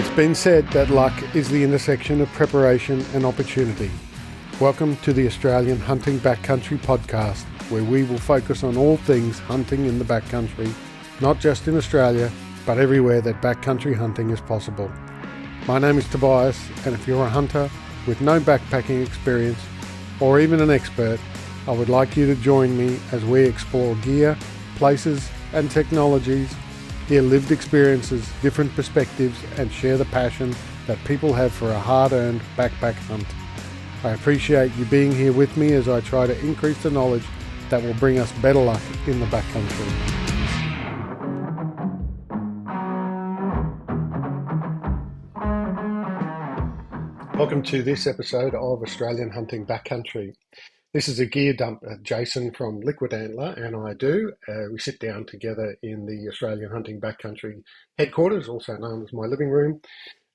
It's been said that luck is the intersection of preparation and opportunity. Welcome to the Australian Hunting Backcountry podcast, where we will focus on all things hunting in the backcountry, not just in Australia, but everywhere that backcountry hunting is possible. My name is Tobias, and if you're a hunter with no backpacking experience, or even an expert, I would like you to join me as we explore gear, places, and technologies, hear lived experiences, different perspectives, and share the passion that people have for a hard-earned backpack hunt. I appreciate you being here with me as I try to increase the knowledge that will bring us better luck in the backcountry. Welcome to this episode of Australian Hunting Backcountry. This is a Geardump. Jason from LiquidAntler and I do. We sit down together in the Australian Hunting Backcountry headquarters, also known as my living room,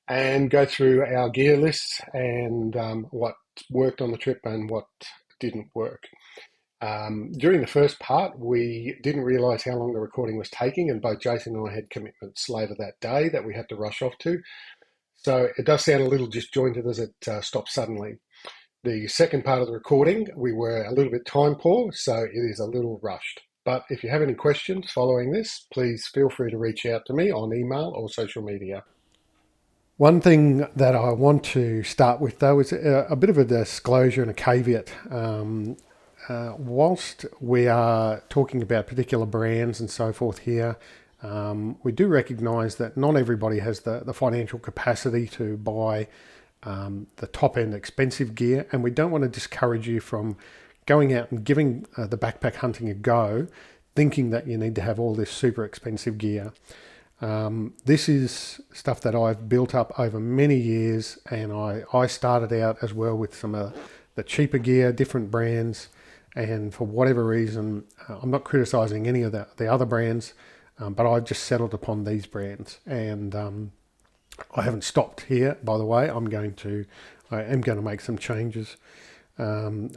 and go through our gear lists and what worked on the trip and what didn't work. During the first part, we didn't realise how long the recording was taking, and both Jason and I had commitments later that day that we had to rush off to. So it does sound a little disjointed as it stops suddenly. The second part of the recording, we were a little bit time poor, so it is a little rushed. But if you have any questions following this, please feel free to reach out to me on email or social media. One thing that I want to start with, though, is a bit of a disclosure and a caveat. Whilst we are talking about particular brands and so forth here, we do recognise that not everybody has the financial capacity to buy the top-end expensive gear, and we don't want to discourage you from going out and giving the backpack hunting a go, thinking that you need to have all this super expensive gear. This is stuff that I've built up over many years, and I started out as well with some of the cheaper gear, different brands, and for whatever reason, I'm not criticising any of the other brands, but I've just settled upon these brands, and I haven't stopped here, by the way. I am going to make some changes, and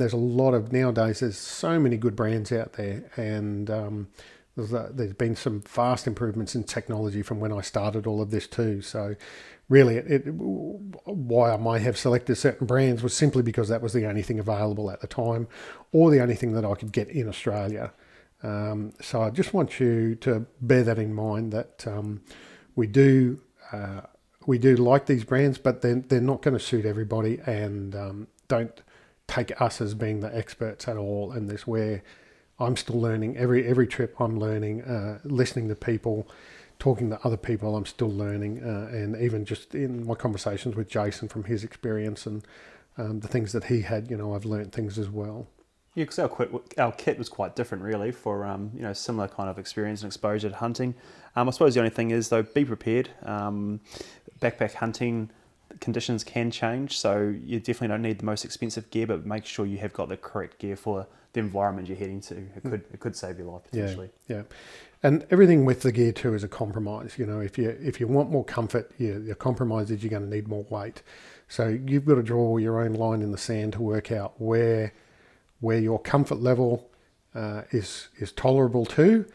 there's a lot of nowadays. There's so many good brands out there, and there's been some vast improvements in technology from when I started all of this too. So really, why I might have selected certain brands was simply because that was the only thing available at the time, or the only thing that I could get in Australia. So I just want you to bear that in mind, that we do like these brands, but they're not going to suit everybody, and don't take us as being the experts at all in this, where I'm still learning. Every trip I'm learning, listening to people, talking to other people, I'm still learning, and even just in my conversations with Jason from his experience and the things that he had, I've learned things as well. Yeah, because our kit was quite different, really, for similar kind of experience and exposure to hunting. I suppose the only thing is, though, be prepared. Backpack hunting conditions can change, so you definitely don't need the most expensive gear, but make sure you have got the correct gear for the environment you're heading to. It could save your life potentially. Yeah. And everything with the gear too is a compromise. If you want more comfort, your compromise is you're going to need more weight. So you've got to draw your own line in the sand to work out where your comfort level is tolerable to,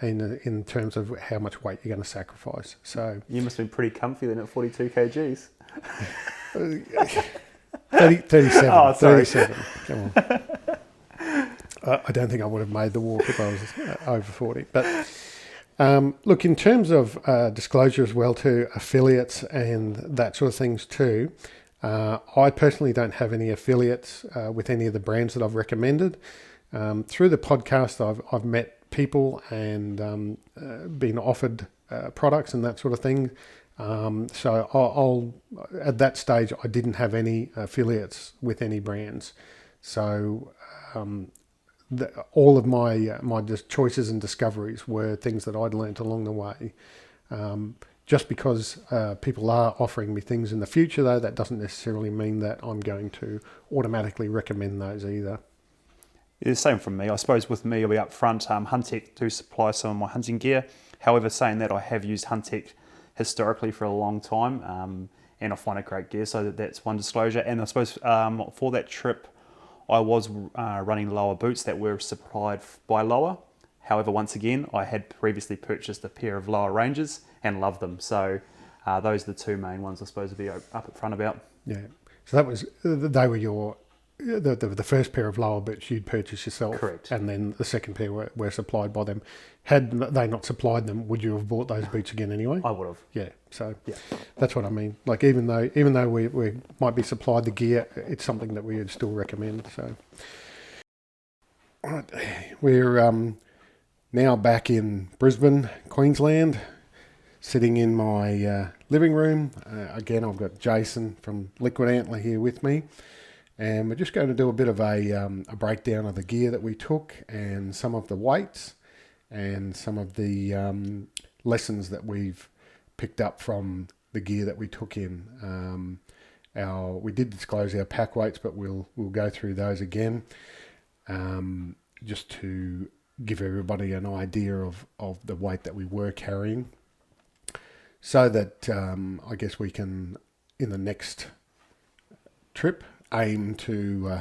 in terms of how much weight you're going to sacrifice. So you must have been pretty comfy then at 42 kgs. 37. Oh, sorry. 37. Come on. I don't think I would have made the walk if I was over 40. But look, in terms of disclosure as well to affiliates and that sort of things too, I personally don't have any affiliates with any of the brands that I've recommended. Through the podcast, I've met people and been offered products and that sort of thing. So I'll at that stage, I didn't have any affiliates with any brands. So all of my choices and discoveries were things that I'd learnt along the way. Just because people are offering me things in the future, though, that doesn't necessarily mean that I'm going to automatically recommend those either. Yeah, the same from me. I suppose with me, I'll be up front. Huntec do supply some of my hunting gear. However, saying that, I have used Huntec historically for a long time, and I find it great gear, so that's one disclosure. And I suppose for that trip, I was running lower boots that were supplied by Lower. However, once again, I had previously purchased a pair of Lower Rangers and loved them. So Those are the two main ones I suppose to be up at front about. Yeah. So that was, they were your, the first pair of lower boots you'd purchased yourself. Correct. And then the second pair were supplied by them. Had they not supplied them, would you have bought those boots again anyway? I would have. Yeah. So Yeah. that's what I mean. Like even though we might be supplied the gear, it's something that we would still recommend. So right, we're now back in Brisbane, Queensland, sitting in my living room. Again, I've got Jason from LiquidAntler here with me. And we're just going to do a bit of a breakdown of the gear that we took and some of the weights and some of the lessons that we've picked up from the gear that we took in. We did disclose our pack weights, but we'll go through those again just to give everybody an idea of the weight that we were carrying, so that I guess we can, in the next trip, aim to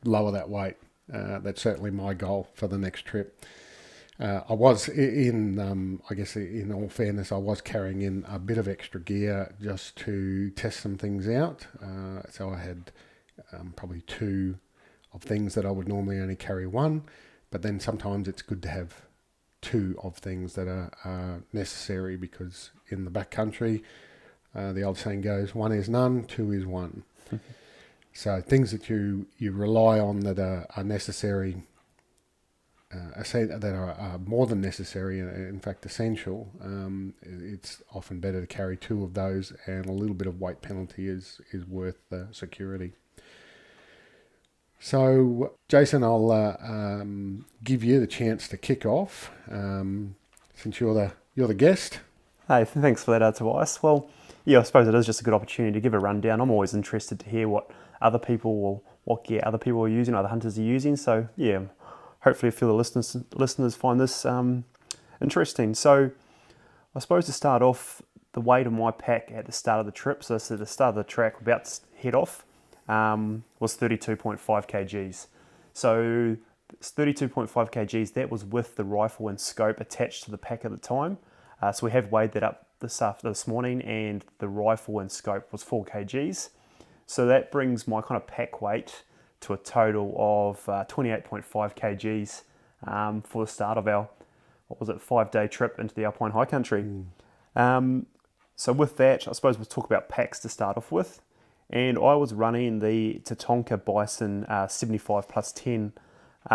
lower that weight. That's certainly my goal for the next trip. I was I guess in all fairness, I was carrying in a bit of extra gear just to test some things out. So I had probably two of things that I would normally only carry one, but then sometimes it's good to have two of things that are necessary, because in the backcountry, the old saying goes, one is none, two is one. So things that you rely on that are necessary, that are more than necessary, in fact essential, it's often better to carry two of those, and a little bit of weight penalty is worth the security. So Jason, I'll give you the chance to kick off, since you're the guest. Hey, thanks for that, Tobias. Well, yeah, I suppose it is just a good opportunity to give a rundown. I'm always interested to hear what gear other people are using, other hunters are using. So yeah, hopefully a few of the listeners find this interesting. So I suppose to start off, the weight of my pack at the start of the trip, so this is the start of the track, we're about to head off, was 32.5 kgs. So it's 32.5 kgs, that was with the rifle and scope attached to the pack at the time. So we have weighed that up this morning, and the rifle and scope was 4 kgs. So that brings my kind of pack weight to a total of 28.5 kgs for the start of our, 5-day trip into the Alpine High Country. So with that, I suppose we'll talk about packs to start off with. And I was running the Tatonka Bison 75 plus 10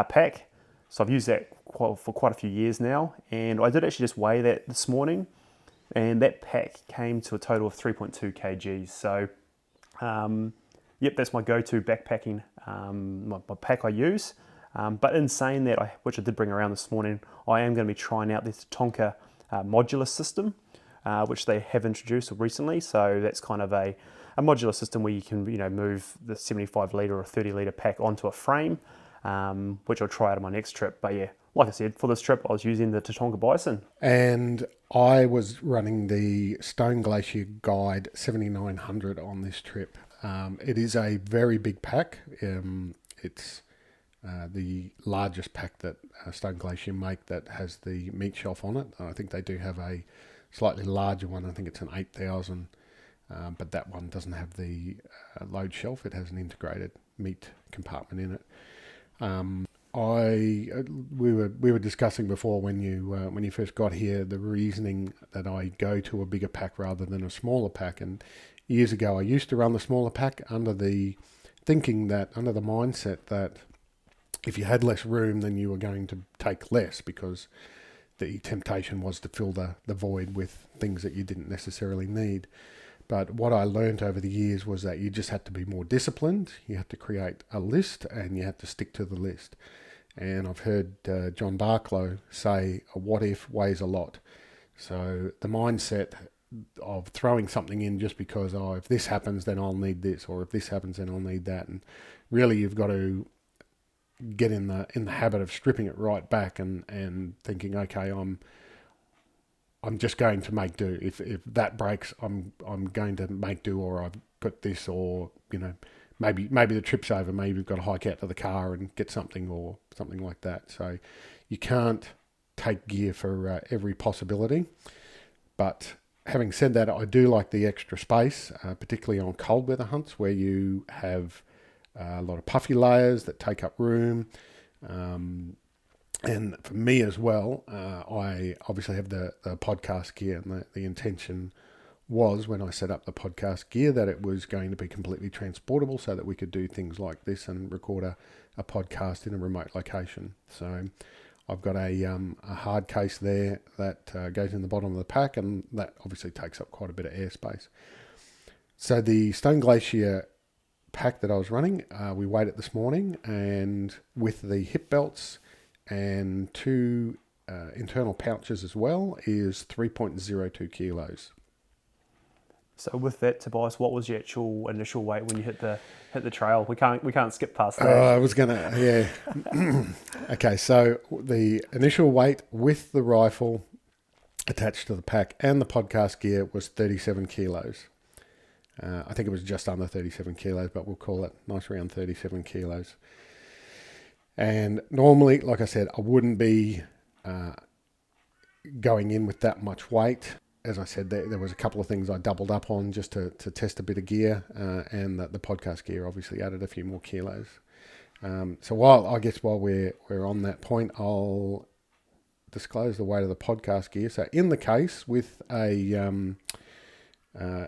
pack. So I've used that for quite a few years now. And I did actually just weigh that this morning. And that pack came to a total of 3.2 kgs. So, yep, that's my go-to backpacking, my pack I use. But in saying that, which I did bring around this morning, I am going to be trying out this Tatonka modular system, which they have introduced recently. So that's kind of a modular system where you can move the 75 litre or 30 litre pack onto a frame, which I'll try out on my next trip. But yeah, like I said, for this trip, I was using the Tatonka Bison. And I was running the Stone Glacier Guide 7900 on this trip. It is a very big pack. It's the largest pack that Stone Glacier make that has the meat shelf on it. I think they do have a slightly larger one. I think it's an 8000, but that one doesn't have the load shelf. It has an integrated meat compartment in it. We were discussing before when you first got here, the reasoning that I go to a bigger pack rather than a smaller pack. And years ago, I used to run the smaller pack under the mindset that if you had less room, then you were going to take less, because the temptation was to fill the void with things that you didn't necessarily need. But what I learned over the years was that you just had to be more disciplined. You had to create a list, and you had to stick to the list. And I've heard John Barklow say, a what if weighs a lot. So the mindset of throwing something in just because, if this happens, then I'll need this, or if this happens, then I'll need that. And really, you've got to get in the habit of stripping it right back and thinking, okay, I'm just going to make do. If that breaks, I'm going to make do, or I've got this, or maybe the trip's over. Maybe we've got to hike out to the car and get something, or something like that. So you can't take gear for every possibility, but Having said that, I do like the extra space, particularly on cold weather hunts where you have a lot of puffy layers that take up room. And for me as well, I obviously have the podcast gear, and the intention was when I set up the podcast gear that it was going to be completely transportable so that we could do things like this and record a podcast in a remote location. So I've got a hard case there that goes in the bottom of the pack, and that obviously takes up quite a bit of airspace. So the Stone Glacier pack that I was running, we weighed it this morning, and with the hip belts and two internal pouches as well, is 3.02 kilos. So with that, Tobias, what was your actual initial weight when you hit the trail? We can't skip past that. I was gonna, yeah. Okay, so the initial weight with the rifle attached to the pack and the podcast gear was 37 kilos. I think it was just under 37 kilos, but we'll call it nice around 37 kilos. And normally, like I said, I wouldn't be going in with that much weight. As I said, there was a couple of things I doubled up on just to test a bit of gear, and the podcast gear obviously added a few more kilos. So while we're on that point, I'll disclose the weight of the podcast gear. So in the case with a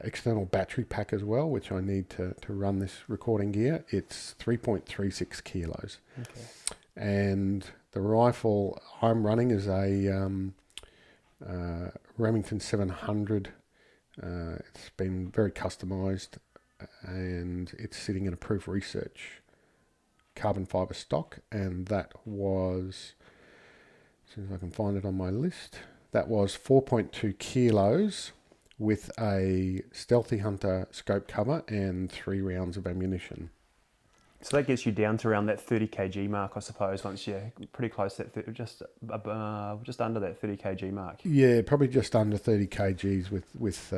external battery pack as well, which I need to run this recording gear, it's 3.36 kilos. Okay. And the rifle I'm running is a Remington 700. It's been very customized, and it's sitting in a Proof Research carbon fiber stock, and that was, as soon as I can find it on my list, that was 4.2 kilos with a Stealthy Hunter scope cover and 3 rounds of ammunition. So that gets you down to around that 30 kg mark, I suppose, once you're pretty close to that, just under that 30 kg mark. Yeah, probably just under 30 kgs with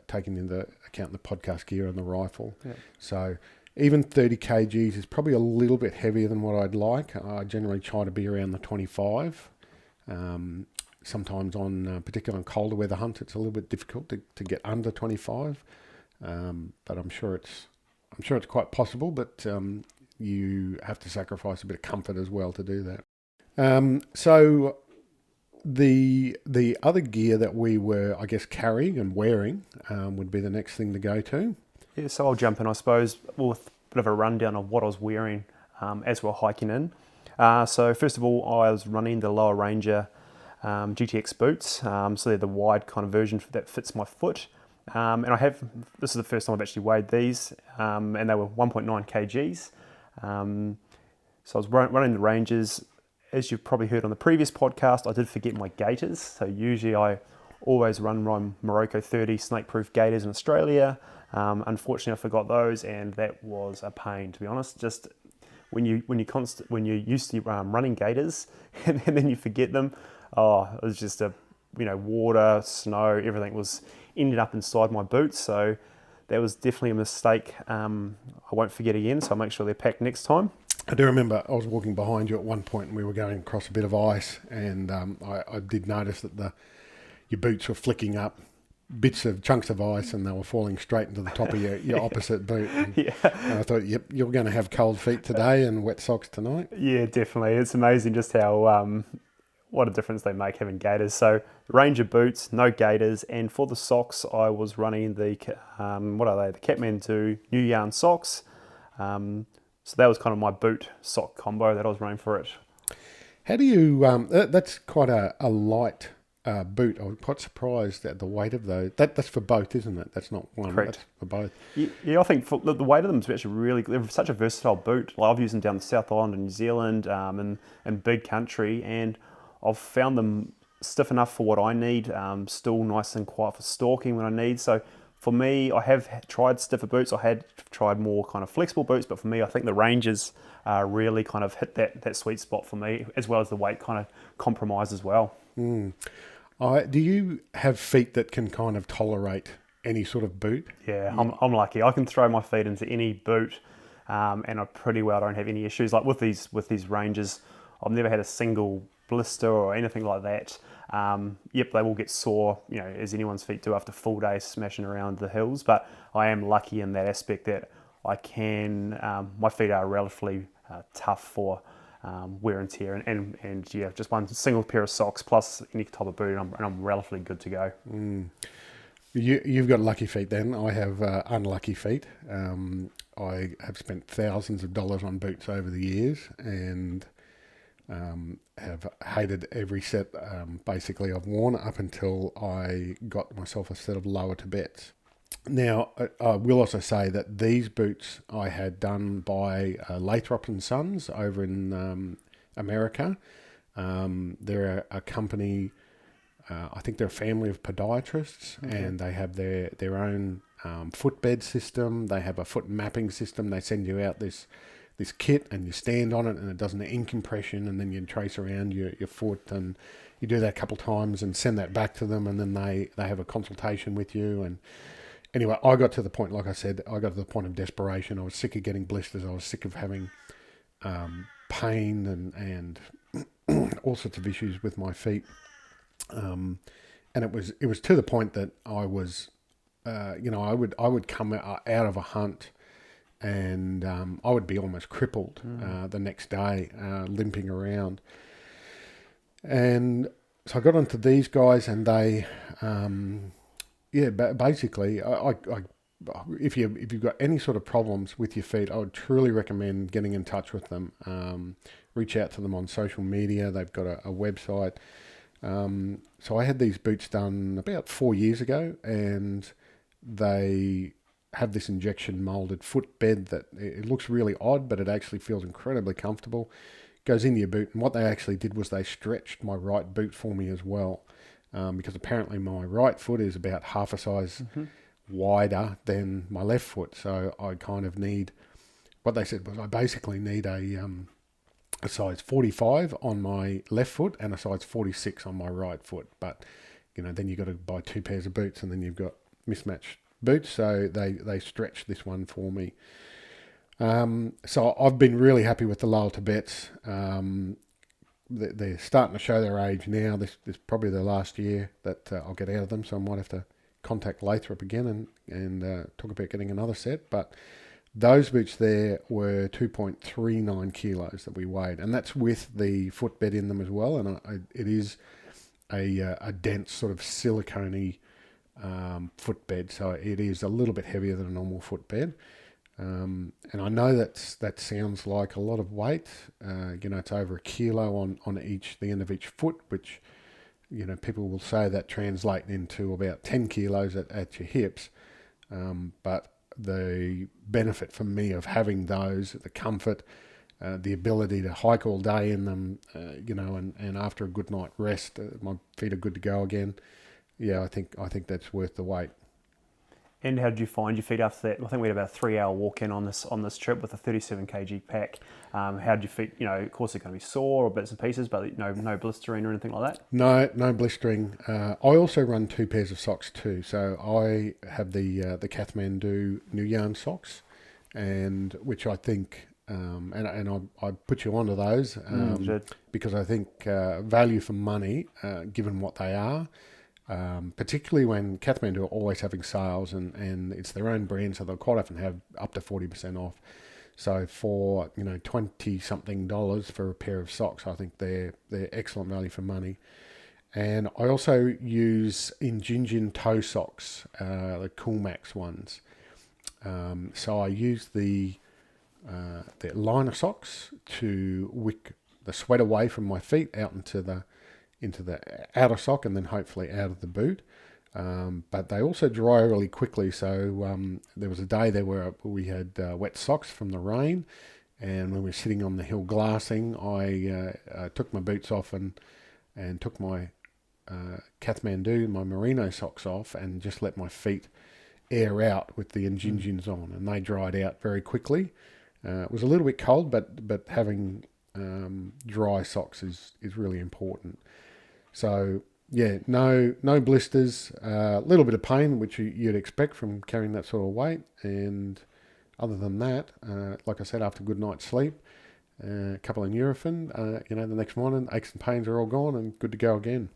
taking into account the podcast gear and the rifle. Yeah. So even 30 kgs is probably a little bit heavier than what I'd like. I generally try to be around the 25. Sometimes particularly on colder weather hunts, it's a little bit difficult to get under 25. But I'm sure it's quite possible, but you have to sacrifice a bit of comfort as well to do that. So the other gear that we were, I guess, carrying and wearing would be the next thing to go to. Yeah, so I'll jump in, I suppose, with a bit of a rundown of what I was wearing as we're hiking in. So first of all, I was running the Lower Ranger GTX boots. So they're the wide kind of version that fits my foot. And this is the first time I've actually weighed these, and they were 1.9 kgs. So I was running the Rangers. As you've probably heard on the previous podcast, I did forget my gaiters. So usually I always run my Morocco 30 snake-proof gaiters in Australia. Unfortunately, I forgot those, and that was a pain, to be honest. Just when you're used to running gaiters and then you forget them, it was just water, snow, everything ended up inside my boots. So that was definitely a mistake. I won't forget again, so I'll make sure they're packed next time. I do remember I was walking behind you at one point and we were going across a bit of ice, and I did notice that your boots were flicking up chunks of ice, and they were falling straight into the top of your opposite boot. And I thought, yep, you're going to have cold feet today and wet socks tonight. Yeah, definitely. It's amazing just how what a difference they make having gaiters. So Ranger boots, no gaiters, and for the socks, I was running the the Kathmandu New Yarn socks. So that was kind of my boot sock combo that I was running for it. How do you? That's quite a light boot. I was quite surprised at the weight of those. That's for both, isn't it? That's not one. Correct. That's for both. Yeah, I think the weight of them is actually really. They're such a versatile boot. I've used them down the South Island in New Zealand, in big country, and I've found them stiff enough for what I need. Still nice and quiet for stalking when I need. So for me, I have tried stiffer boots. I had tried more kind of flexible boots, but for me, I think the Rangers really kind of hit that sweet spot for me, as well as the weight kind of compromise as well. Mm. Do you have feet that can kind of tolerate any sort of boot? Yeah, I'm lucky. I can throw my feet into any boot, and I pretty well don't have any issues. Like with these Rangers, I've never had a single blister or anything like that, yep, they will get sore, as anyone's feet do after full day smashing around the hills. But I am lucky in that aspect that I can, my feet are relatively tough for wear and tear, and yeah, just one single pair of socks plus any type of boot, and I'm relatively good to go. You've got lucky feet then. I have unlucky feet. I have spent thousands of dollars on boots over the years, and have hated every set basically I've worn up until I got myself a set of lower Tibets. Now, I will also say that these boots I had done by Lathrop and Sons over in America. They're a company, I think they're a family of podiatrists, and they have their own footbed system. They have a foot mapping system. They send you out this kit, and you stand on it, and it does an incompression, and then you trace around your foot, and you do that a couple times and send that back to them, and then they have a consultation with you. And anyway, I got to the point, like I said, of desperation. I was sick of getting blisters. I was sick of having pain and all sorts of issues with my feet. And it was to the point that I was, I would come out of a hunt, and I would be almost crippled the next day, limping around. And so I got onto these guys, and they, basically, if you've got any sort of problems with your feet, I would truly recommend getting in touch with them. Reach out to them on social media. They've got a website. So I had these boots done about 4 years ago, and they have this injection molded footbed that it looks really odd, but it actually feels incredibly comfortable. Goes in your boot, and what they actually did was they stretched my right boot for me as well, because apparently my right foot is about half a size wider than my left foot. So I kind of need, what they said was I basically need a size 45 on my left foot and a size 46 on my right foot. But, then you've got to buy 2 pairs of boots, and then you've got mismatched boots. So they stretched this one for me. So I've been really happy with the Loyal Tibets. They're starting to show their age now. This is probably the last year that I'll get out of them. So I might have to contact Lathrop again and talk about getting another set. But those boots there were 2.39 kilos that we weighed, and that's with the footbed in them as well. And it is a dense sort of silicone-y footbed, so it is a little bit heavier than a normal footbed. And I know that sounds like a lot of weight. It's over a kilo on the end of each foot, which people will say that translates into about 10 kilos at your hips. But the benefit for me of having those, the comfort, the ability to hike all day in them, and after a good night rest, my feet are good to go again. Yeah, I think that's worth the wait. And how did you find your feet after that? I think we had about a 3-hour walk in on this trip with a 37 kg pack. How did your feet? Of course they're going to be sore or bits and pieces, but no blistering or anything like that. No blistering. I also run 2 pairs of socks too. So I have the Kathmandu New Yarn socks, and which I think, and I put you onto those because I think value for money, given what they are. Particularly when Kathmandu are always having sales, and it's their own brand, so they'll quite often have up to 40% off. So for $20-something for a pair of socks, I think they're excellent value for money. And I also use Injinjin toe socks, the Cool Max ones. So I use the liner socks to wick the sweat away from my feet out into the outer sock, and then hopefully out of the boot. But they also dry really quickly. So there was a day there where we had wet socks from the rain, and when we were sitting on the hill glassing, I took my boots off and took my Kathmandu, my merino socks off, and just let my feet air out with the Injinjins on, and they dried out very quickly. It was a little bit cold, but having dry socks is really important. So yeah, no blisters, a little bit of pain, which you'd expect from carrying that sort of weight. And other than that, like I said, after a good night's sleep, a couple of Nurofen. The next morning, aches and pains are all gone and good to go again.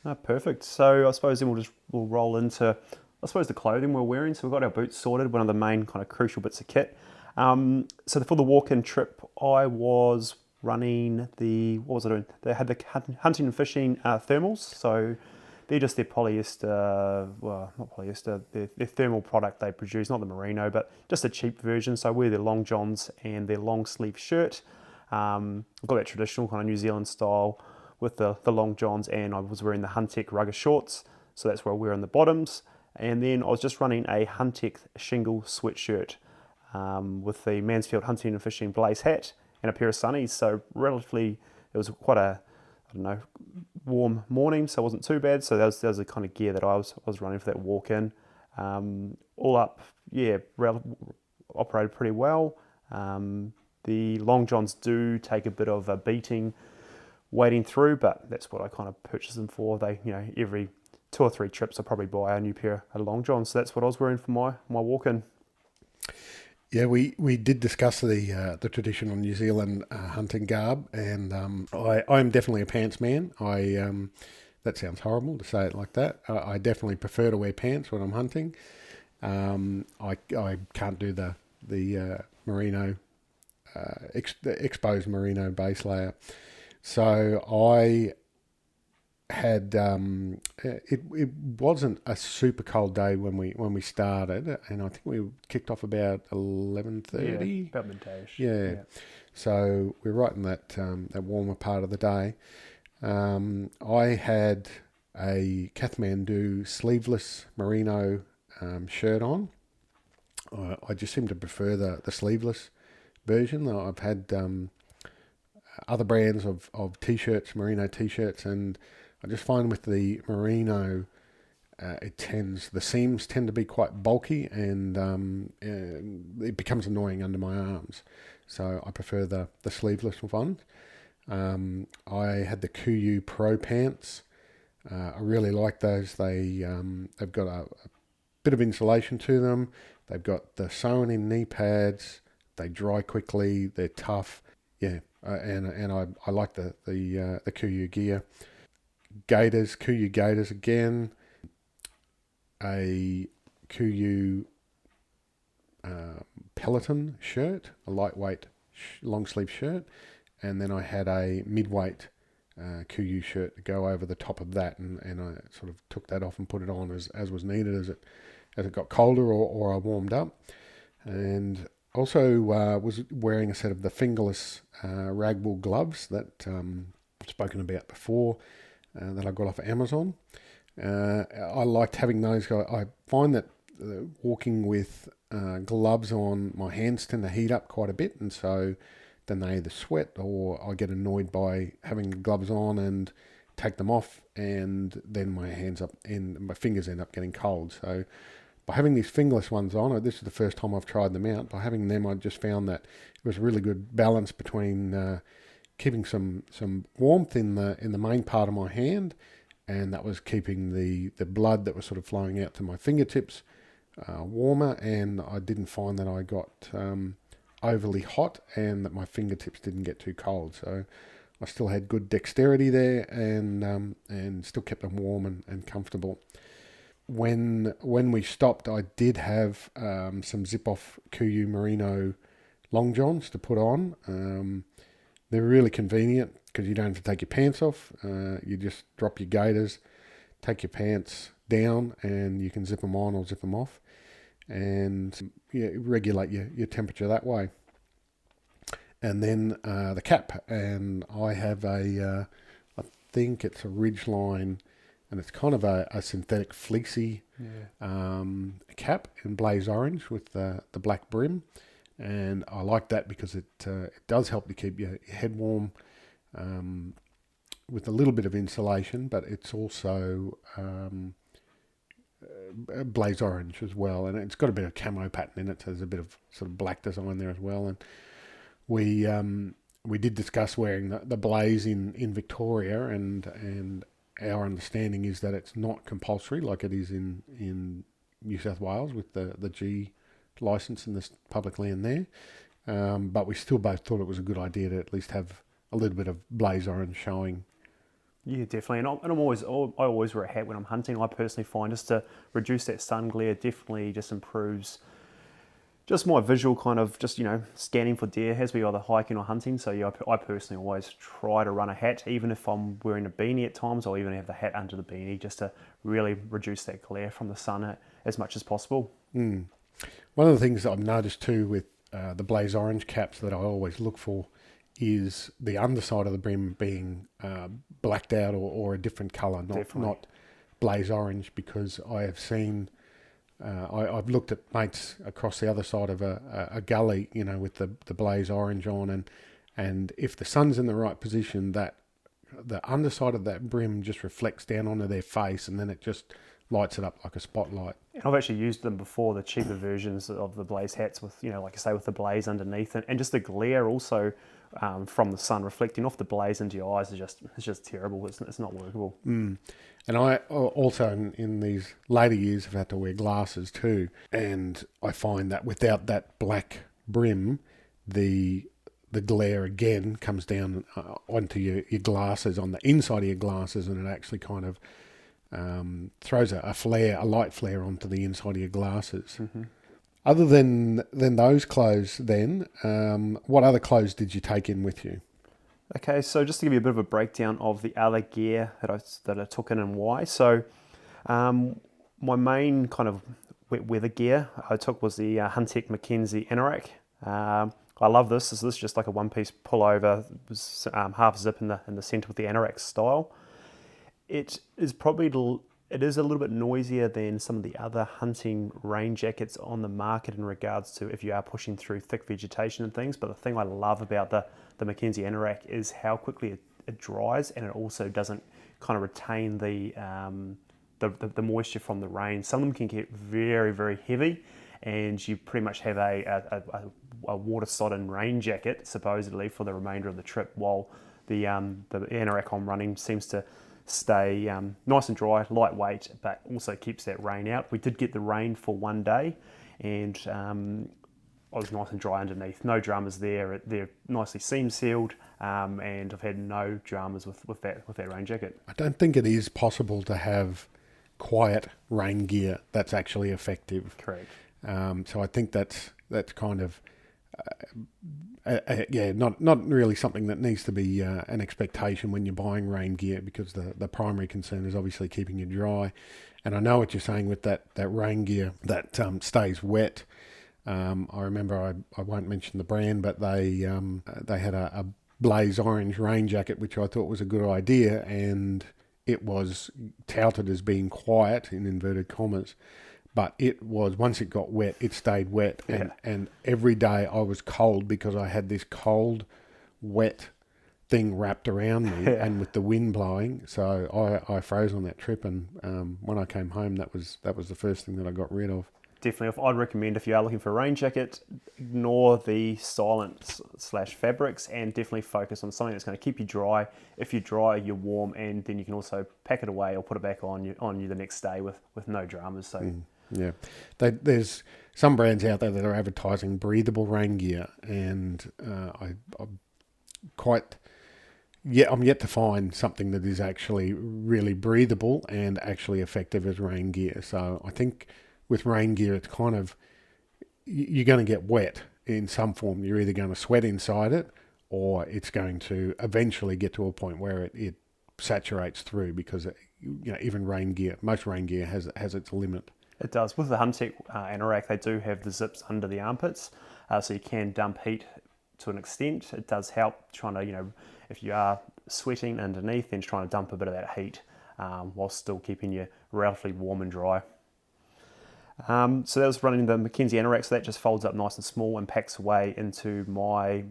Oh, perfect. So I suppose then we'll roll into, I suppose, the clothing we're wearing. So we've got our boots sorted, one of the main kind of crucial bits of kit. So for the walk-in trip, I was running what was I doing? They had the hunting and fishing thermals. So they're just their polyester, well, not polyester, their thermal product they produce, not the merino, but just a cheap version. So I wear their long johns and their long sleeve shirt. I've got that traditional kind of New Zealand style with the long johns, and I was wearing the Huntec rugger shorts, so that's what I wear on the bottoms. And then I was just running a Huntec shingle sweatshirt with the Mansfield Hunting and Fishing Blaze hat and a pair of sunnies. So relatively, it was quite a, I don't know, warm morning, so it wasn't too bad. So that was the kind of gear that I was running for that walk-in. All up, yeah, operated pretty well. The long johns do take a bit of a beating wading through, but that's what I kind of purchased them for. They, every 2 or 3 trips I probably buy a new pair of long johns. So that's what I was wearing for my walk-in. Yeah, we did discuss the traditional New Zealand hunting garb, and I'm definitely a pants man. That sounds horrible to say it like that. I definitely prefer to wear pants when I'm hunting. I can't do the merino exposed merino base layer. So I had it wasn't a super cold day when we started, and I think we kicked off about 11:30. Yeah, about midday. Yeah. So we're right in that warmer part of the day. I had a Kathmandu sleeveless merino shirt on. I just seem to prefer the sleeveless version. I've had other brands of t-shirts, merino t-shirts, and I just find with the merino, the seams tend to be quite bulky, and it becomes annoying under my arms. So I prefer the sleeveless ones. I had the Kuyu Pro pants. I really like those. They've got a bit of insulation to them. They've got the sewn in knee pads. They dry quickly. They're tough. Yeah, and I like the Kuyu gear. Kuyu gaiters again. A Kuyu Peloton shirt, a lightweight long sleeve shirt, and then I had a midweight Kuyu shirt to go over the top of that, and I sort of took that off and put it on as was needed as it got colder or I warmed up, and also was wearing a set of the fingerless ragwool gloves that I've spoken about before, that I got off Amazon. I liked having those. I find that walking with gloves on, my hands tend to heat up quite a bit, and so then they either sweat or I get annoyed by having the gloves on and take them off, and then my fingers end up getting cold. So by having these fingerless ones on, this is the first time I've tried them out. By having them, I just found that it was a really good balance between keeping some warmth in the main part of my hand, and that was keeping the blood that was sort of flowing out to my fingertips warmer, and I didn't find that I got overly hot and that my fingertips didn't get too cold. So I still had good dexterity there, and still kept them warm and comfortable. When we stopped, I did have some zip-off Kuyu merino long johns to put on. They're really convenient because you don't have to take your pants off. You just drop your gaiters, take your pants down, and you can zip them on or zip them off, and regulate your temperature that way. And then the cap, and I have I think it's a Ridgeline, and it's kind of a synthetic fleecy cap in blaze orange with the black brim. And I like that because it does help to keep your head warm with a little bit of insulation, but it's also blaze orange as well, and it's got a bit of camo pattern in it, so there's a bit of sort of black design there as well. And we did discuss wearing the blaze in Victoria, and our understanding is that it's not compulsory like it is in New South Wales with the G license in this public land there. but we still both thought it was a good idea to at least have a little bit of blaze orange showing. Yeah, definitely. And I always wear a hat when I'm hunting. I personally find just to reduce that sun glare definitely just improves just my visual kind of just, scanning for deer as we either hiking or hunting. So yeah, I personally always try to run a hat, even if I'm wearing a beanie at times, or even have the hat under the beanie, just to really reduce that glare from the sun as much as possible. Mm. One of the things that I've noticed too with the blaze orange caps that I always look for is the underside of the brim being blacked out or a different colour, not blaze orange, because I have seen, I've looked at mates across the other side of a gully, with the blaze orange on, and if the sun's in the right position, that the underside of that brim just reflects down onto their face, and then it just lights it up like a spotlight. And I've actually used them before, the cheaper versions of the blaze hats with, like I say, with the blaze underneath, and just the glare also from the sun reflecting off the blaze into your eyes is just terrible. It's not workable. Mm. And I also in these later years have had to wear glasses too, and I find that without that black brim, the glare again comes down onto your glasses, on the inside of your glasses, and it actually kind of throws a light flare onto the inside of your glasses. Mm-hmm. Other than those clothes, then what other clothes did you take in with you? Okay, so just to give you a bit of a breakdown of the other gear that I took in and why. So my main kind of wet weather gear I took was the Huntec Mackenzie anorak. I love this. This is just like a one-piece pullover. It was half zip in the centre with the anorak style. It is a little bit noisier than some of the other hunting rain jackets on the market in regards to if you are pushing through thick vegetation and things. But the thing I love about the Mackenzie anorak is how quickly it dries, and it also doesn't kind of retain the moisture from the rain. Some of them can get very, very heavy, and you pretty much have a water-sodden rain jacket supposedly for the remainder of the trip, while the anorak I'm running seems to stay nice and dry, lightweight, but also keeps that rain out. We did get the rain for one day, and I was nice and dry underneath. No dramas there. They're nicely seam sealed, and I've had no dramas with that rain jacket. I don't think it is possible to have quiet rain gear that's actually effective. Correct. So I think that's kind of not really something that needs to be an expectation when you're buying rain gear, because the primary concern is obviously keeping you dry. And I know what you're saying with that rain gear that stays wet. I remember, I won't mention the brand, but they had a blaze orange rain jacket, which I thought was a good idea, and it was touted as being quiet in inverted commas. But it was, once it got wet, it stayed wet. And every day I was cold because I had this cold, wet thing wrapped around me and with the wind blowing. So I froze on that trip. And when I came home, that was the first thing that I got rid of. Definitely, I'd recommend if you are looking for a rain jacket, ignore the silent / fabrics and definitely focus on something that's going to keep you dry. If you're dry, you're warm, and then you can also pack it away or put it back on you the next day with no dramas. So. Yeah, there's some brands out there that are advertising breathable rain gear, and I'm yet to find something that is actually really breathable and actually effective as rain gear. So I think with rain gear, it's kind of, you're going to get wet in some form. You're either going to sweat inside it, or it's going to eventually get to a point where it saturates through, because even rain gear, most rain gear has its limit. It does. With the Huntec anorak, they do have the zips under the armpits, so you can dump heat to an extent. It does help trying to, if you are sweating underneath, then trying to dump a bit of that heat while still keeping you relatively warm and dry. So that was running the Mackenzie anorak, so that just folds up nice and small and packs away into my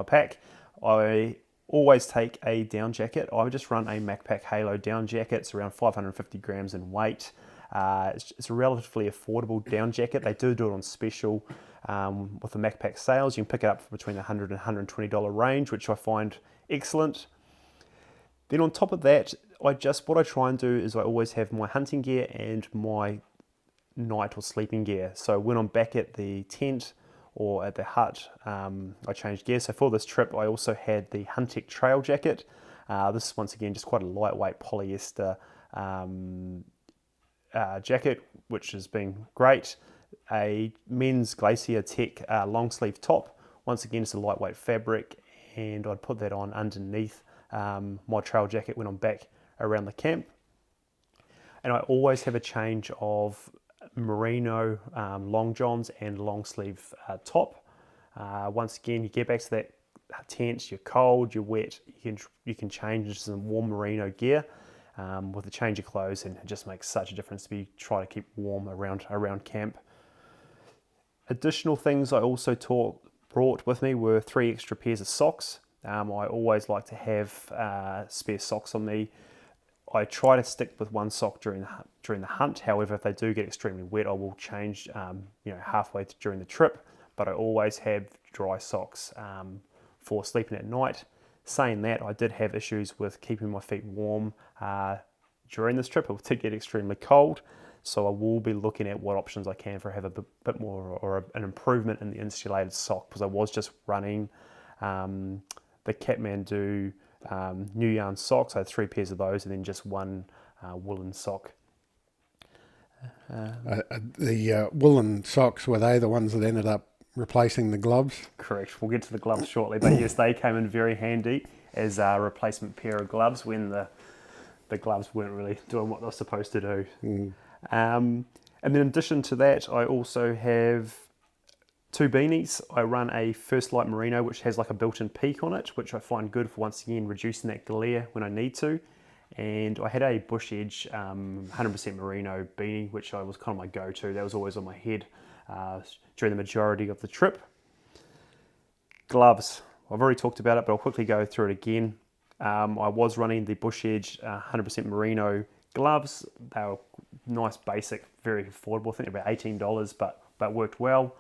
pack. I always take a down jacket. I would just run a MacPack Halo down jacket. It's around 550 grams in weight. It's a relatively affordable down jacket. They do it on special with the MacPack sales. You can pick it up for between $100 and $120 range, which I find excellent. Then on top of that, what I try and do is I always have my hunting gear and my night or sleeping gear. So when I'm back at the tent or at the hut, I changed gear. So for this trip, I also had the Huntec trail jacket. This is once again just quite a lightweight polyester jacket, which has been great. A men's Glacier Tech long sleeve top. Once again, it's a lightweight fabric, and I'd put that on underneath my trail jacket when I'm back around the camp. And I always have a change of merino long johns and long sleeve top. Once again, you get back to that tent, you're cold, you're wet, you can change into some warm merino gear with a change of clothes, and it just makes such a difference to be try to keep warm around camp. Additional things I also brought with me were 3 extra pairs of socks. I always like to have spare socks on me. I try to stick with one sock during the hunt. However, if they do get extremely wet, I will change halfway during the trip. But I always have dry socks for sleeping at night. Saying that, I did have issues with keeping my feet warm during this trip. It did get extremely cold, so I will be looking at what options I can for have a bit more or an improvement in the insulated sock, because I was just running the Kathmandu New Yarn socks. I had 3 pairs of those, and then just one woolen sock. The woolen socks, were they the ones that ended up replacing the gloves? Correct. We'll get to the gloves shortly, but yes, they came in very handy as a replacement pair of gloves when the gloves weren't really doing what they were supposed to do. And then in addition to that, I also have 2 beanies. I run a First Light Merino, which has like a built-in peak on it, which I find good for, once again, reducing that glare when I need to. And I had a Bush Edge 100% Merino beanie, which was kind of my go-to. That was always on my head during the majority of the trip. Gloves. I've already talked about it, but I'll quickly go through it again. I was running the Bush Edge 100% Merino gloves. They were nice, basic, very affordable. I think they're about $18, but worked well.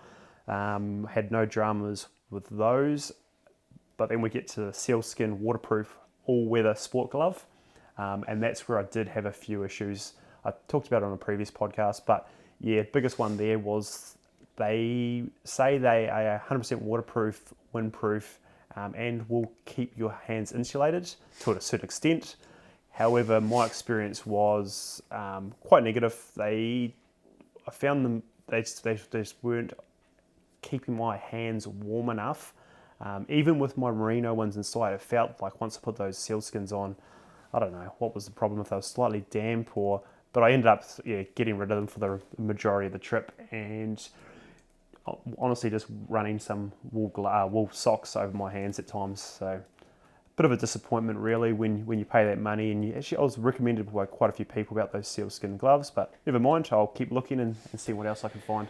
Had no dramas with those. But then we get to the sealskin waterproof all-weather sport glove. And that's where I did have a few issues. I talked about it on a previous podcast, but yeah, biggest one there was they say they are 100% waterproof, windproof, and will keep your hands insulated to a certain extent. However, my experience was quite negative. I found them, they just weren't keeping my hands warm enough. Even with my merino ones inside, it felt like once I put those sealskins on, I don't know what was the problem, if they were slightly damp but I ended up getting rid of them for the majority of the trip, and honestly just running some wool socks over my hands at times. So bit of a disappointment really when you pay that money. And I was recommended by quite a few people about those sealskin gloves, but never mind, I'll keep looking and see what else I can find.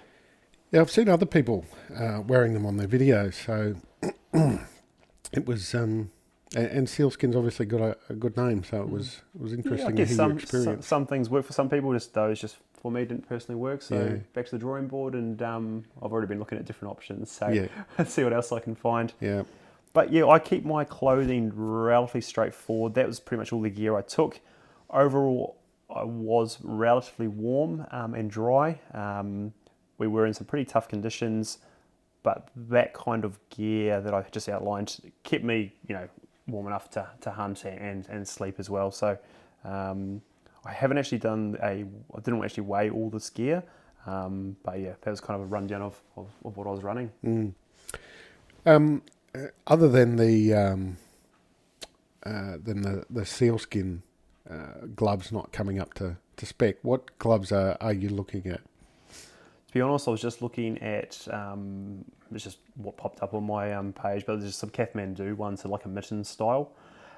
Yeah, I've seen other people wearing them on their videos, so it was... And sealskin's obviously got a good name, so it was interesting to hear your experience. Some things work for some people, those just for me didn't personally work. So back to the drawing board, and I've already been looking at different options. So let's see what else I can find. Yeah. But yeah, I keep my clothing relatively straightforward. That was pretty much all the gear I took. Overall, I was relatively warm and dry. We were in some pretty tough conditions, but that kind of gear that I just outlined kept me, warm enough to hunt and sleep as well. So I haven't actually I didn't actually weigh all this gear, but yeah, that was kind of a rundown of what I was running. Other than the sealskin gloves not coming up to spec, what gloves are you looking at? To be honest, I was just looking at, it's just what popped up on my page, but there's just some Kathmandu ones, so like a mitten style.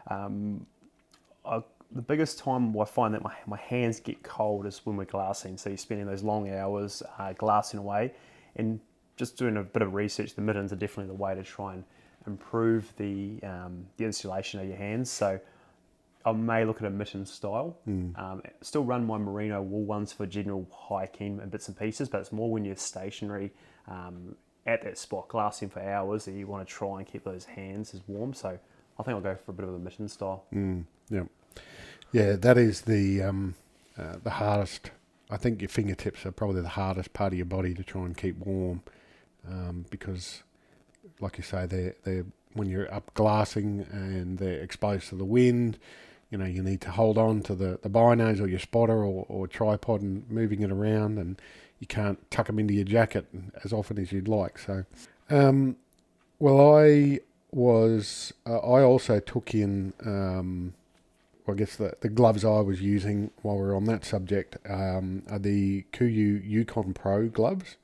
The biggest time I find that my hands get cold is when we're glassing. So you're spending those long hours glassing away, and just doing a bit of research, the mittens are definitely the way to try and improve the insulation of your hands. So I may look at a mitten style. Still run my merino wool ones for general hiking and bits and pieces, but it's more when you're stationary at that spot glassing for hours that you want to try and keep those hands as warm. So I think I'll go for a bit of a mitten style. Yeah, that is the hardest. I think your fingertips are probably the hardest part of your body to try and keep warm. because, like you say, they're when you're up glassing and they're exposed to the wind, you need to hold on to the binos or your spotter or tripod and moving it around, and you can't tuck them into your jacket as often as you'd like. So, well, I also took in, I guess the gloves I was using while we're on that subject are the Kuyu Yukon Pro gloves,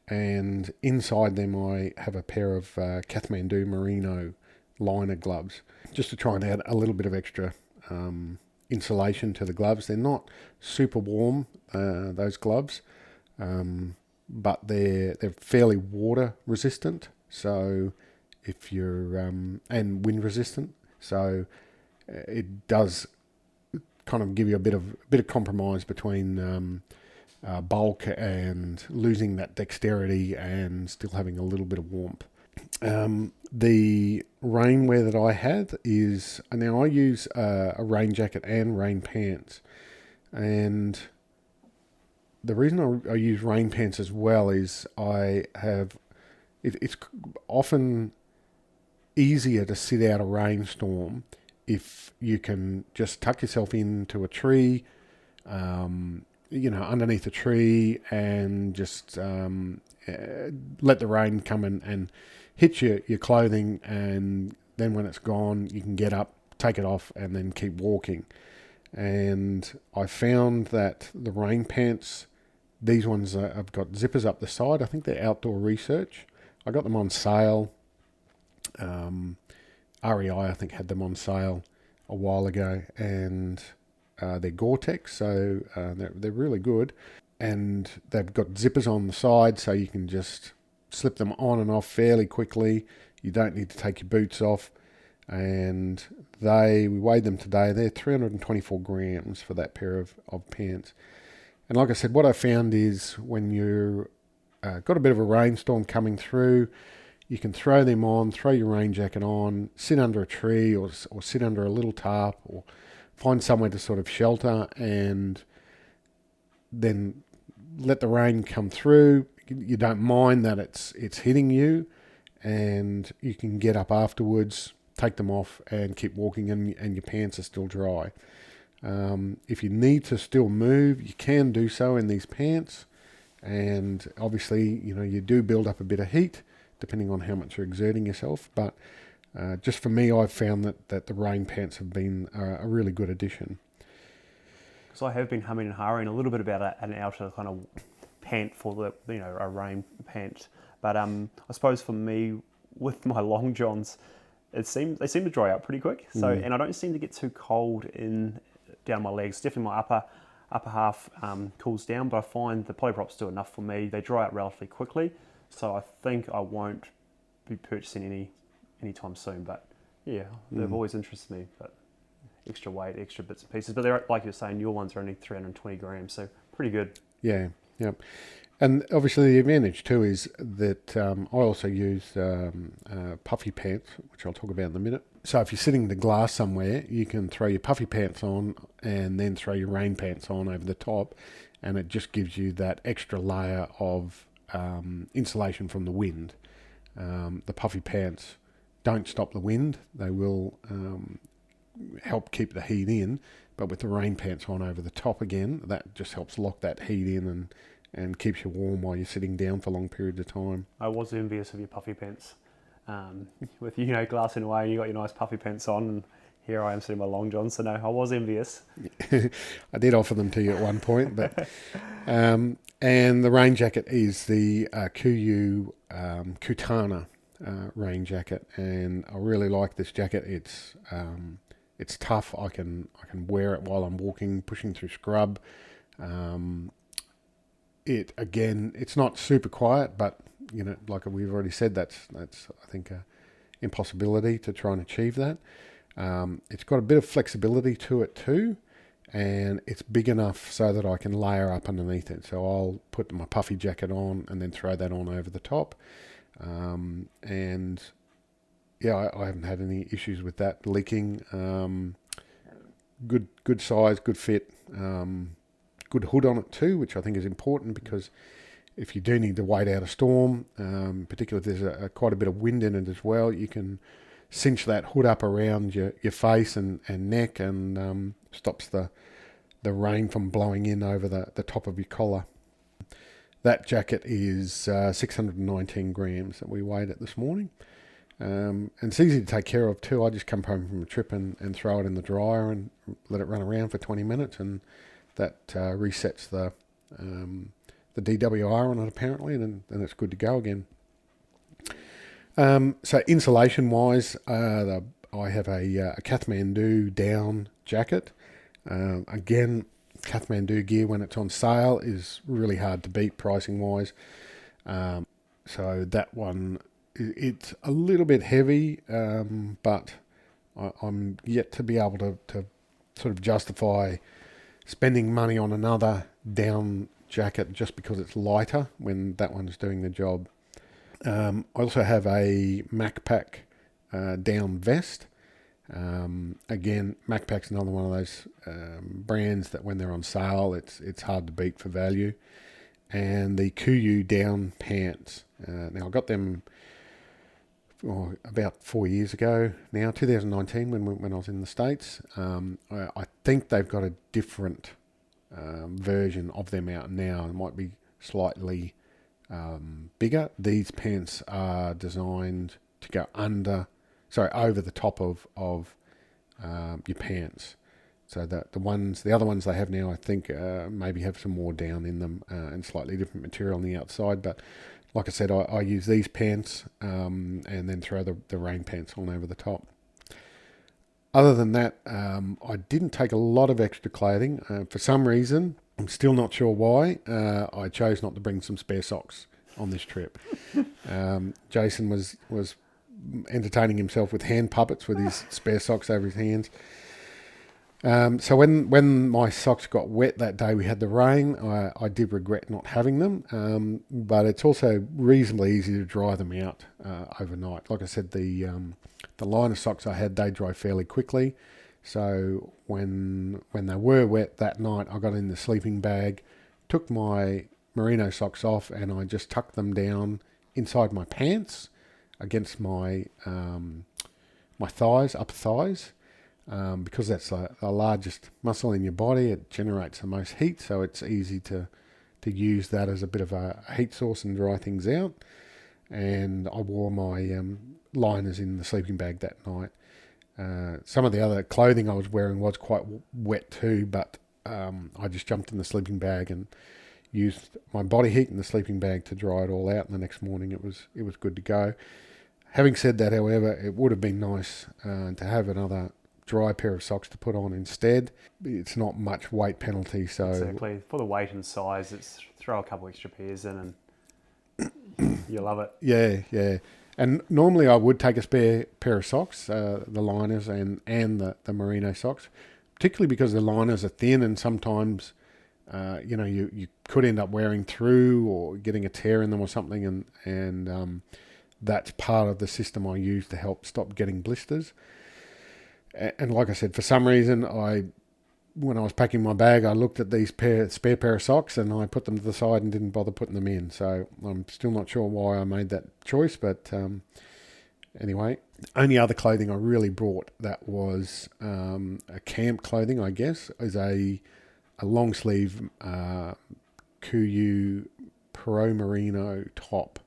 and inside them I have a pair of Kathmandu Merino liner gloves, just to try and add a little bit of extra insulation to the gloves. They're not super warm, those gloves, but they're fairly water resistant. So if you're and wind resistant, so it does kind of give you a bit of compromise between bulk and losing that dexterity and still having a little bit of warmth. The rainwear that I had is, now I use a rain jacket and rain pants, and the reason I use rain pants as well is it's often easier to sit out a rainstorm if you can just tuck yourself into a tree, underneath a tree, and just let the rain come and hit your clothing, and then when it's gone, you can get up, take it off, and then keep walking. And I found that the rain pants, these ones have got zippers up the side. I think they're Outdoor Research. I got them on sale. REI, I think, had them on sale a while ago, and they're Gore-Tex, so they're really good. And they've got zippers on the side, so you can just slip them on and off fairly quickly. You don't need to take your boots off. And we weighed them today. They're 324 grams for that pair of pants. And like I said, what I found is when you've got a bit of a rainstorm coming through, you can throw them on, throw your rain jacket on, sit under a tree or sit under a little tarp, or find somewhere to sort of shelter, and then let the rain come through. You don't mind that it's hitting you, and you can get up afterwards, take them off, and keep walking, and your pants are still dry. If you need to still move, you can do so in these pants, and obviously, you do build up a bit of heat depending on how much you're exerting yourself. But just for me, I've found that the rain pants have been a really good addition. Because I have been humming and hawing a little bit about an outer kind of pant for a rain pant. But I suppose for me, with my long johns, they seem to dry out pretty quick. So and I don't seem to get too cold down my legs. Definitely my upper half cools down, but I find the polyprops do enough for me. They dry out relatively quickly, so I think I won't be purchasing anytime soon. But yeah, they've always interested me. But extra weight, extra bits and pieces. But they're, like you're saying, your ones are only 320 grams, so pretty good. Yeah, yeah. And obviously the advantage too is that I also use puffy pants, which I'll talk about in a minute. So if you're sitting in the glass somewhere, you can throw your puffy pants on and then throw your rain pants on over the top, and it just gives you that extra layer of insulation from the wind. The puffy pants don't stop the wind. They will help keep the heat in, but with the rain pants on over the top again, that just helps lock that heat in and keeps you warm while you're sitting down for long periods of time. I was envious of your puffy pants. With glassing away, and you got your nice puffy pants on, and here I am sitting in my long johns. So no, I was envious. I did offer them to you at one point, but and the rain jacket is the Kuyu Kutana rain jacket, and I really like this jacket. It's tough. I can wear it while I'm walking, pushing through scrub. It's not super quiet, but like we've already said, that's I think a impossibility to try and achieve that. It's got a bit of flexibility to it too, and it's big enough so that I can layer up underneath it. So I'll put my puffy jacket on and then throw that on over the top. And yeah, I haven't had any issues with that leaking. Good size, good fit, good hood on it too, which I think is important because if you do need to wait out a storm, particularly if there's quite a bit of wind in it as well, you can cinch that hood up around your face and neck, and stops the rain from blowing in over the top of your collar. That jacket is 619 grams that we weighed it this morning. And it's easy to take care of too. I just come home from a trip and throw it in the dryer and let it run around for 20 minutes, and that resets the DWR on it apparently, and then it's good to go again. So insulation wise, I have a Kathmandu down jacket. Again, Kathmandu gear when it's on sale is really hard to beat pricing wise. So that one, it's a little bit heavy, but I'm yet to be able to sort of justify spending money on another down jacket just because it's lighter when that one's doing the job. I also have a MacPak down vest. Again, MacPak's another one of those brands that when they're on sale, it's hard to beat for value. And the Kuyu down pants. Now I got them about 4 years ago now, 2019 when I was in the States. I think they've got a different version of them out now. It might be slightly bigger. These pants are designed to go over the top of your pants. So the other ones they have now, I think maybe have some more down in them and slightly different material on the outside. But like I said, I use these pants and then throw the rain pants on over the top. Other than that, I didn't take a lot of extra clothing. For some reason, I'm still not sure why, I chose not to bring some spare socks on this trip. Jason was entertaining himself with hand puppets with his spare socks over his hands. So when my socks got wet that day, we had the rain. I did regret not having them, but it's also reasonably easy to dry them out overnight. Like I said, the liner socks I had, they dry fairly quickly. So when they were wet that night, I got in the sleeping bag, took my merino socks off, and I just tucked them down inside my pants against my thighs, upper thighs. Because that's the largest muscle in your body, it generates the most heat, so it's easy to use that as a bit of a heat source and dry things out. And I wore my liners in the sleeping bag that night. Some of the other clothing I was wearing was quite wet too, but I just jumped in the sleeping bag and used my body heat in the sleeping bag to dry it all out, and the next morning it was good to go. Having said that, however, it would have been nice to have another dry pair of socks to put on instead. It's not much weight penalty, so exactly for the weight and size, it's throw a couple extra pairs in and you love it. Yeah. And normally I would take a spare pair of socks, the liners and the merino socks, particularly because the liners are thin and sometimes you could end up wearing through or getting a tear in them or something, and that's part of the system I use to help stop getting blisters. And like I said, for some reason, when I was packing my bag, I looked at these spare pair of socks and I put them to the side and didn't bother putting them in. So I'm still not sure why I made that choice. But anyway, the only other clothing I really brought that was a camp clothing, I guess, is a long sleeve Kuyu Pro Merino top.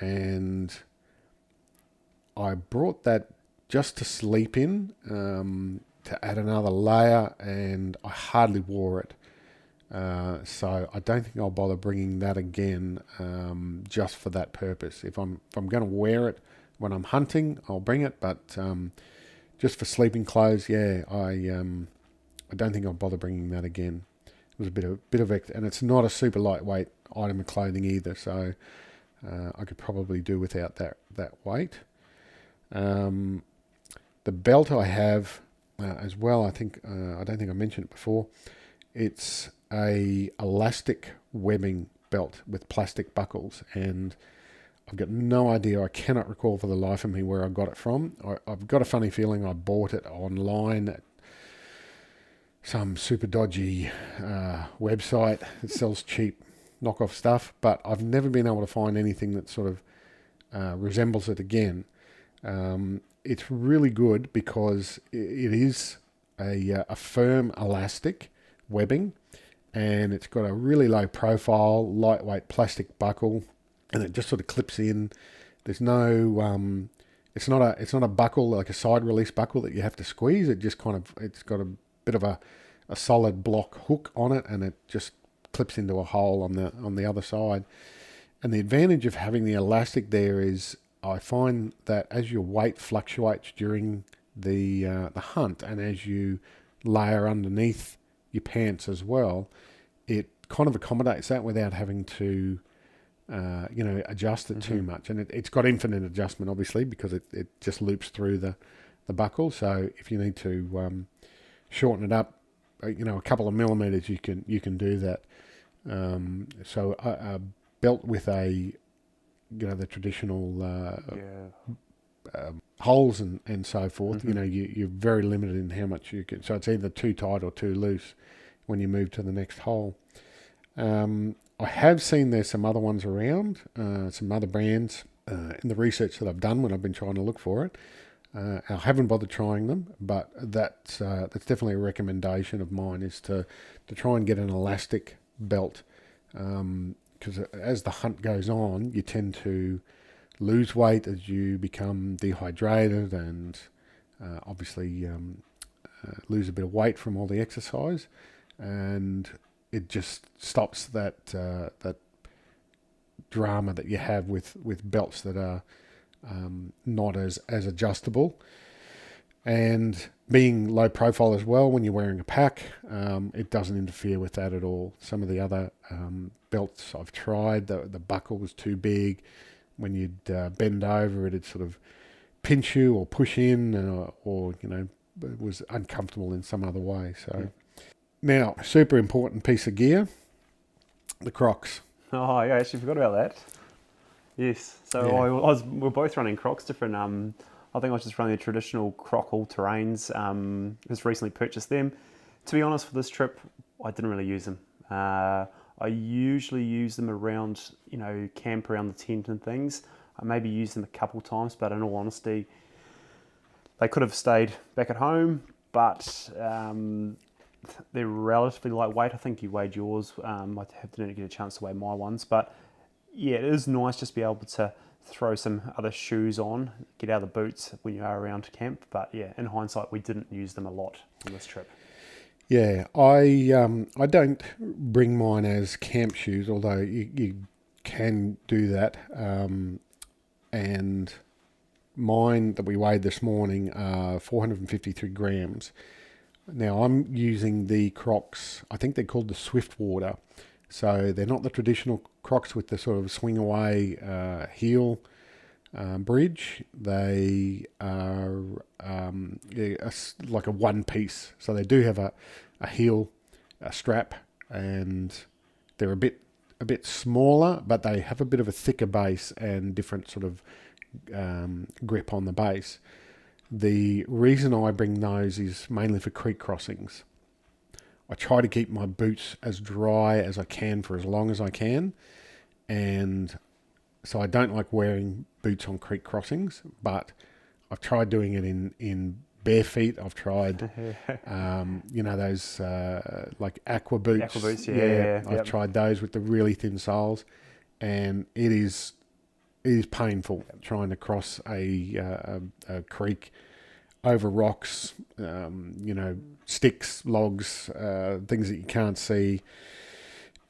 And I brought that just to sleep in, to add another layer, and I hardly wore it. So I don't think I'll bother bringing that again, just for that purpose. If I'm going to wear it when I'm hunting, I'll bring it, but just for sleeping clothes, I don't think I'll bother bringing that again. It was a bit of extra, and it's not a super lightweight item of clothing either, so I could probably do without that weight. The belt I have as well, I don't think I mentioned it before. It's a elastic webbing belt with plastic buckles, and I've got no idea. I cannot recall for the life of me where I got it from. I've got a funny feeling I bought it online at some super dodgy website that sells cheap knockoff stuff, but I've never been able to find anything that sort of resembles it again. It's really good because it is a firm elastic webbing, and it's got a really low profile, lightweight plastic buckle, and it just sort of clips in. There's no, it's not a buckle like a side release buckle that you have to squeeze. It just it's got a bit of a solid block hook on it, and it just clips into a hole on the other side. And the advantage of having the elastic there is I find that as your weight fluctuates during the hunt, and as you layer underneath your pants as well, it kind of accommodates that without having to adjust it too much. And it's got infinite adjustment, obviously, because it just loops through the buckle. So if you need to shorten it up, a couple of millimeters, you can do that. So a belt with the traditional holes and so forth, you're very limited in how much you can. So it's either too tight or too loose when you move to the next hole. I have seen there's some other ones around, some other brands in the research that I've done when I've been trying to look for it. I haven't bothered trying them, but that's definitely a recommendation of mine, is to try and get an elastic belt, because as the hunt goes on, you tend to lose weight as you become dehydrated, and obviously lose a bit of weight from all the exercise, and it just stops that drama that you have with belts that are not as adjustable. And being low profile as well, when you're wearing a pack, it doesn't interfere with that at all. Some of the other belts I've tried, the buckle was too big. When you'd bend over, it'd sort of pinch you or push in, or it was uncomfortable in some other way. So now, super important piece of gear, the Crocs. Oh, yeah, I actually forgot about that. Yes. So Yeah. we're both running Crocs, different. I think I was just running the traditional Croc all-terrains. Just recently purchased them. To be honest, for this trip, I didn't really use them. I usually use them around, camp around the tent and things. I maybe used them a couple times, but in all honesty, they could have stayed back at home. But they're relatively lightweight. I think you weighed yours. I didn't get a chance to weigh my ones, but yeah, it is nice just to be able to throw some other shoes on, get out of the boots when you are around camp. But yeah, in hindsight, we didn't use them a lot on this trip. Yeah, I don't bring mine as camp shoes, although you can do that. And mine that we weighed this morning are 453 grams. Now I'm using the Crocs, I think they're called the Swiftwater. So they're not the traditional Crocs with the sort of swing away heel bridge. They are like a one piece. So they do have a heel, a strap, and they're a bit smaller, but they have a bit of a thicker base and different sort of grip on the base. The reason I bring those is mainly for creek crossings. I try to keep my boots as dry as I can for as long as I can, and so I don't like wearing boots on creek crossings, but I've tried doing it in bare feet. I've tried, those like aqua boots. Aqua boots, yeah. I've tried those with the really thin soles, and it is painful trying to cross a creek over rocks, sticks, logs, things that you can't see.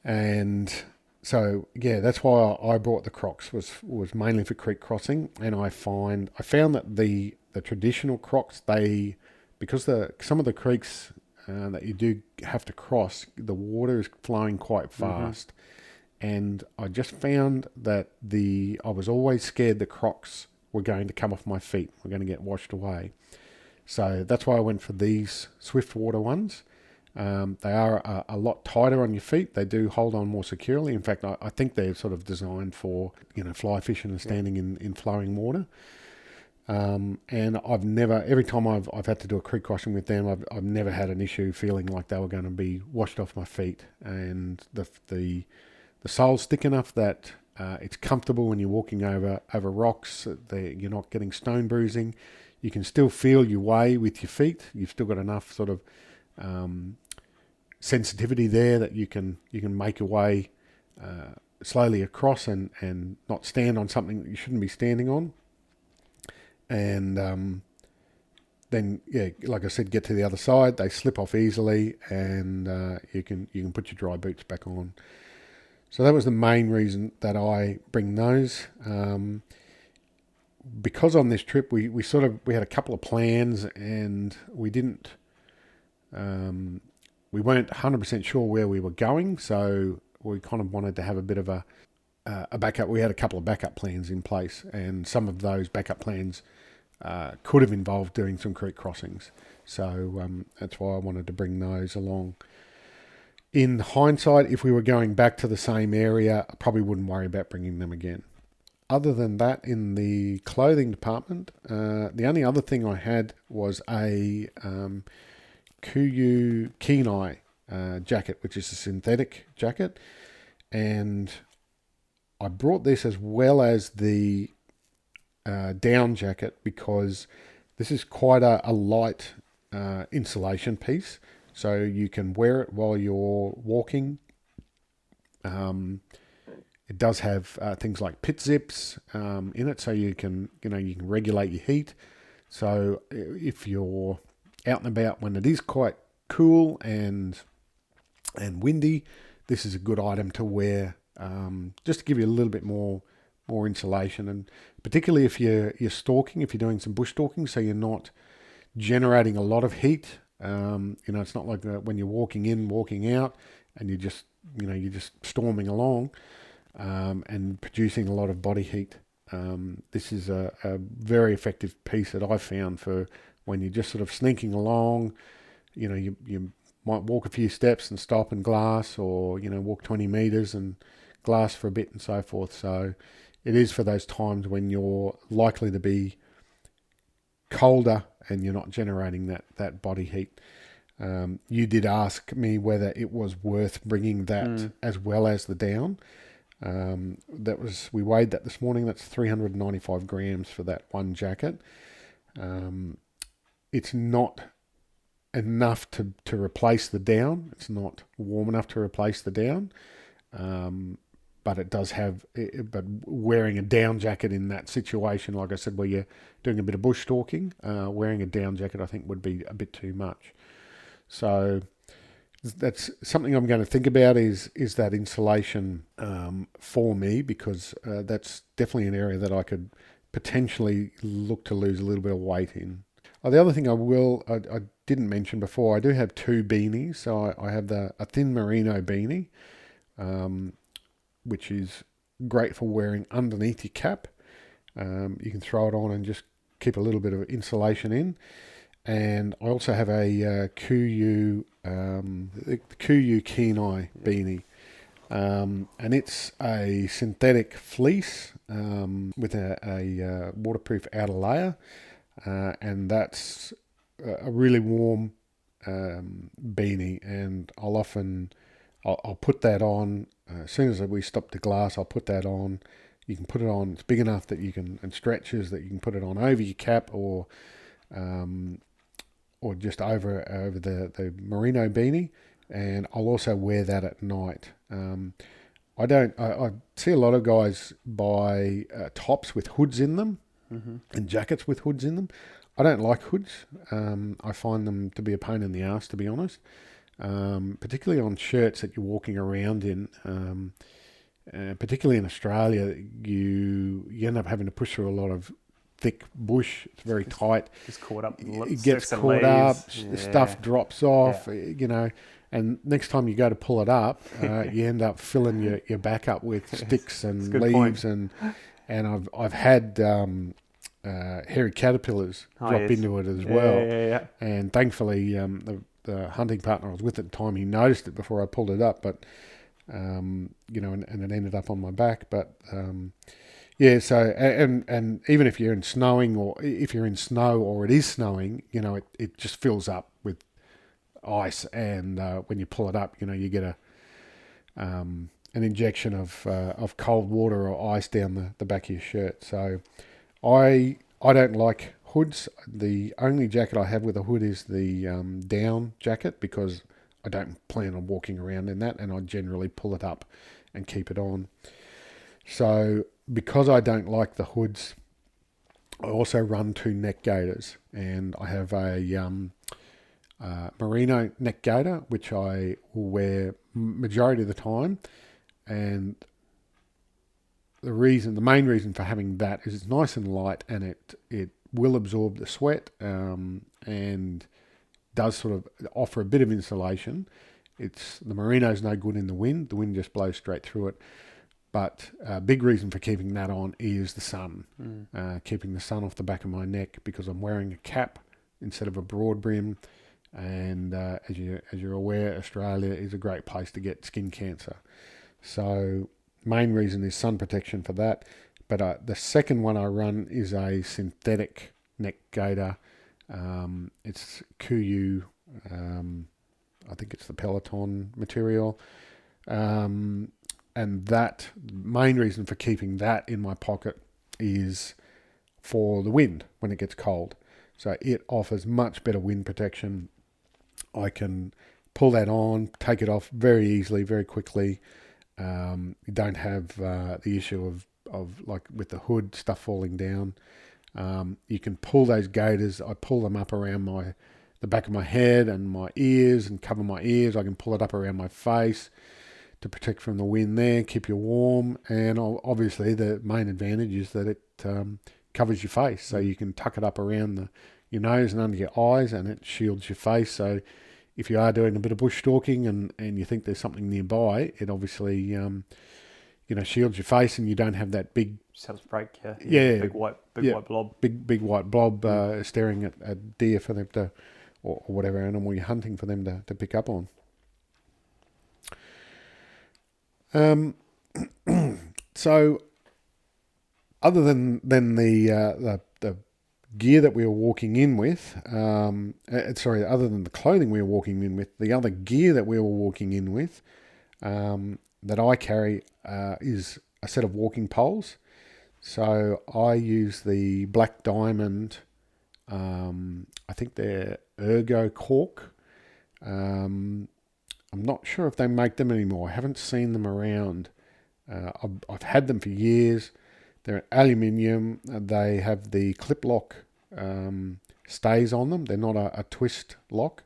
And so, yeah, that's why I brought the Crocs, was mainly for creek crossing. And I found that the traditional Crocs, because some of the creeks that you do have to cross, the water is flowing quite fast. And I just found that I was always scared the Crocs were going to come off my feet, were going to get washed away. So that's why I went for these Swiftwater ones. They are a lot tighter on your feet. They do hold on more securely. In fact, I think they're sort of designed for fly fishing and standing in flowing water. And I've never, every time I've had to do a creek crossing with them, I've never had an issue feeling like they were going to be washed off my feet. And the the sole's thick enough that it's comfortable when you're walking over rocks. You're not getting stone bruising. You can still feel your way with your feet. You've still got enough sort of sensitivity there that you can make your way slowly across and not stand on something that you shouldn't be standing on. And then, yeah, like I said, get to the other side. They slip off easily, and you can put your dry boots back on. So that was the main reason that I bring those. Because on this trip we had a couple of plans, and we didn't. We weren't 100% sure where we were going, so we kind of wanted to have a bit of a backup. We had a couple of backup plans in place, and some of those backup plans could have involved doing some creek crossings. So that's why I wanted to bring those along. In hindsight, if we were going back to the same area, I probably wouldn't worry about bringing them again. Other than that, in the clothing department, the only other thing I had was a Kuyu Kenai jacket, which is a synthetic jacket. And I brought this as well as the down jacket because this is quite a light insulation piece. So you can wear it while you're walking. It does have things like pit zips in it, so you can regulate your heat. So if you're out and about when it is quite cool and windy, this is a good item to wear, just to give you a little bit more insulation, and particularly if you're stalking, if you're doing some bush stalking, so you're not generating a lot of heat. It's not like when you're walking in, walking out, and you're just storming along and producing a lot of body heat. This is a very effective piece that I've found for when you're just sort of sneaking along. You might walk a few steps and stop and glass, or walk 20 meters and glass for a bit and so forth. So it is for those times when you're likely to be colder and you're not generating that body heat. You did ask me whether it was worth bringing that as well as the down. We weighed that this morning. That's 395 grams for that one jacket. It's not enough to replace the down. It's not warm enough to replace the down. But it does have, but wearing a down jacket in that situation, like I said, where you're doing a bit of bush stalking, wearing a down jacket, I think, would be a bit too much. So that's something I'm going to think about is that insulation for me, because that's definitely an area that I could potentially look to lose a little bit of weight in. The other thing I didn't mention before, I do have two beanies. So I have a thin merino beanie, which is great for wearing underneath your cap. You can throw it on and just keep a little bit of insulation in. And I also have a Kuyu Kenai beanie. And it's a synthetic fleece with a waterproof outer layer. And that's a really warm beanie. And I'll put that on as soon as we stop the glass. I'll put that on. You can put it on. It's big enough that and stretches that you can put it on over your cap or just over the merino beanie. And I'll also wear that at night. I see a lot of guys buy tops with hoods in them and jackets with hoods in them. I don't like hoods. I find them to be a pain in the ass, to be honest. Particularly on shirts that you're walking around in. Particularly in Australia, you end up having to push through a lot of thick bush. It's very tight. It's caught up. It gets caught up. The stuff drops off. And next time you go to pull it up, you end up filling your back up with sticks and leaves, and I've had hairy caterpillars drop into it as well. And thankfully, the hunting partner I was with at the time, he noticed it before I pulled it up, but and it ended up on my back. But so and even if you're in snowing, or if you're in snow or it is snowing, it just fills up with ice, and when you pull it up, you get an injection of cold water or ice down the back of your shirt. So I don't like hoods. The only jacket I have with a hood is the down jacket, because I don't plan on walking around in that, and I generally pull it up and keep it on. So because I don't like the hoods, I also run 2 neck gaiters, and I have a merino neck gaiter, which I will wear majority of the time. And the main reason for having that is it's nice and light, and it will absorb the sweat, and does sort of offer a bit of insulation. The merino's no good in the wind. The wind just blows straight through it. But a big reason for keeping that on is the sun. Keeping the sun off the back of my neck, because I'm wearing a cap instead of a broad brim. And as you're aware, Australia is a great place to get skin cancer. So main reason is sun protection for that. But the second one I run is a synthetic neck gaiter. It's Kuyu. I think it's the Peloton material. And that main reason for keeping that in my pocket is for the wind when it gets cold. So it offers much better wind protection. I can pull that on, take it off very easily, very quickly. You don't have the issue of like with the hood, stuff falling down. You can pull those gaiters. I pull them up around the back of my head and my ears, and cover my ears. I can pull it up around my face to protect from the wind there, keep you warm. And obviously the main advantage is that it covers your face, so you can tuck it up around your nose and under your eyes, and it shields your face. So if you are doing a bit of bush stalking and you think there's something nearby, it obviously shields your face, and you don't have that big break, big white blob, big white blob staring at a deer for them to, or whatever animal you're hunting, for them to pick up on. So other than the gear that we were walking in with, other than the clothing we were walking in with, the other gear that we were walking in with, that I carry is a set of walking poles. So I use the Black Diamond, I think they're Ergo Cork. I'm not sure if they make them anymore. I haven't seen them around. I've had them for years. They're aluminium. They have the clip lock stays on them. They're not a twist lock.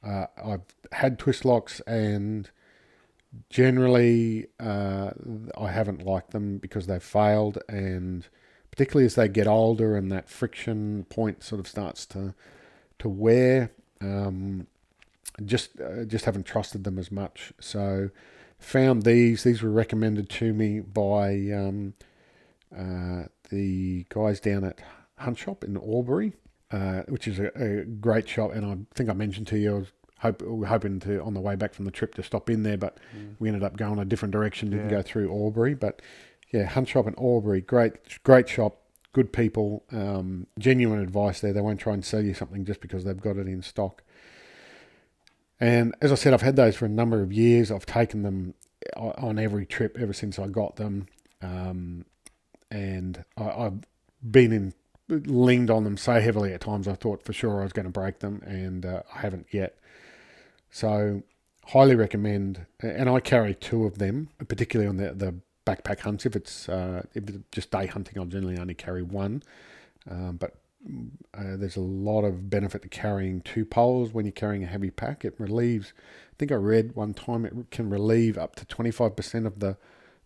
I've had twist locks, and generally I haven't liked them because they've failed, and particularly as they get older and that friction point sort of starts to wear. Just haven't trusted them as much. So found these were recommended to me by the guys down at Hunt Shop in Albury, which is a great shop. And I think I mentioned to you, I was hoping to, on the way back from the trip, to stop in there, but we ended up going a different direction, didn't go through Albury. But yeah, Hunt Shop in Albury, great shop, good people, genuine advice there. They won't try and sell you something just because they've got it in stock. And as I said, I've had those for a number of years. I've taken them on every trip ever since I got them. And I've leaned on them so heavily at times I thought for sure I was going to break them, and I haven't yet. So highly recommend. And I carry 2 of them, particularly on the backpack hunts. If it's just day hunting, I'll generally only carry 1. But there's a lot of benefit to carrying 2 poles when you're carrying a heavy pack. It relieves, I think I read one time, it can relieve up to 25% of the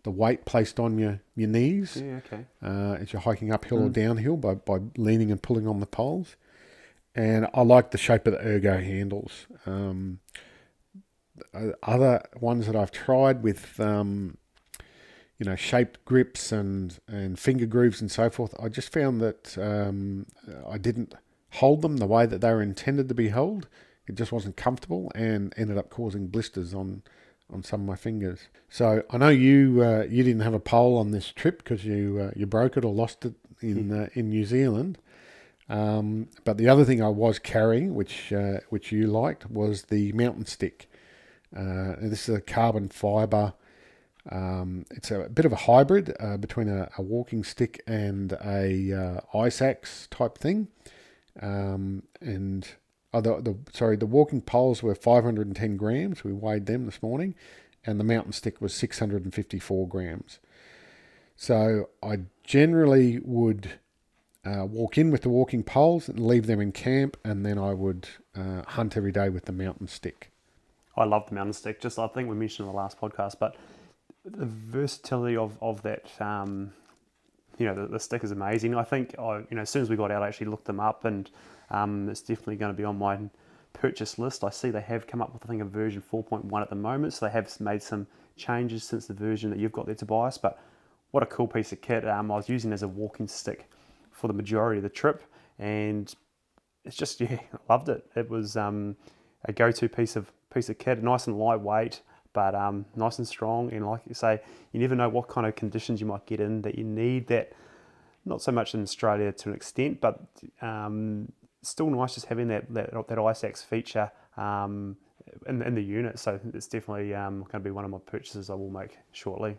weight placed on your knees as you're hiking uphill or downhill by leaning and pulling on the poles. And I like the shape of the ergo handles. Other ones that I've tried with shaped grips and finger grooves and so forth, I just found that I didn't hold them the way that they were intended to be held. It just wasn't comfortable, and ended up causing blisters on some of my fingers. So I know you didn't have a pole on this trip because you broke it or lost it in New Zealand. But the other thing I was carrying, which you liked, was the mountain stick. And this is a carbon fibre It's a bit of a hybrid between a walking stick and a ice axe type thing. And the walking poles were 510 grams. We weighed them this morning, and the mountain stick was 654 grams. So I generally would walk in with the walking poles and leave them in camp, and then I would hunt every day with the mountain stick. I love the mountain stick. Just I think we mentioned in the last podcast, but the versatility of that, the stick is amazing. I think as soon as we got out, I actually looked them up, and it's definitely going to be on my purchase list. I see they have come up with, I think, a version 4.1 at the moment, so they have made some changes since the version that you've got there, Tobias. But what a cool piece of kit. I was using it as a walking stick for the majority of the trip, and it's just, I loved it. It was a go-to piece of kit, nice and lightweight, but nice and strong. And like you say, you never know what kind of conditions you might get in that you need that. Not so much in Australia to an extent, but still nice just having that ice axe feature in the unit. So it's definitely going to be one of my purchases I will make shortly.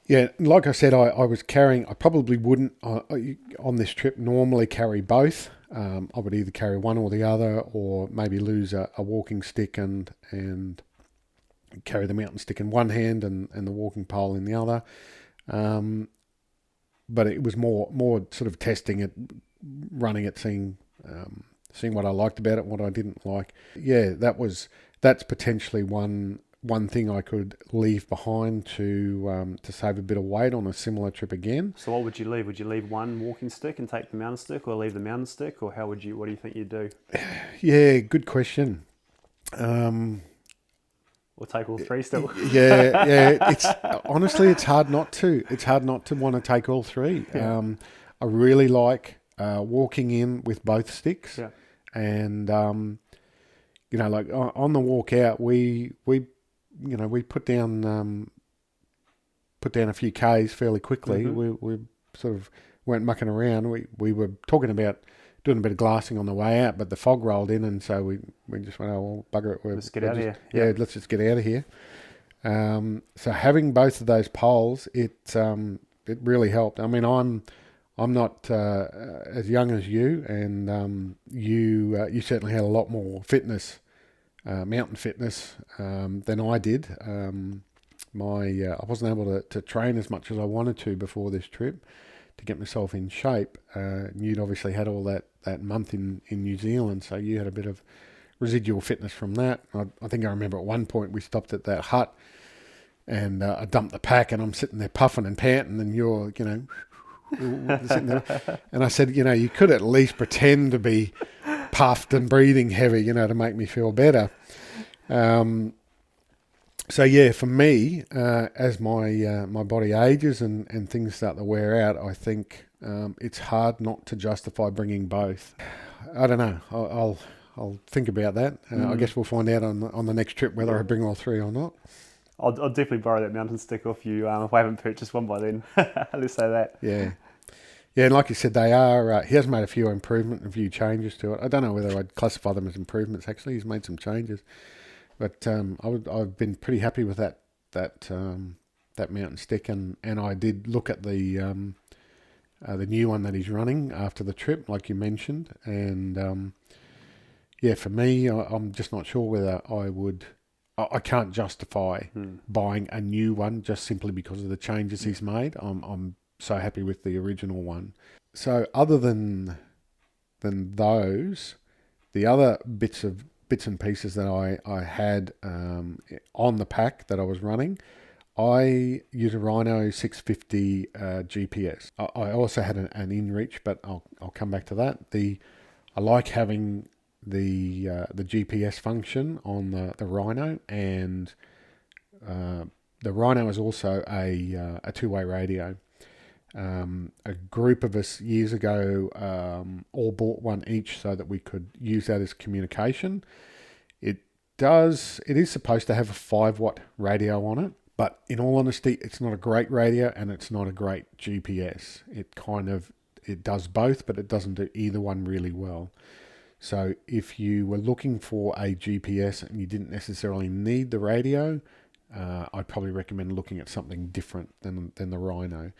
Yeah, like I said, I was carrying. I probably wouldn't on this trip normally carry both. I would either carry one or the other, or maybe lose a walking stick and carry the mountain stick in one hand and the walking pole in the other. But it was more sort of testing it, running it, seeing what I liked about it, what I didn't like. Yeah, that's potentially one thing I could leave behind to save a bit of weight on a similar trip again. So what would you leave? Would you leave one walking stick and take the mountain stick, or leave the mountain stick, or what do you think you'd do? Yeah, good question. Or take all three still? Yeah. It's honestly, it's hard not to. It's hard not to want to take all three. Yeah. I really like walking in with both sticks, yeah. And like on the walk out, we put down a few Ks fairly quickly. Mm-hmm. We sort of weren't mucking around. We were talking about doing a bit of glassing on the way out, but the fog rolled in, and so we just went, oh, well, bugger it. Let's get out of here. Yeah, let's just get out of here. So having both of those poles, it really helped. I mean, I'm not as young as you, and you certainly had a lot more fitness, mountain fitness, than I did. I wasn't able to train as much as I wanted to before this trip to get myself in shape. You'd obviously had all that month in New Zealand, so you had a bit of residual fitness from that. I think I remember at one point we stopped at that hut, and I dumped the pack, and I'm sitting there puffing and panting, and you're, sitting there. And I said, you could at least pretend to be puffed and breathing heavy, to make me feel better. So yeah, for me, as my body ages and things start to wear out, I think it's hard not to justify bringing both. I don't know. I'll think about that. I guess we'll find out on the next trip whether I bring all three or not. I'll definitely borrow that mountain stick off you if I haven't purchased one by then. Let's say that. Yeah. Yeah, and like you said, they are. He has made a few changes to it. I don't know whether I'd classify them as improvements. Actually, he's made some changes, but I've been pretty happy with that mountain stick, and I did look at the new one that he's running after the trip, like you mentioned, and for me, I'm just not sure whether I would. I can't justify buying a new one just simply because of the changes he's made. I'm so happy with the original one. So other than those, the other bits and pieces that I had on the pack that I was running, I use a Rhino 650 GPS. I also had an InReach, but I'll come back to that. I like having the GPS function on the Rhino, and the Rhino is also a two-way radio. A group of us years ago all bought one each so that we could use that as communication. It is supposed to have a 5-watt radio on it, but in all honesty, it's not a great radio and it's not a great GPS. It does both, but it doesn't do either one really well. So if you were looking for a GPS and you didn't necessarily need the radio, I'd probably recommend looking at something different than the Rhino.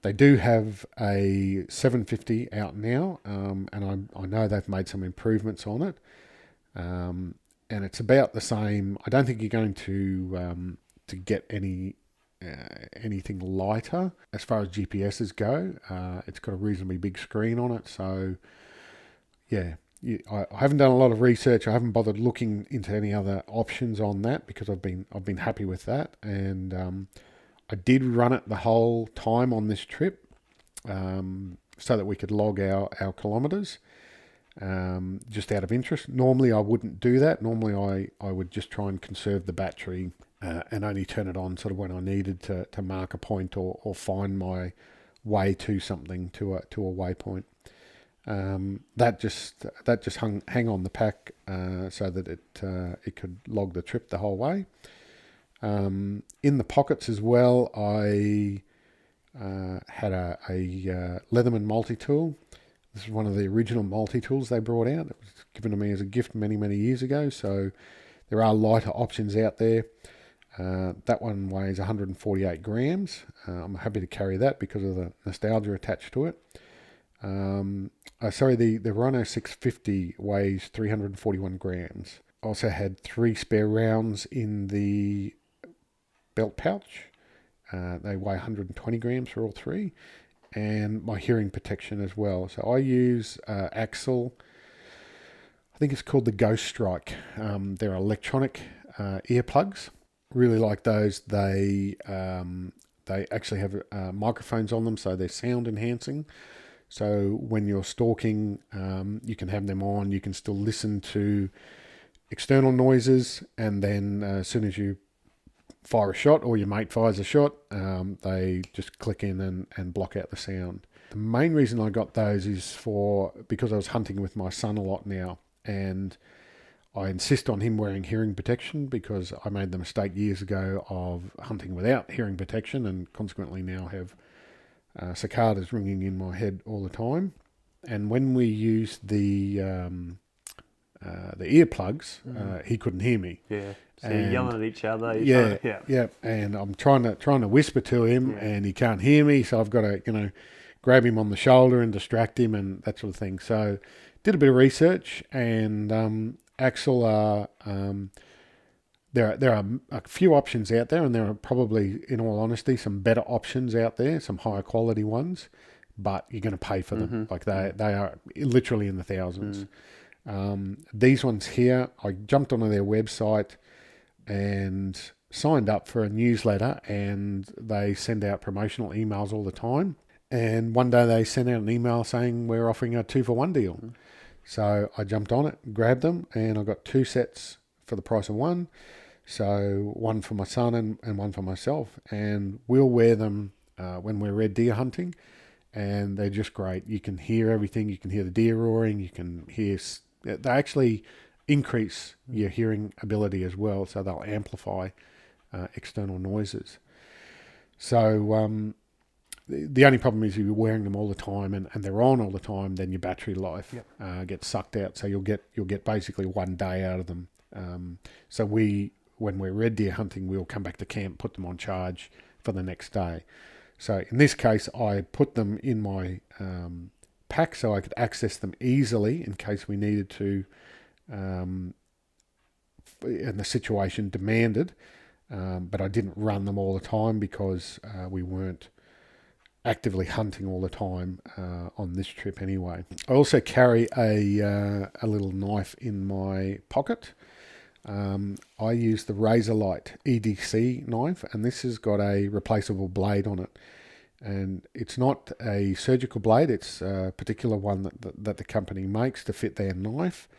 They do have a 750 out now, and I know they've made some improvements on it, and it's about the same. I don't think you're going to get anything lighter as far as GPSs go. It's got a reasonably big screen on it, so yeah. I haven't done a lot of research. I haven't bothered looking into any other options on that because I've been happy with that, and I did run it the whole time on this trip, so that we could log our kilometres, just out of interest. Normally I wouldn't do that. Normally I would just try and conserve the battery, and only turn it on sort of when I needed to mark a point or find my way to something, to a waypoint. That just hang on the pack, so that it could log the trip the whole way. In the pockets as well, I had a Leatherman multi-tool. This is one of the original multi-tools they brought out. It was given to me as a gift many years ago, so there are lighter options out there. That one weighs 148 grams. I'm happy to carry that because of the nostalgia attached to it. The Rhino 650 weighs 341 grams. I also had 3 spare rounds in the belt pouch. They weigh 120 grams for all 3. And my hearing protection as well. So I use Axel. I think it's called the Ghost Strike. They're electronic earplugs. Really like those. They actually have microphones on them, so they're sound enhancing. So when you're stalking, you can have them on. You can still listen to external noises, and then as soon as you fire a shot or your mate fires a shot, they just click in and block out the sound. The main reason I got those is because I was hunting with my son a lot now, and I insist on him wearing hearing protection because I made the mistake years ago of hunting without hearing protection, and consequently now have cicadas ringing in my head all the time. And when we used the earplugs, he couldn't hear me. Yeah. So you're yelling at each other. Yeah. And I'm trying to whisper to him, and he can't hear me. So I've got to, grab him on the shoulder and distract him and that sort of thing. So did a bit of research, and Axel there are a few options out there, and there are probably, in all honesty, some better options out there, some higher quality ones, but you're going to pay for them. Like they are literally in the thousands. These ones here, I jumped onto their website and signed up for a newsletter, and they send out promotional emails all the time. And one day they sent out an email saying we're offering a 2-for-1 deal. So I jumped on it, grabbed them, and I got 2 sets for the price of 1. So one for my son and one for myself, and we'll wear them when we're red deer hunting, and they're just great. You can hear everything. You can hear the deer roaring. You can hear. They actually increase your hearing ability as well, so they'll amplify external noises. So the only problem is if you're wearing them all the time and they're on all the time, then your battery life gets sucked out. So you'll get basically 1 day out of them. So when we're red deer hunting, we'll come back to camp, put them on charge for the next day. So in this case, I put them in my pack so I could access them easily in case we needed to, and the situation demanded. But I didn't run them all the time because we weren't actively hunting all the time on this trip anyway. I also carry a little knife in my pocket. I use the Razorlight EDC knife, and this has got a replaceable blade on it. And it's not a surgical blade, it's a particular one that the company makes to fit their knife.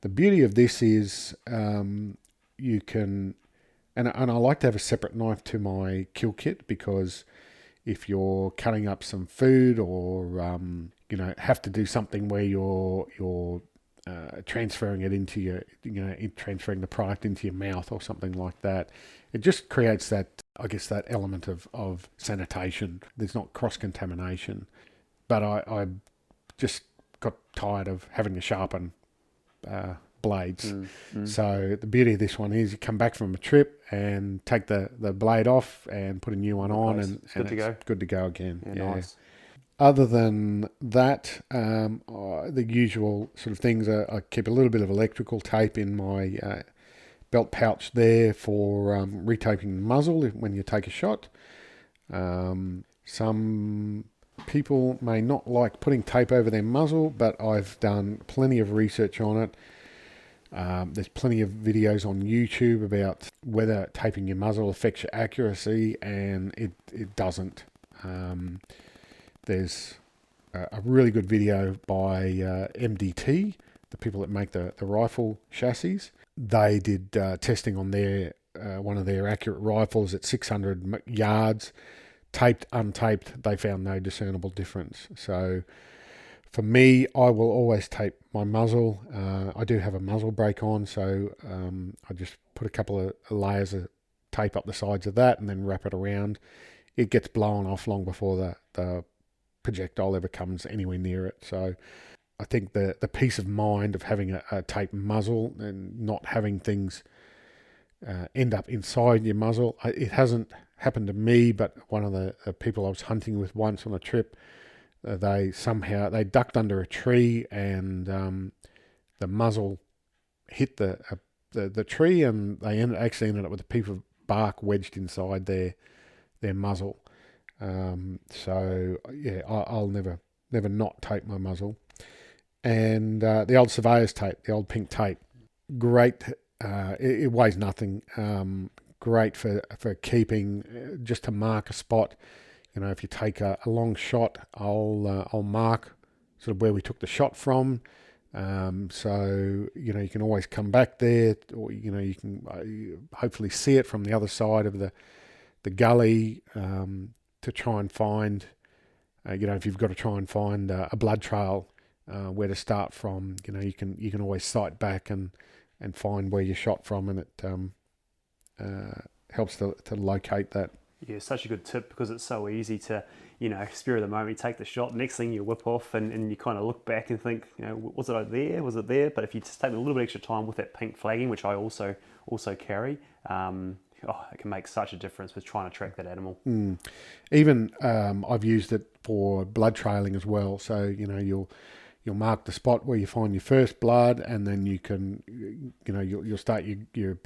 The beauty of this is you can, and I like to have a separate knife to my kill kit, because if you're cutting up some food or have to do something where you're transferring it into your, transferring the product into your mouth or something like that, it just creates that, I guess, that element of sanitation. There's not cross-contamination. But I just got tired of having to sharpen blades. So the beauty of this one is you come back from a trip and take the blade off and put a new one on, and It's good to go again. Yeah, nice. Other than that, the usual sort of things are, I keep a little bit of electrical tape in my belt pouch there for retaping the muzzle when you take a shot. Some people may not like putting tape over their muzzle, but I've done plenty of research on it. There's plenty of videos on YouTube about whether taping your muzzle affects your accuracy, and it doesn't. There's a really good video by MDT, the people that make the rifle chassis. They did testing on their one of their accurate rifles at 600 yards, taped, untaped. They found no discernible difference. So for me, I will always tape my muzzle. I do have a muzzle brake on, so I just put a couple of layers of tape up the sides of that and then wrap it around. It gets blown off long before the projectile ever comes anywhere near it. So I think the peace of mind of having a taped muzzle and not having things end up inside your muzzle. It hasn't happened to me, but one of the people I was hunting with once on a trip, they ducked under a tree, and the muzzle hit the tree, and they actually ended up with a piece of bark wedged inside their muzzle. So yeah, I'll never not tape my muzzle. And the old surveyor's tape, the old pink tape, great. It weighs nothing. Great for keeping, just to mark a spot. You know, if you take a long shot, I'll mark sort of where we took the shot from. So you know, you can always come back there, or you know, you can hopefully see it from the other side of the gully, to try and find. You know, if you've got to try and find a blood trail where to start from, you know, you can always sight back and find where you shot from, and it helps to locate that. Yeah, such a good tip, because it's so easy to, you know, spur of the moment, you take the shot, next thing you whip off and you kind of look back and think, you know, was it there? Was it there? But if you just take a little bit extra time with that pink flagging, which I also carry, it can make such a difference with trying to track that animal. Even I've used it for blood trailing as well. So, you know, you'll mark the spot where you find your first blood, and then you can, you know, you'll start your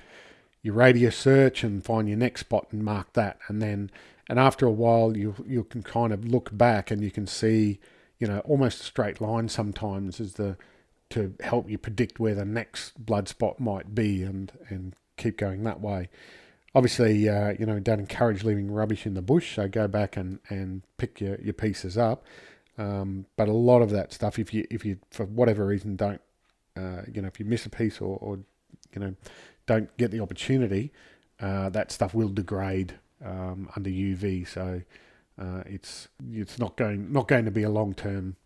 radius search and find your next spot and mark that, and after a while you can kind of look back and you can see, you know, almost a straight line sometimes to help you predict where the next blood spot might be, and keep going that way. Obviously, you know, don't encourage leaving rubbish in the bush, so go back and pick your pieces up. But a lot of that stuff, if you for whatever reason don't, you know, if you miss a piece or you know, don't get the opportunity, that stuff will degrade under UV. So it's not going to be a long-term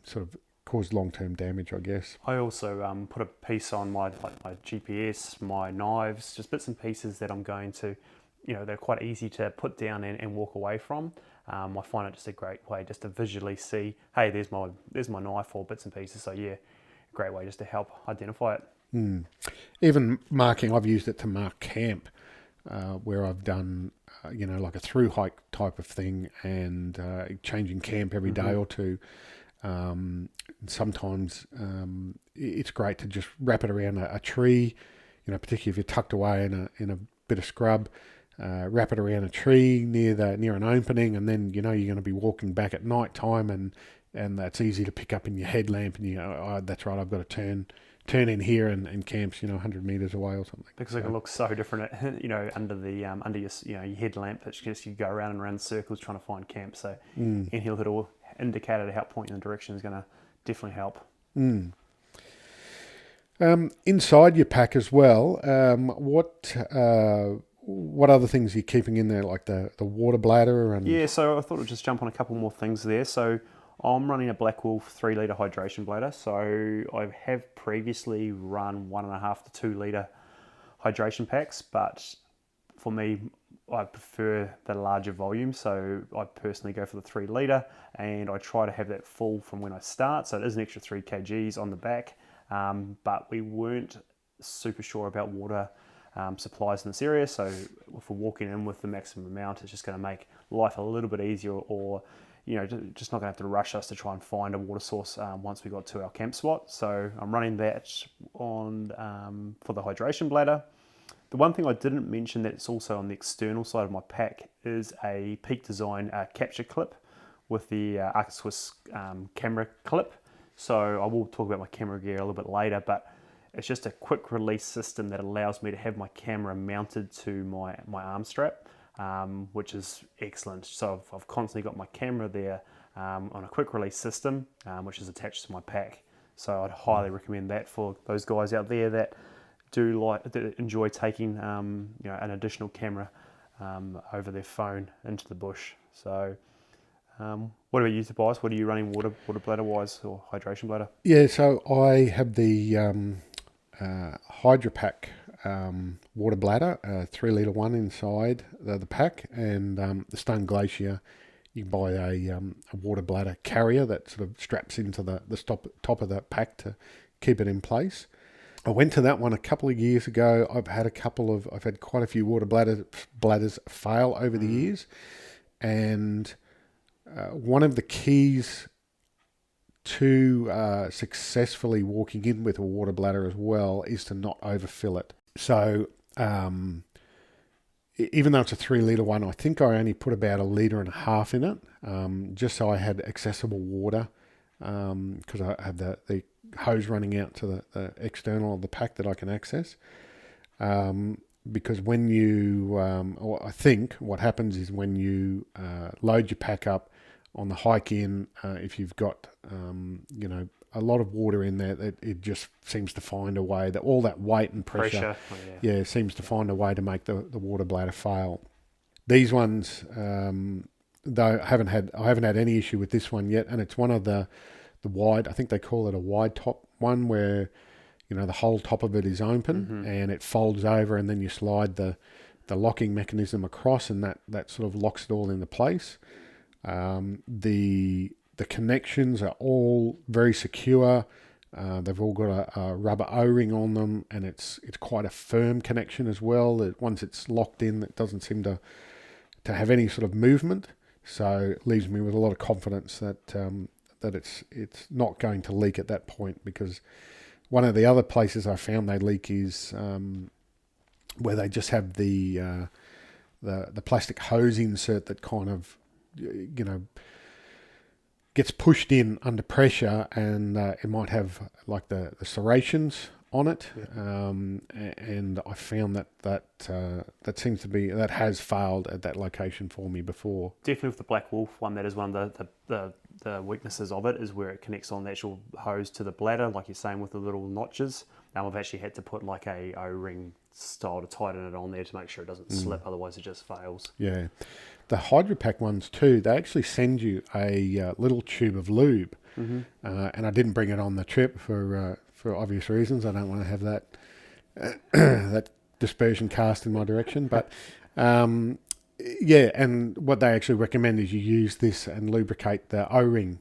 sort of cause long-term damage, I guess. I also put a piece on my GPS, my knives, just bits and pieces that I'm going to, you know, they're quite easy to put down and walk away from. I find it just a great way just to visually see, hey, there's my knife or bits and pieces. So yeah, great way just to help identify it. Even marking, I've used it to mark camp, where I've done, you know, like a through hike type of thing, and changing camp every day or two. Sometimes it's great to just wrap it around a tree, you know, particularly if you're tucked away in a bit of scrub. Wrap it around a tree near an opening, and then you know you're going to be walking back at night time, and that's easy to pick up in your headlamp, and you go, oh, that's right, I've got to turn in here and camps, you know, 100 meters away or something. Because it can look so different, you know, under your, you know, your headlamp. It's just you go around and around circles trying to find camp. So any little indicator to help point you in the direction is going to definitely help. Inside your pack as well, what other things are you keeping in there, like the water bladder? And yeah, so I thought I'd just jump on a couple more things there. So I'm running a Black Wolf 3 litre hydration bladder. So I have previously run 1.5 to 2 litre hydration packs, but for me, I prefer the larger volume. So I personally go for the 3 litre, and I try to have that full from when I start. So it is an extra 3 kgs on the back. but we weren't super sure about water supplies in this area. So if we're walking in with the maximum amount, it's just going to make life a little bit easier, or just not going to have to rush us to try and find a water source once we got to our camp spot. So I'm running that on for the hydration bladder. The one thing I didn't mention that's also on the external side of my pack is a Peak Design capture clip with the Arca Swiss camera clip. So I will talk about my camera gear a little bit later, but it's just a quick release system that allows me to have my camera mounted to my arm strap, which is excellent. So I've constantly got my camera there on a quick release system, which is attached to my pack. So I'd highly recommend that for those guys out there that that enjoy taking an additional camera over their phone into the bush. So what about you, Tobias? What are you running water bladder wise, or hydration bladder? Yeah, so I have the HydraPak water bladder, a 3 litre one inside the pack, and the Stone Glacier. You can buy a water bladder carrier that sort of straps into the top of the pack to keep it in place. I went to that one a couple of years ago. I've had quite a few water bladders fail over the years, and one of the keys to successfully walking in with a water bladder as well is to not overfill it. So even though it's a 3 litre one, I think I only put about 1.5 litres in it, just so I had accessible water, because I have the hose running out to the external of the pack that I can access. Because when you, or I think what happens is when you load your pack up on the hike in, if you've got a lot of water in there, it just seems to find a way that all that weight and pressure. Seems to find a way to make the water bladder fail. These ones, though, I haven't had any issue with this one yet, and it's one of the wide, I think they call it a wide top one, where the whole top of it is open and it folds over, and then you slide the locking mechanism across, and that sort of locks it all into place. The connections are all very secure. They've all got a rubber O-ring on them, and it's quite a firm connection as well. That once it's locked in, it doesn't seem to have any sort of movement. So it leaves me with a lot of confidence that it's not going to leak at that point, because one of the other places I found they leak is where they just have the plastic hose insert that kind of gets pushed in under pressure, and it might have like the serrations on it, and I found that seems to be, that has failed at that location for me before. Definitely with the Black Wolf one, that is one of the weaknesses of it, is where it connects on the actual hose to the bladder, like you're saying, with the little notches. I've actually had to put like a O-ring style to tighten it on there to make sure it doesn't slip, otherwise it just fails. Yeah. The HydraPak ones too, they actually send you a little tube of lube, and I didn't bring it on the trip for obvious reasons. I don't want to have that that dispersion cast in my direction, but and what they actually recommend is you use this and lubricate the O-ring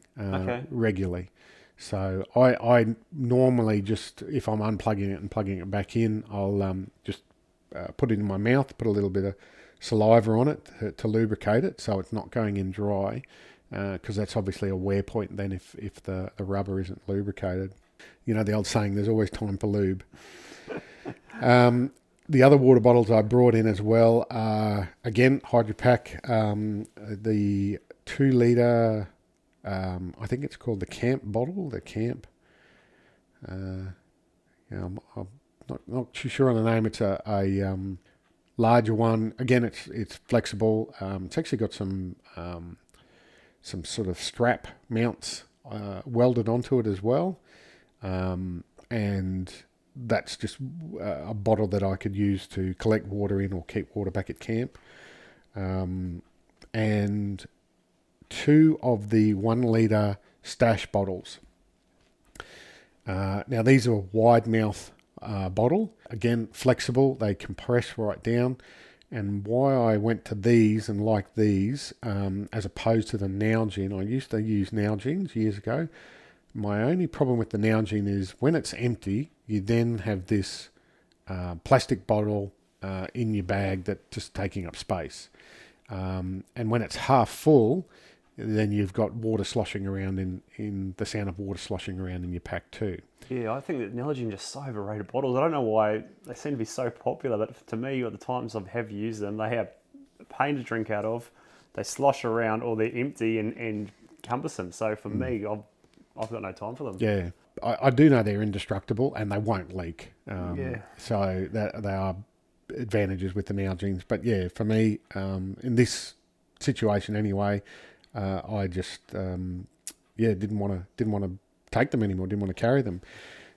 regularly. So I normally just, if I'm unplugging it and plugging it back in, I'll just put it in my mouth, put a little bit of saliva on it to lubricate it, so it's not going in dry, because that's obviously a wear point then if the rubber isn't lubricated. The old saying, there's always time for lube. The other water bottles I brought in as well are, again, HydraPak, the 2 litre, I think it's called the camp bottle, I'm not too sure on the name. It's a larger one. Again, it's flexible. It's actually got some sort of strap mounts welded onto it as well, and that's just a bottle that I could use to collect water in or keep water back at camp. And 2 of the 1 litre stash bottles. Now these are a wide mouth bottle. Again, flexible, they compress right down. And why I went to these and like these, as opposed to the Nalgene, I used to use Nalgenes years ago, My only problem with the Nalgene is when it's empty, you then have this plastic bottle in your bag that's just taking up space. And when it's half full, then you've got water sloshing around in the sound of water sloshing around in your pack too. Yeah, I think that Nalgene are just so overrated bottles. I don't know why they seem to be so popular, but to me, at the times I have used them, they have pain to drink out of. They slosh around, or they're empty and cumbersome. So for me, I've got no time for them. Yeah, I do know they're indestructible and they won't leak. Yeah. So that they are advantages with the Nalgenes. But yeah, for me, in this situation anyway, I just didn't want to take them anymore. Didn't want to carry them.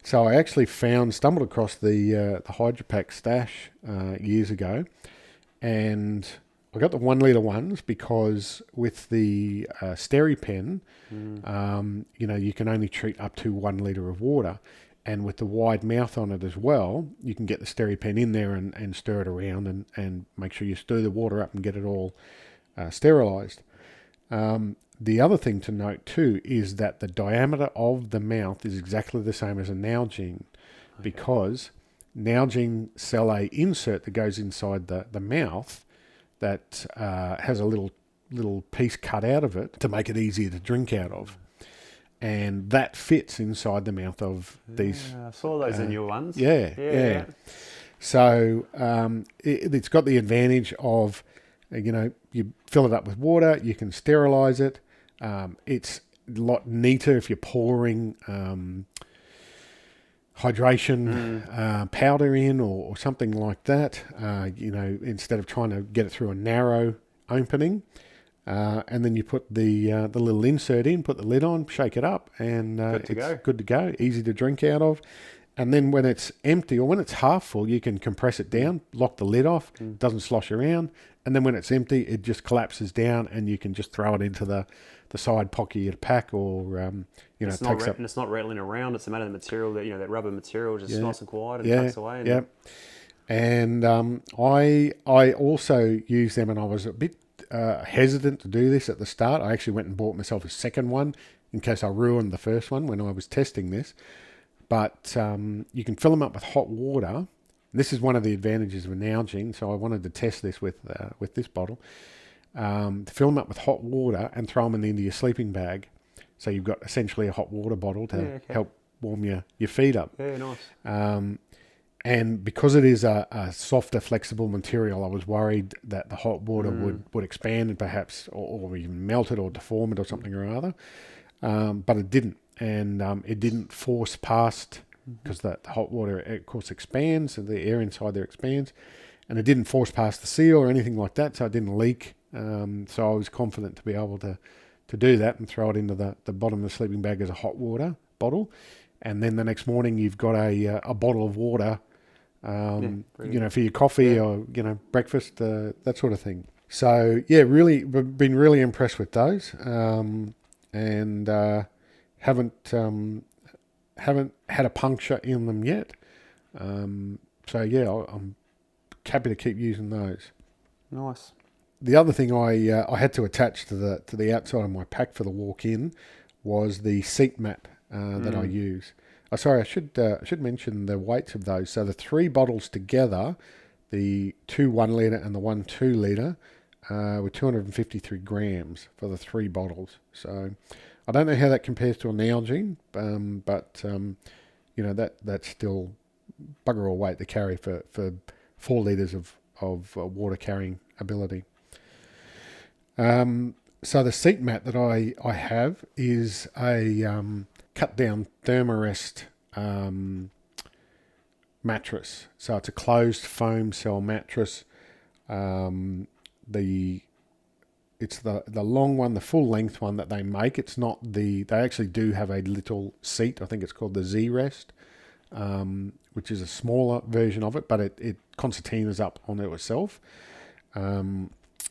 So I actually stumbled across the HydraPak stash years ago, and I got the 1 litre ones because with the SteriPen, you can only treat up to 1 litre of water. And with the wide mouth on it as well, you can get the SteriPen in there and stir it around and make sure you stir the water up and get it all sterilised. The other thing to note too is that the diameter of the mouth is exactly the same as a Nalgene, because Nalgene sell a insert that goes inside the mouth that has a little piece cut out of it to make it easier to drink out of. And that fits inside the mouth of these. I saw those in your ones. Yeah. So it's got the advantage of, you fill it up with water, you can sterilise it. It's a lot neater if you're pouring hydration powder in or something like that, instead of trying to get it through a narrow opening. And then you put the little insert in, put the lid on, shake it up, and good to go, easy to drink out of. And then when it's empty or when it's half full, you can compress it down, lock the lid off, doesn't slosh around. And then when it's empty, it just collapses down and you can just throw it into the side pocket of your pack, or, it's not rattling around. It's a matter of the material, that rubber material, just nice and quiet and tucks away. And I also use them, and I was a bit hesitant to do this at the start. I actually went and bought myself a second one in case I ruined the first one when I was testing this. But you can fill them up with hot water. This is one of the advantages of a Nalgene, so I wanted to test this with this bottle. To fill them up with hot water and throw them into your sleeping bag. So you've got essentially a hot water bottle to help warm your feet up. Yeah, nice. And because it is a softer, flexible material, I was worried that the hot water would expand and perhaps, or even melt it or deform it or something or other. But it didn't. And it didn't force past, because the hot water, of course, expands, and the air inside there expands. And it didn't force past the seal or anything like that, so it didn't leak. So I was confident to be able to do that and throw it into the bottom of the sleeping bag as a hot water bottle. And then the next morning you've got a bottle of water, for your coffee or, breakfast, that sort of thing. So, really been really impressed with those. And haven't had a puncture in them yet. I'm happy to keep using those. Nice. The other thing I had to attach to the outside of my pack for the walk-in was the seat mat that I use. I should mention the weights of those. So the 3 bottles together, the 2 1 litre and the 1 2 litre, were 253 grams for the 3 bottles. So I don't know how that compares to a Nalgene, but that's still bugger all weight to carry for 4 litres of water carrying ability. So the seat mat that I have is a cut down Thermarest mattress. So it's a closed foam cell mattress. It's the long one, the full length one that they make. It's not they actually do have a little seat. I think it's called the Z-Rest, which is a smaller version of it, but it concertinas up onto itself.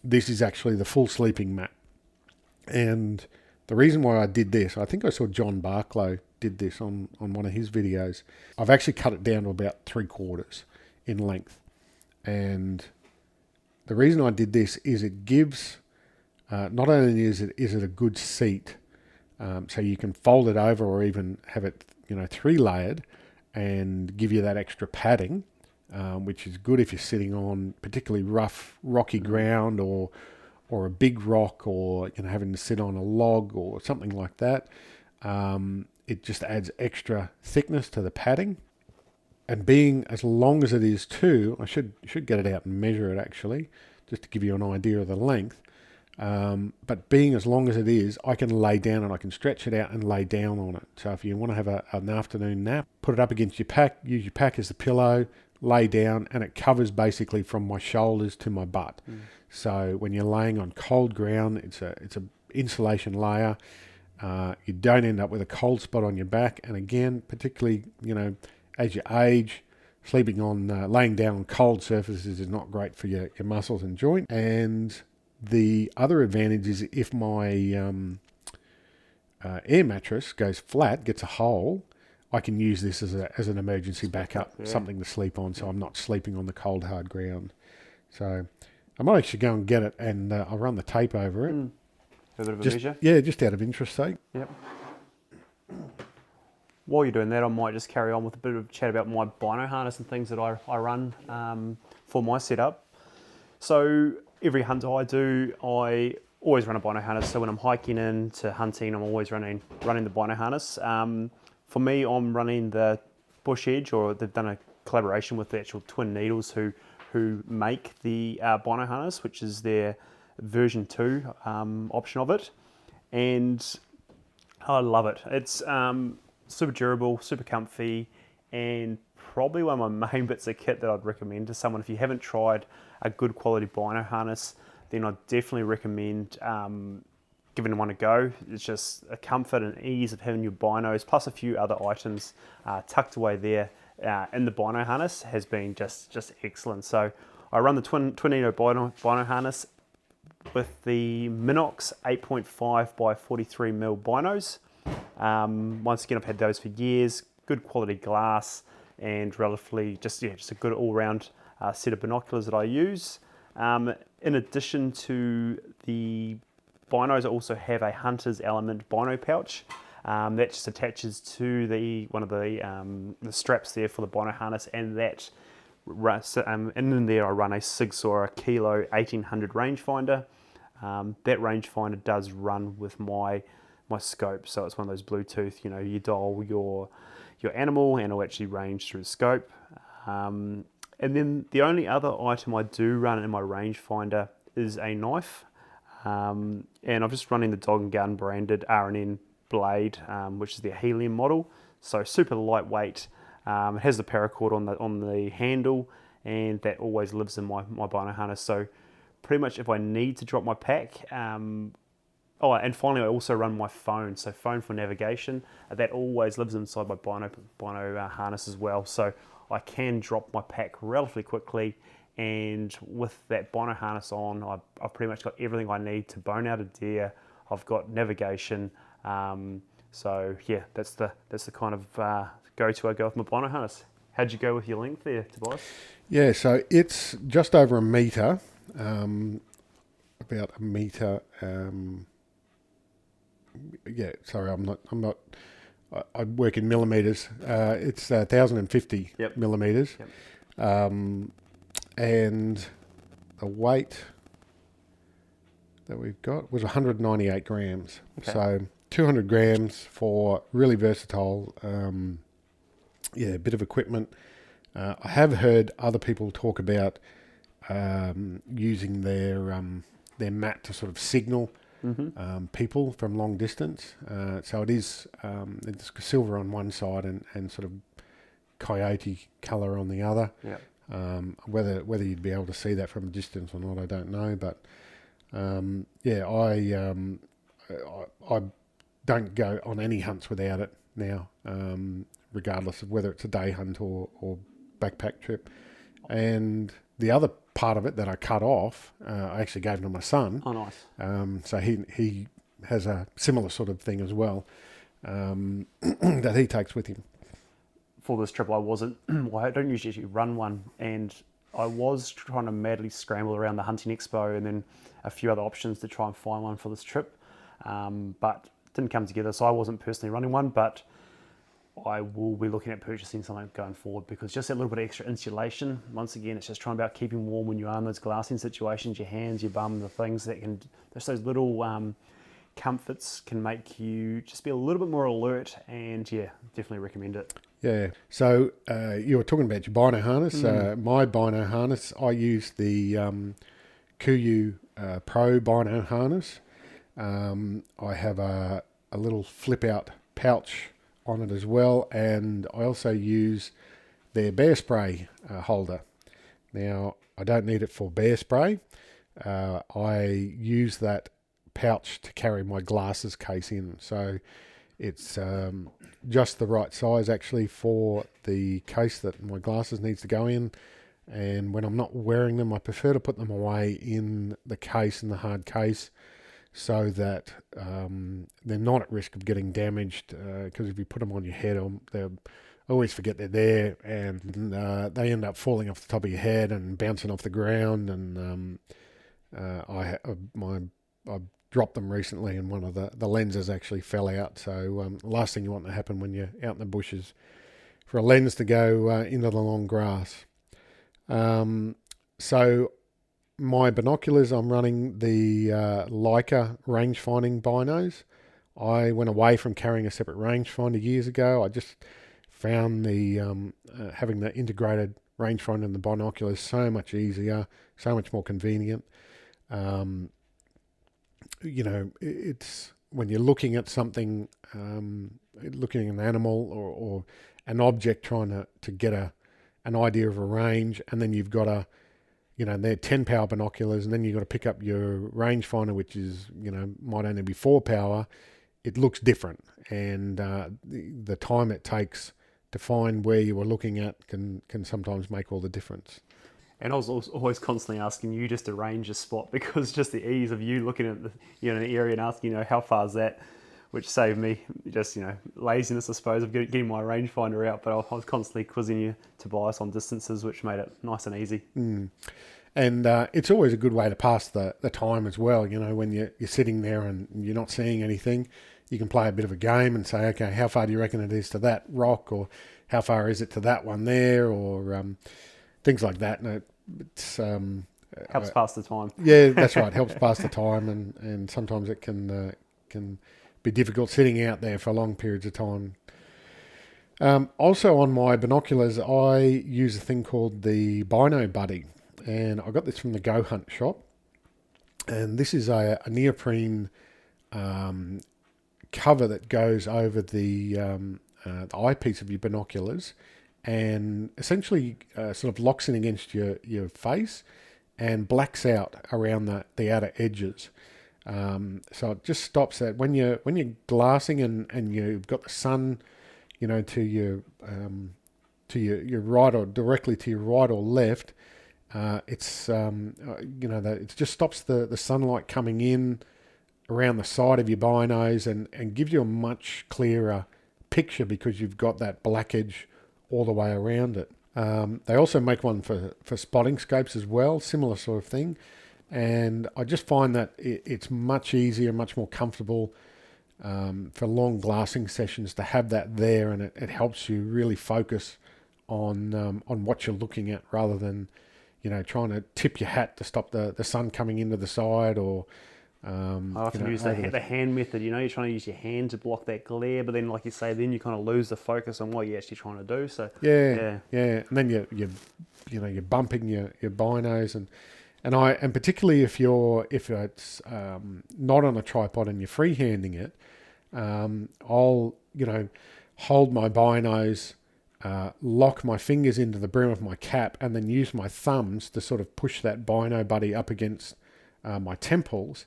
This is actually the full sleeping mat. And the reason why I did this, I think I saw John Barklow did this on one of his videos. I've actually cut it down to about 3/4 in length. And the reason I did this is it gives, not only is it a good seat, So you can fold it over or even have it, 3-layered and give you that extra padding, which is good if you're sitting on particularly rough, rocky ground or a big rock, or having to sit on a log or something like that. It just adds extra thickness to the padding. And being as long as it is too, I should get it out and measure it actually, just to give you an idea of the length. But being as long as it is, I can lay down and I can stretch it out and lay down on it. So if you want to have an afternoon nap, put it up against your pack, use your pack as the pillow, lay down, and it covers basically from my shoulders to my butt. So when you're laying on cold ground, it's a insulation layer. You don't end up with a cold spot on your back. And again, particularly, as you age, laying down on cold surfaces is not great for your muscles and joint. And the other advantage is if my air mattress goes flat, gets a hole, I can use this as an emergency backup, something to sleep on, so I'm not sleeping on the cold, hard ground. So I might actually go and get it, and I'll run the tape over it. A bit of a measure? Yeah, just out of interest sake. Yep. While you're doing that, I might just carry on with a bit of chat about my bino harness and things that I run for my setup. So every hunt I do, I always run a bino harness. So when I'm hiking into hunting, I'm always running the bino harness. For me, I'm running the Bush Edge, or they've done a collaboration with the actual Twin Needles who make the bino harness, which is their version 2 option of it. And I love it. It's super durable, super comfy, and probably one of my main bits of kit that I'd recommend to someone. If you haven't tried a good quality bino harness, then I'd definitely recommend giving one a go. It's just a comfort and ease of having your binos, plus a few other items tucked away there in the bino harness, has been just excellent. So I run the Twin Needle bino harness with the Minox 8.5 by 43 mil binos. Once again, I've had those for years. Good quality glass and relatively just a good all-round set of binoculars that I use. In addition to the binos, I also have a Hunter's Element bino pouch that just attaches to one of the straps there for the bino harness, and that and in there I run a Sig Sauer Kilo 1800 rangefinder. That rangefinder does run with my scope, so it's one of those Bluetooth, you dial your animal and it'll actually range through the scope. And then the only other item I do run in my rangefinder is a knife, and I'm just running the Dog and Gun branded R&N blade, which is their helium model, so super lightweight. It has the paracord on the handle, and that always lives in my bino harness. So pretty much if I need to drop my pack, and finally I also run my phone, so phone for navigation. That always lives inside my bino harness as well. So I can drop my pack relatively quickly, and with that bino harness on, I've pretty much got everything I need to bone out a deer. I've got navigation. So yeah, that's the kind of go-to I go with my bino harness. How'd you go with your length there, Tobias? Yeah, so it's just over a metre, about a metre. Sorry, I'm not. I work in millimetres. It's 1,050 millimetres, and the weight that we've got was 198 grams. Okay. So 200 grams for really versatile. A bit of equipment. I have heard other people talk about using their mat to sort of signal people from long distance. So it's silver on one side and sort of coyote colour on the other. Yeah. Whether you'd be able to see that from a distance or not, I don't know. But I don't go on any hunts without it now, regardless of whether it's a day hunt or backpack trip. And the other part of it that I cut off, I actually gave to my son. Oh, nice. So he has a similar sort of thing as well, that he takes with him. For this trip, I don't usually run one, and I was trying to madly scramble around the Hunting Expo and then a few other options to try and find one for this trip. But didn't come together, so I wasn't personally running one, but I will be looking at purchasing something going forward, because just that little bit of extra insulation, once again, it's just trying about keeping warm when you are in those glassing situations, your hands, your bum, the things that can, just those little comforts can make you just be a little bit more alert, and yeah, definitely recommend it. Yeah. So you were talking about your bino harness. My bino harness, I use the Kuyu Pro bino harness. I have a little flip out pouch on it as well, and I also use their bear spray holder. Now, I don't need it for bear spray. I use that pouch to carry my glasses case in, so it's just the right size actually for the case that my glasses needs to go in. And when I'm not wearing them, I prefer to put them away in the case, in the hard case, so that they're not at risk of getting damaged, because if you put them on your head, they'll always forget they're there, and they end up falling off the top of your head and bouncing off the ground. And I dropped them recently, and one of the lenses actually fell out. So the last thing you want to happen when you're out in the bush is for a lens to go into the long grass. So my binoculars, I'm running the Leica range-finding binos. I went away from carrying a separate rangefinder years ago. I just found the having the integrated rangefinder in the binoculars so much easier, so much more convenient. It's when you're looking at something, looking at an animal or an object, trying to get an idea of a range, and then you've got they're 10 power binoculars, and then you've got to pick up your rangefinder, which is, might only be 4 power. It looks different, and the time it takes to find where you were looking at can sometimes make all the difference. And I was always constantly asking you just to range a spot, because just the ease of you looking at an area and asking, how far is that, which saved me just, laziness, I suppose, of getting my rangefinder out. But I was constantly quizzing you, Tobias, on distances, which made it nice and easy. And it's always a good way to pass the time as well. When you're sitting there and you're not seeing anything, you can play a bit of a game and say, okay, how far do you reckon it is to that rock, or how far is it to that one there, or things like that. And it's helps pass the time. Yeah, that's right. Helps pass the time, and sometimes it can be difficult sitting out there for long periods of time. Also on my binoculars, I use a thing called the Bino Buddy, and I got this from the Go Hunt shop. And this is a neoprene cover that goes over the eyepiece of your binoculars, and essentially sort of locks in against your face and blacks out around the outer edges. So it just stops that when you're glassing and you've got the sun, to your right, or directly to your right or left. It's that it just stops the sunlight coming in around the side of your binos and gives you a much clearer picture, because you've got that black edge all the way around it. They also make one for spotting scopes as well, similar sort of thing. And I just find that it's much easier, much more comfortable for long glassing sessions to have that there, and it helps you really focus on what you're looking at, rather than trying to tip your hat to stop the sun coming into the side, or I often use the hand method. You're trying to use your hand to block that glare, but then, like you say, then you kind of lose the focus on what you're actually trying to do. So yeah. And then you're bumping your binos, and particularly if it's not on a tripod and you're freehanding it, I'll hold my binos, lock my fingers into the brim of my cap, and then use my thumbs to sort of push that Bino Buddy up against my temples,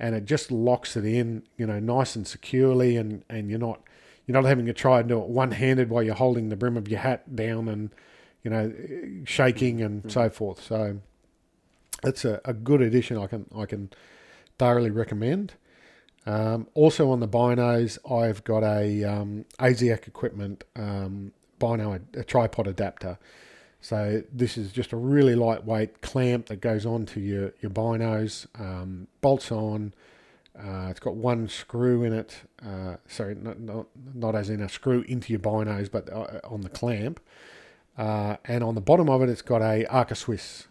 and it just locks it in, nice and securely, and you're not having to try and do it one-handed while you're holding the brim of your hat down and shaking and so forth. So it's a good addition. I can thoroughly recommend. Also on the binos, I've got a ASIAC equipment bino, a tripod adapter. So this is just a really lightweight clamp that goes onto your binos, bolts on, It's got one screw in it. Sorry, not as in a screw into your binos, but on the clamp. And on the bottom of it, it's got a Arca Swiss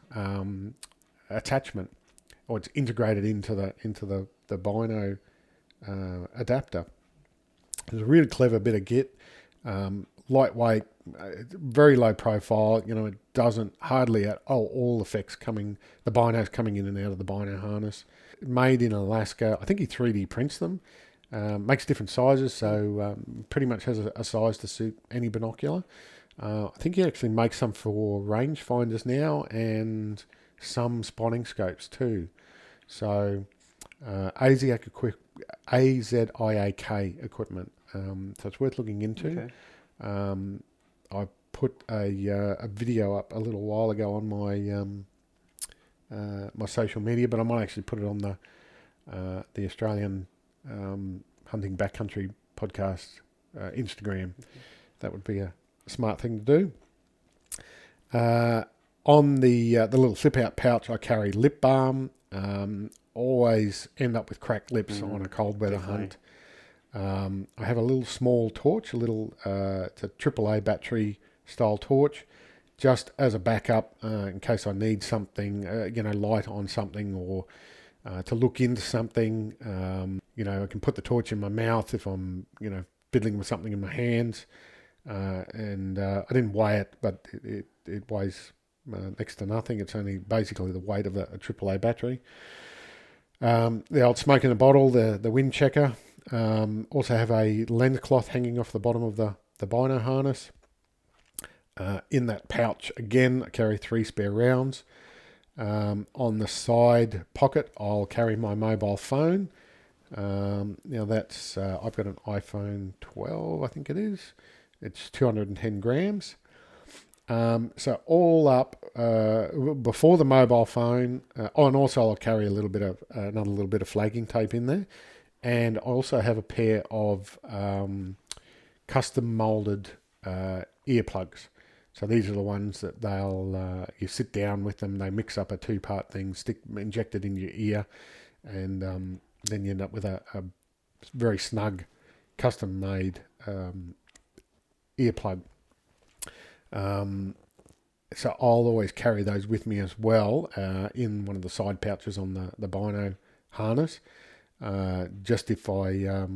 attachment, or it's integrated into the bino adapter. It's a really clever bit of kit. Lightweight, very low profile. It doesn't hardly at all affects the binos coming in and out of the bino harness. Made in Alaska. I think he 3D prints them. Makes different sizes, so pretty much has a size to suit any binocular. I think he actually makes some for rangefinders now and some spotting scopes too. So AZIAK equipment. So it's worth looking into. Okay. I put a video up a little while ago on my social media, but I might actually put it on the Australian Hunting Backcountry podcast Instagram. That would be a smart thing to do. On the little flip out pouch, I carry lip balm. Always end up with cracked lips on a cold weather hunt. I have a little small torch, it's a AAA battery style torch, just as a backup in case I need something, light on something, or to look into something. I can put the torch in my mouth if I'm, fiddling with something in my hands. And I didn't weigh it, but it weighs next to nothing. It's only basically the weight of a AAA battery. The old smoke in the bottle, the wind checker. Also have a lens cloth hanging off the bottom of the bino harness. In that pouch, again, I carry 3 spare rounds. On the side pocket, I'll carry my mobile phone. That's I've got an iPhone 12, I think it is. It's 210 grams. So all up, before the mobile phone, and also I'll carry another little bit of flagging tape in there. And I also have a pair of custom molded earplugs. So these are the ones that you sit down with them, they mix up a 2-part thing, inject it in your ear, and then you end up with a very snug, custom made earplug. So I'll always carry those with me as well in one of the side pouches on the bino harness, just if I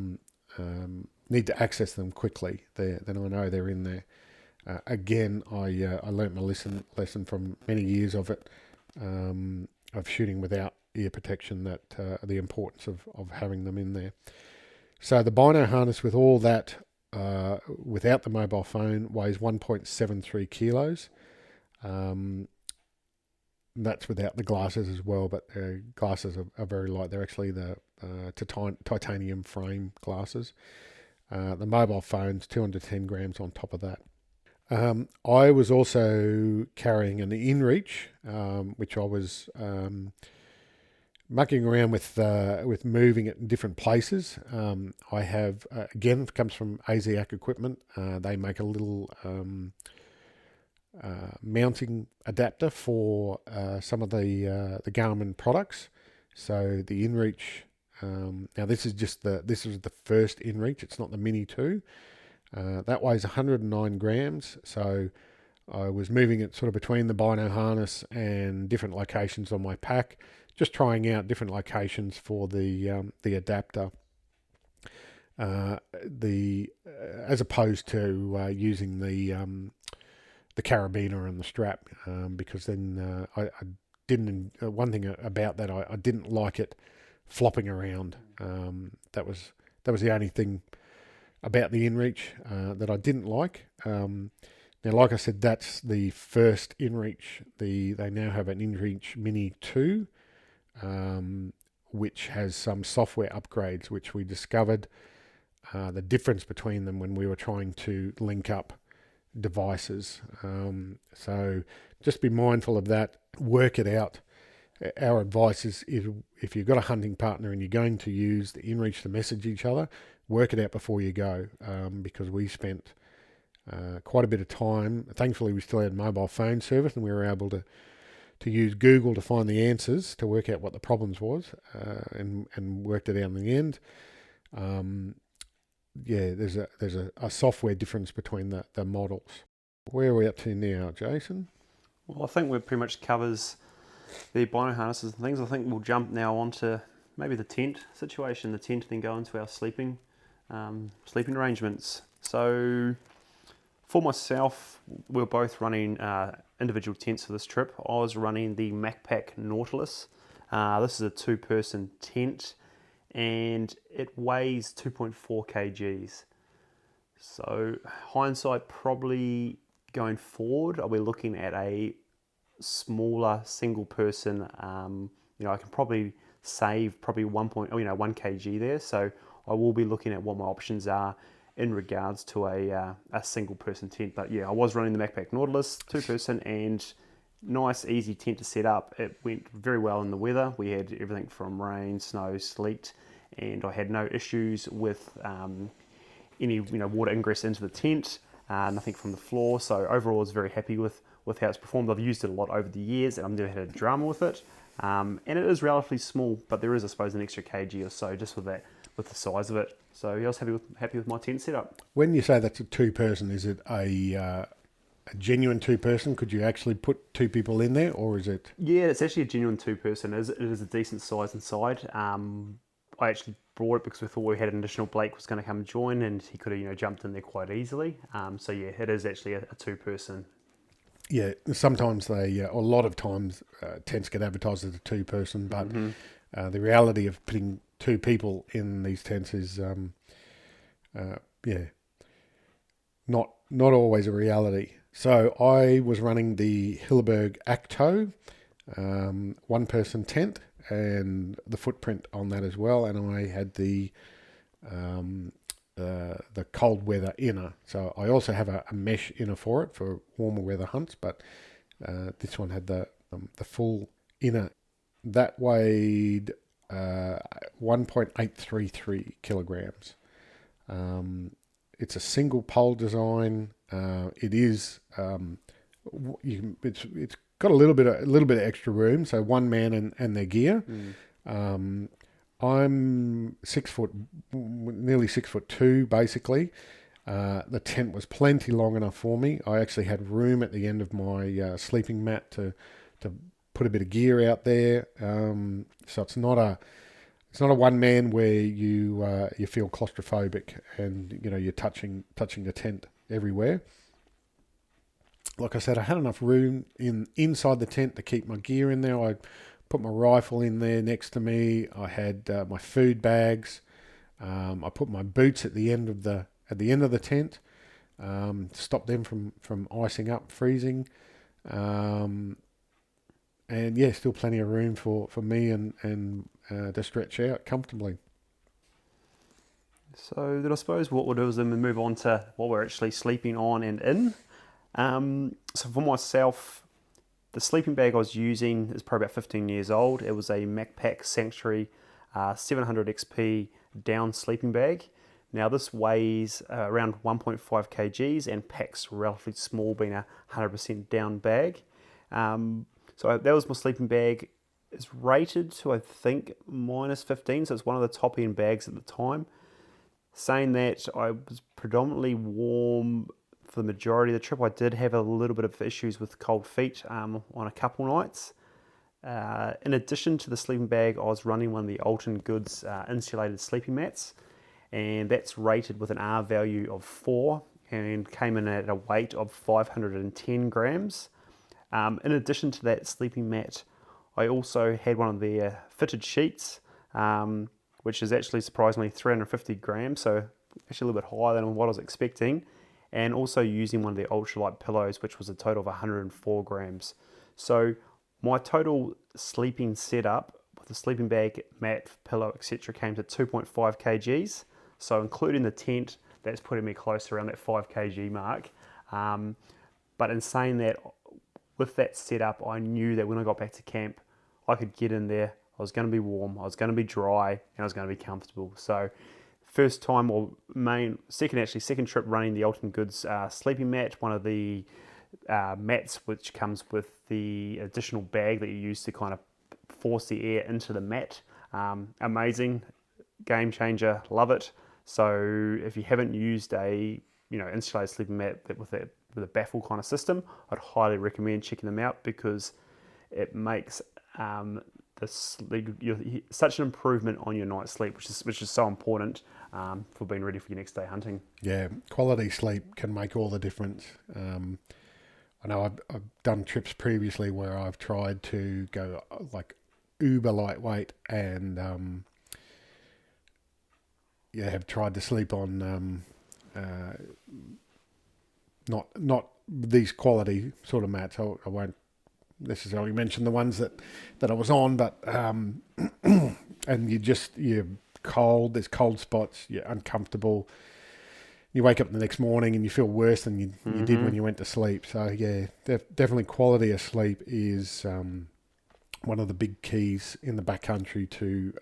need to access them quickly, then I know they're in there. Again, I learnt my lesson from many years of it, of shooting without ear protection, that the importance of having them in there. So the bino harness with all that, without the mobile phone, weighs 1.73 kilos. That's without the glasses as well, but glasses are very light. They're actually the titanium frame glasses. The mobile phone's 210 grams on top of that. I was also carrying an InReach, which I was mucking around with moving it in different places. I have, again, it comes from AZIAK equipment. They make a little mounting adapter for some of the Garmin products. So the InReach, now this is the first InReach. It's not the Mini 2. That weighs 109 grams. So I was moving it sort of between the bino harness and different locations on my pack, just trying out different locations for the adapter. As opposed to using the carabiner and the strap, because then I didn't. One thing about that, I didn't like it flopping around. That was the only thing about the InReach that I didn't like. Now, like I said, that's the first InReach. They now have an InReach Mini 2, which has some software upgrades, which we discovered the difference between them when we were trying to link up devices. So just be mindful of that. Work it out. Our advice is if you've got a hunting partner and you're going to use the InReach to message each other, work it out before you go, because we spent quite a bit of time. Thankfully, we still had mobile phone service and we were able to use Google to find the answers to work out what the problems was, and worked it out in the end. There's a software difference between the models. Where are we up to now, Jason? Well, I think we're pretty much covers the bino harnesses and things. I think we'll jump now onto maybe the tent situation. The tent, then go into our sleeping arrangements. So for myself, we're both running individual tents for this trip. I was running the MacPack Nautilus. This is a 2-person tent, and it weighs 2.4 kgs. So hindsight, probably going forward, I'll be looking at a smaller single person. I can probably save probably 1 kg there. So I will be looking at what my options are in regards to a single person tent. But yeah, I was running the MacPack Nautilus, 2-person, and nice easy tent to set up. It went very well in the weather. We had everything from rain, snow, sleet, and I had no issues with any water ingress into the tent, nothing from the floor. So overall I was very happy with how it's performed. I've used it a lot over the years and I've never had a drama with it. And it is relatively small, but there is, I suppose, an extra kg or so just with the size of it. So yeah, I was happy with my tent setup. When you say that's a 2-person, is it a genuine 2-person? Could you actually put 2 people in there, or is it? Yeah, it's actually a genuine 2-person. It is a decent size inside. I actually brought it because we thought we had an additional Blake was going to come and join, and he could have jumped in there quite easily. So yeah, it is actually a 2-person. Yeah, sometimes a lot of times tents get advertised as a 2-person, but the reality of putting 2 people in these tents is, not always a reality. So I was running the Hilleberg Acto 1-person tent, and the footprint on that as well, and I had the cold weather inner. So I also have a mesh inner for it for warmer weather hunts, but this one had the full inner. That weighed 1.833 kilograms. It's a single pole design. It is it's got a little bit of extra room, so 1 man and their gear. I'm 6 foot, nearly 6'2", basically. The tent was plenty long enough for me. I actually had room at the end of my sleeping mat to put a bit of gear out there. So it's not a 1 man where you feel claustrophobic and you're touching the tent everywhere. Like I said, I had enough room inside the tent to keep my gear in there. I put my rifle in there next to me. I had my food bags. I put my boots at the end of the tent, to stop them from icing up, freezing. And yeah, still plenty of room for me and to stretch out comfortably. So then I suppose what we'll do is then we move on to what we're actually sleeping on and in. So for myself, the sleeping bag I was using is probably about 15 years old. It was a MacPack Sanctuary 700 XP down sleeping bag. Now this weighs around 1.5 kgs and packs relatively small, being a 100% down bag. So that was my sleeping bag. It's rated to, I think, -15, so it's one of the top end bags at the time. Saying that, I was predominantly warm for the majority of the trip. I did have a little bit of issues with cold feet on a couple nights. In addition to the sleeping bag, I was running one of the Alton Goods insulated sleeping mats, and that's rated with an R value of 4 and came in at a weight of 510 grams. In addition to that sleeping mat, I also had one of their fitted sheets, which is actually surprisingly 350 grams, so actually a little bit higher than what I was expecting, and also using one of their ultralight pillows, which was a total of 104 grams. So my total sleeping setup with the sleeping bag, mat, pillow, etc. came to 2.5 kgs. So including the tent, that's putting me close around that 5 kg mark. But in saying that, with that setup, I knew that when I got back to camp, I could get in there. I was going to be warm, I was going to be dry, and I was going to be comfortable. So first time, or second trip running the Alton Goods sleeping mat, one of the mats, which comes with the additional bag that you use to kind of force the air into the mat. Amazing, game changer, love it. So if you haven't used a insulated sleeping mat with a baffle kind of system, I'd highly recommend checking them out, because it makes such an improvement on your night's sleep, which is so important for being ready for your next day hunting. Yeah, quality sleep can make all the difference. I know I've done trips previously where I've tried to go like uber lightweight and have tried to sleep on not these quality sort of mats. I won't necessarily mention the ones that I was on, but and you're cold. There's cold spots. You're uncomfortable. You wake up the next morning and you feel worse than you did when you went to sleep. So yeah, definitely quality of sleep is one of the big keys in the backcountry to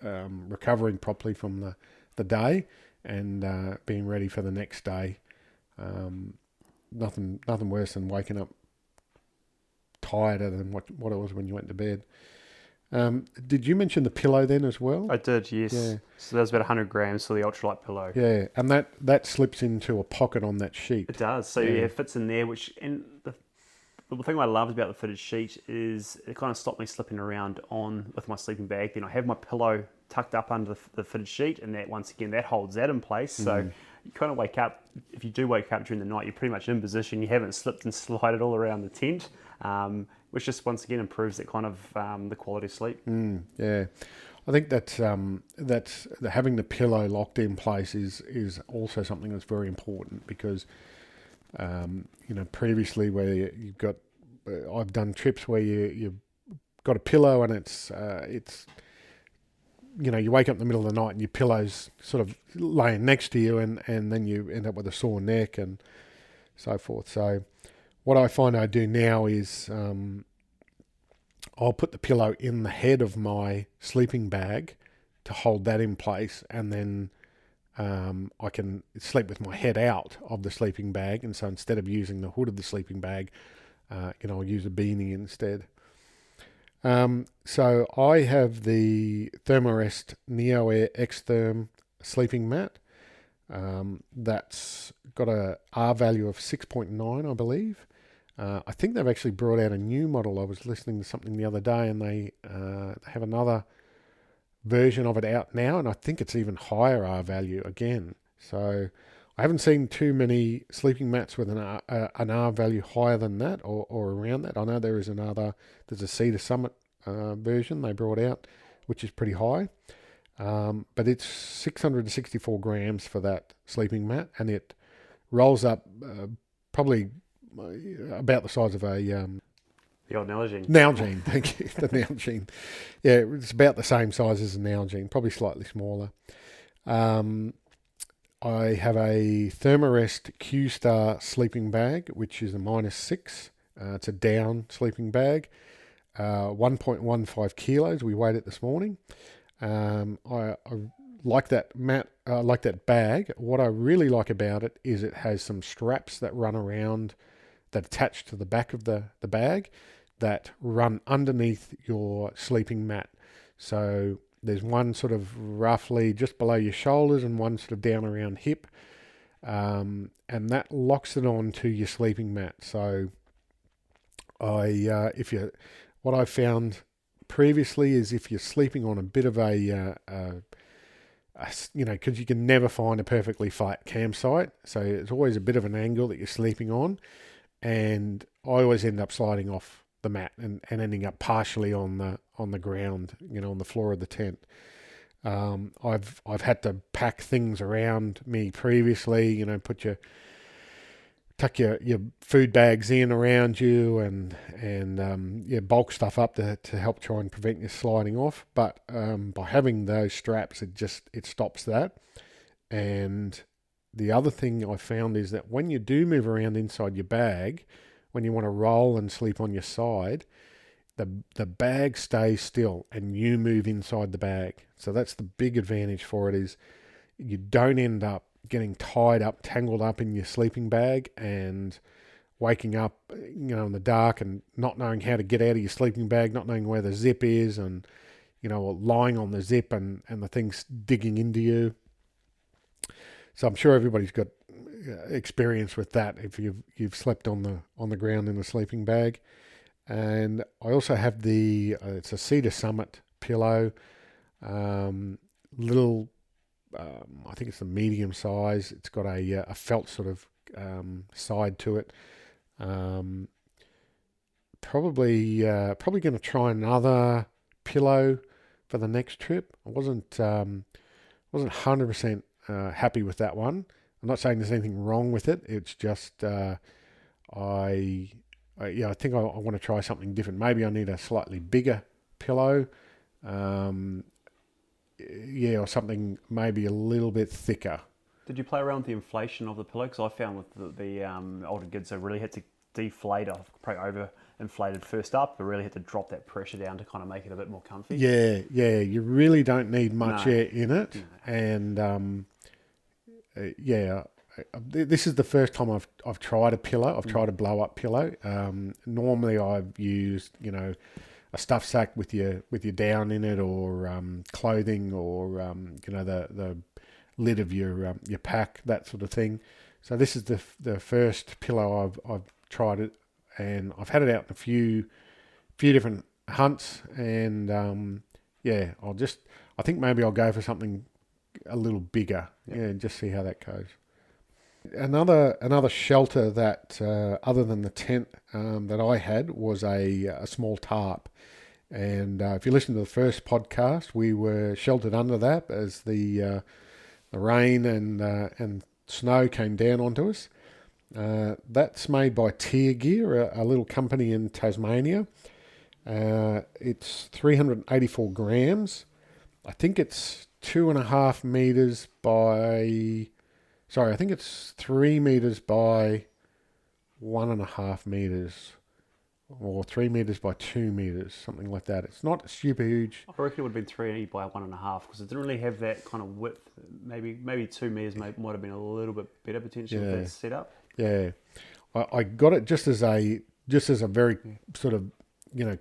recovering properly from the day and being ready for the next day. Nothing worse than waking up tireder than what it was when you went to bed. Did you mention the pillow then as well? I did, yes. Yeah. So that's about 100 grams for the ultralight pillow. Yeah, and that slips into a pocket on that sheet. It does. So yeah, it fits in there. And the thing I loved about the fitted sheet is it kind of stopped me slipping around with my sleeping bag. Then I have my pillow tucked up under the fitted sheet, and that once again that holds that in place. So you kind of wake up. If you do wake up during the night, you're pretty much in position. You haven't slipped and slided all around the tent. Which just once again improves that kind of the quality of sleep. Yeah, I think that's having the pillow locked in place is also something that's very important, because previously where you've got I've done trips where you've got a pillow and it's you wake up in the middle of the night and your pillow's sort of laying next to you, and then you end up with a sore neck and so forth. So what I find I do now is I'll put the pillow in the head of my sleeping bag to hold that in place, and then I can sleep with my head out of the sleeping bag. And so instead of using the hood of the sleeping bag, I'll use a beanie instead. So I have the Thermarest Neo Air X-Therm sleeping mat. That's got a R value of 6.9, I believe. I think they've actually brought out a new model. I was listening to something the other day, and they have another version of it out now, and I think it's even higher R value again. So I haven't seen too many sleeping mats with an R value higher than that or around that. I know there's a Cedar Summit version they brought out, which is pretty high. But it's 664 grams for that sleeping mat, and it rolls up probably about the size of a the old Nalgene. Nalgene, thank you, the Nalgene. Yeah, it's about the same size as a Nalgene, probably slightly smaller. I have a Thermarest Q-Star sleeping bag, which is a -6. It's a down sleeping bag, 1.15 kilos. We weighed it this morning. I like that mat. I like that bag. What I really like about it is it has some straps that run around, that attach to the back of the bag, that run underneath your sleeping mat. So there's one sort of roughly just below your shoulders and one sort of down around hip, and that locks it on to your sleeping mat. So what I found previously is if you're sleeping on a bit of because you can never find a perfectly flat campsite, so it's always a bit of an angle that you're sleeping on, and I always end up sliding off the mat and ending up partially on the ground, on the floor of the tent. I've had to pack things around me previously, tuck your food bags in around you and bulk stuff up to help try and prevent you sliding off. But by having those straps, it stops that. And the other thing I found is that when you do move around inside your bag, when you want to roll and sleep on your side, the bag stays still and you move inside the bag. So that's the big advantage for it, is you don't end up getting tied up, tangled up in your sleeping bag, and waking up, in the dark and not knowing how to get out of your sleeping bag, not knowing where the zip is, and or lying on the zip and the thing's digging into you. So I'm sure everybody's got experience with that if you've slept on the ground in a sleeping bag. And I also have it's a Cedar Summit pillow, little. I think it's the medium size. It's got a felt sort of side to it. Probably going to try another pillow for the next trip. I wasn't 100% happy with that one. I'm not saying there's anything wrong with it. It's just I think I want to try something different. Maybe I need a slightly bigger pillow. Or something maybe a little bit thicker. Did you play around with the inflation of the pillow? Because I found with the older kids, I really had to deflate. I probably over inflated first up, but really had to drop that pressure down to kind of make it a bit more comfy. Yeah, you really don't need much air in it. No. And this is the first time I've tried a pillow. I've tried a blow up pillow. Normally I've used a stuff sack with your down in it, or clothing, or the lid of your pack, that sort of thing. So this is the first pillow I've tried it, and I've had it out in a few different hunts, and I think maybe I'll go for something a little bigger, and just see how that goes. Another shelter that other than the tent that I had was a small tarp. And if you listen to the first podcast, we were sheltered under that as the rain and snow came down onto us. That's made by Tier Gear, a little company in Tasmania. It's 384 grams. I think it's 2.5 meters by... Sorry, I think it's 3 meters by 1.5 meters. Or 3 meters by 2 meters, something like that. It's not super huge. I reckon it would have been 3 by 1.5 because it didn't really have that kind of width. Maybe 2 meters might have been a little bit better potentially with that setup. Yeah, I got it just as a very sort of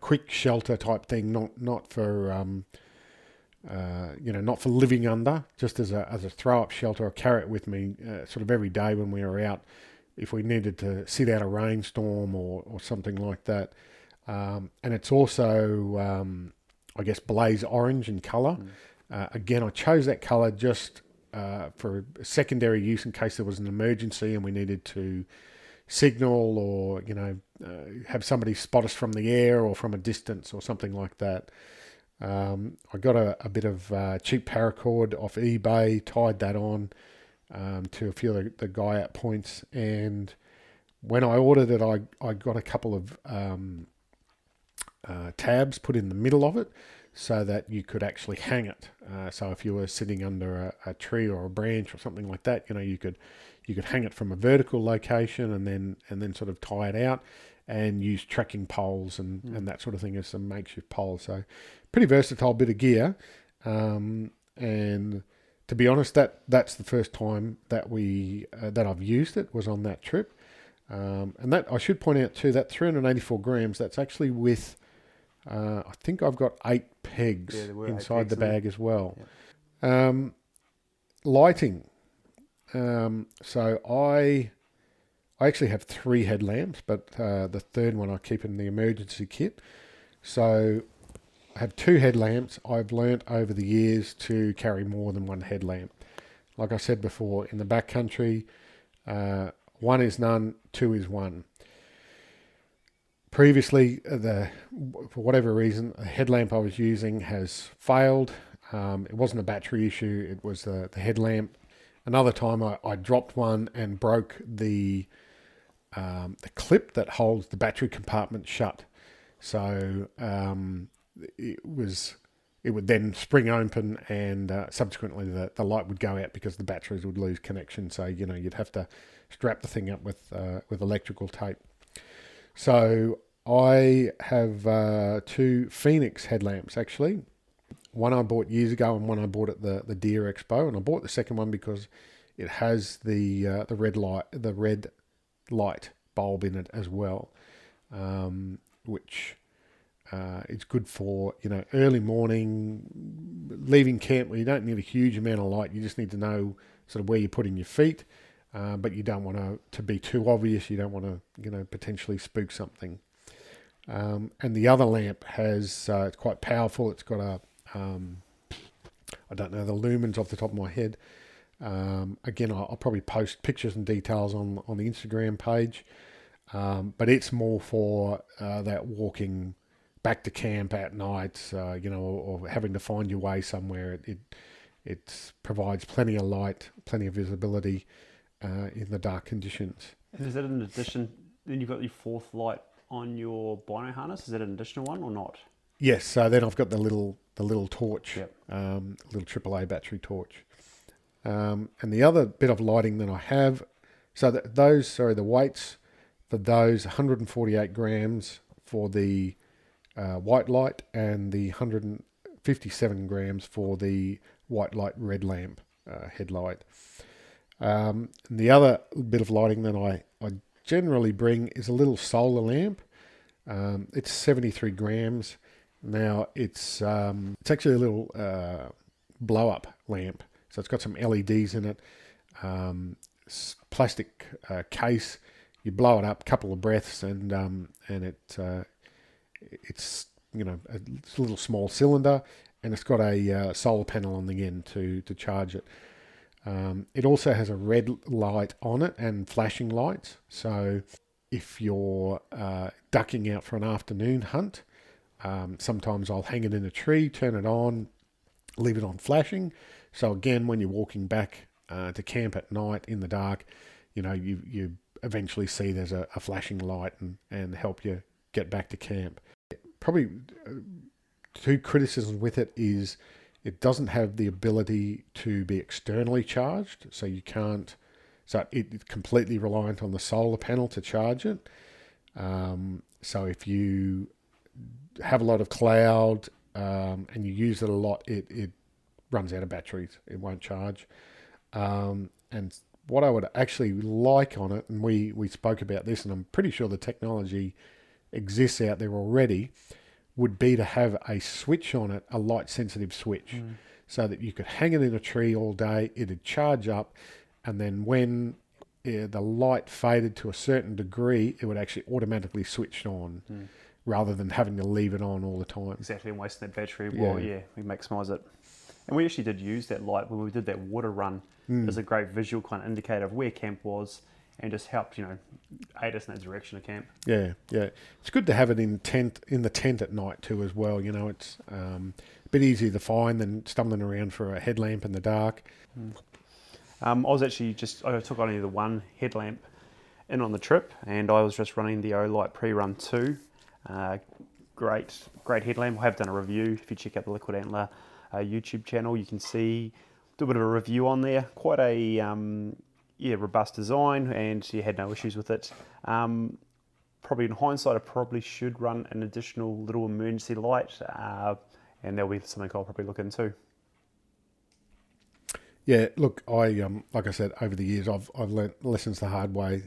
quick shelter type thing, not for not for living under, just as a throw up shelter. I carry it with me sort of every day when we were out. If we needed to sit out a rainstorm or something like that. And it's also, I guess, blaze orange in colour. Again, I chose that colour just for secondary use in case there was an emergency and we needed to signal or, have somebody spot us from the air or from a distance or something like that. I got a bit of cheap paracord off eBay, tied that on. To a few of the guy out points, and when I ordered it, I got a couple of tabs put in the middle of it so that you could actually hang it. So if you were sitting under a tree or a branch or something like that, you could hang it from a vertical location and then sort of tie it out and use tracking poles and that sort of thing as some makeshift poles. So pretty versatile bit of gear, and to be honest, that's the first time that that I've used it was on that trip, and that I should point out too, that 384 grams, that's actually with I think I've got 8 pegs inside the bag as well. Yep. Lighting. So I actually have 3 headlamps, but the third one I keep in the emergency kit. So I have 2 headlamps. I've learnt over the years to carry more than 1 headlamp. Like I said before, in the backcountry, 1 is none, 2 is 1. Previously, for whatever reason, a headlamp I was using has failed. It wasn't a battery issue, it was the headlamp. Another time I dropped one and broke the clip that holds the battery compartment shut. So it would then spring open, and subsequently the light would go out because the batteries would lose connection. So you'd have to strap the thing up with electrical tape. So I have 2 Phoenix headlamps actually. One I bought years ago, and one I bought at the Deer Expo. And I bought the second one because it has the red light bulb in it as well, which is good for, early morning, leaving camp where you don't need a huge amount of light. You just need to know sort of where you're putting your feet, but you don't want to be too obvious. You don't want to, potentially spook something. And the other lamp has, it's quite powerful. It's got I don't know the lumens off the top of my head. Again, I'll probably post pictures and details on the Instagram page. But it's more for that walking back to camp at night, or having to find your way somewhere. It provides plenty of light, plenty of visibility in the dark conditions. And is that in addition? Then you've got your fourth light on your bino harness. Is that an additional one or not? Yes. So then I've got the little torch, Yep. Little AAA battery torch, and the other bit of lighting that I have. So the weights for those 148 grams for the white light and the 157 grams for the white light red lamp headlight. And the other bit of lighting that I generally bring is a little solar lamp. It's 73 grams. Now it's actually a little blow up lamp. So it's got some LEDs in it. Plastic case. You blow it up, a couple of breaths, and it's a little small cylinder, and it's got a solar panel on the end to charge it. It also has a red light on it and flashing lights. So if you're ducking out for an afternoon hunt, sometimes I'll hang it in a tree, turn it on, leave it on flashing. So again, when you're walking back to camp at night in the dark, you eventually see there's a flashing light and help you get back to camp. Probably two criticisms with it is it doesn't have the ability to be externally charged, so you can't. So it's completely reliant on the solar panel to charge it. So if you have a lot of cloud and you use it a lot, it runs out of batteries. It won't charge. And what I would actually like on it, and we spoke about this, and I'm pretty sure the technology exists out there already, would be to have a switch on it, a light sensitive switch, so that you could hang it in a tree all day, it'd charge up, and then when the light faded to a certain degree, it would actually automatically switch on, rather than having to leave it on all the time. Exactly, and wasting that battery. Well, we maximise it. And we actually did use that light when we did that water run as a great visual kind of indicator of where camp was, and just helped, aid us in that direction of camp. Yeah. It's good to have it in the tent at night too as well. It's a bit easier to find than stumbling around for a headlamp in the dark. I was actually I took only the one headlamp in on the trip, and I was just running the Olight Pre-Run 2. Great headlamp. I have done a review. If you check out the LiquidAntler YouTube channel, you can do a bit of a review on there. Quite a robust design, and had no issues with it. Probably in hindsight, I probably should run an additional little emergency light, and that'll be something I'll probably look into. Yeah, look, I like I said, over the years I've learnt lessons the hard way.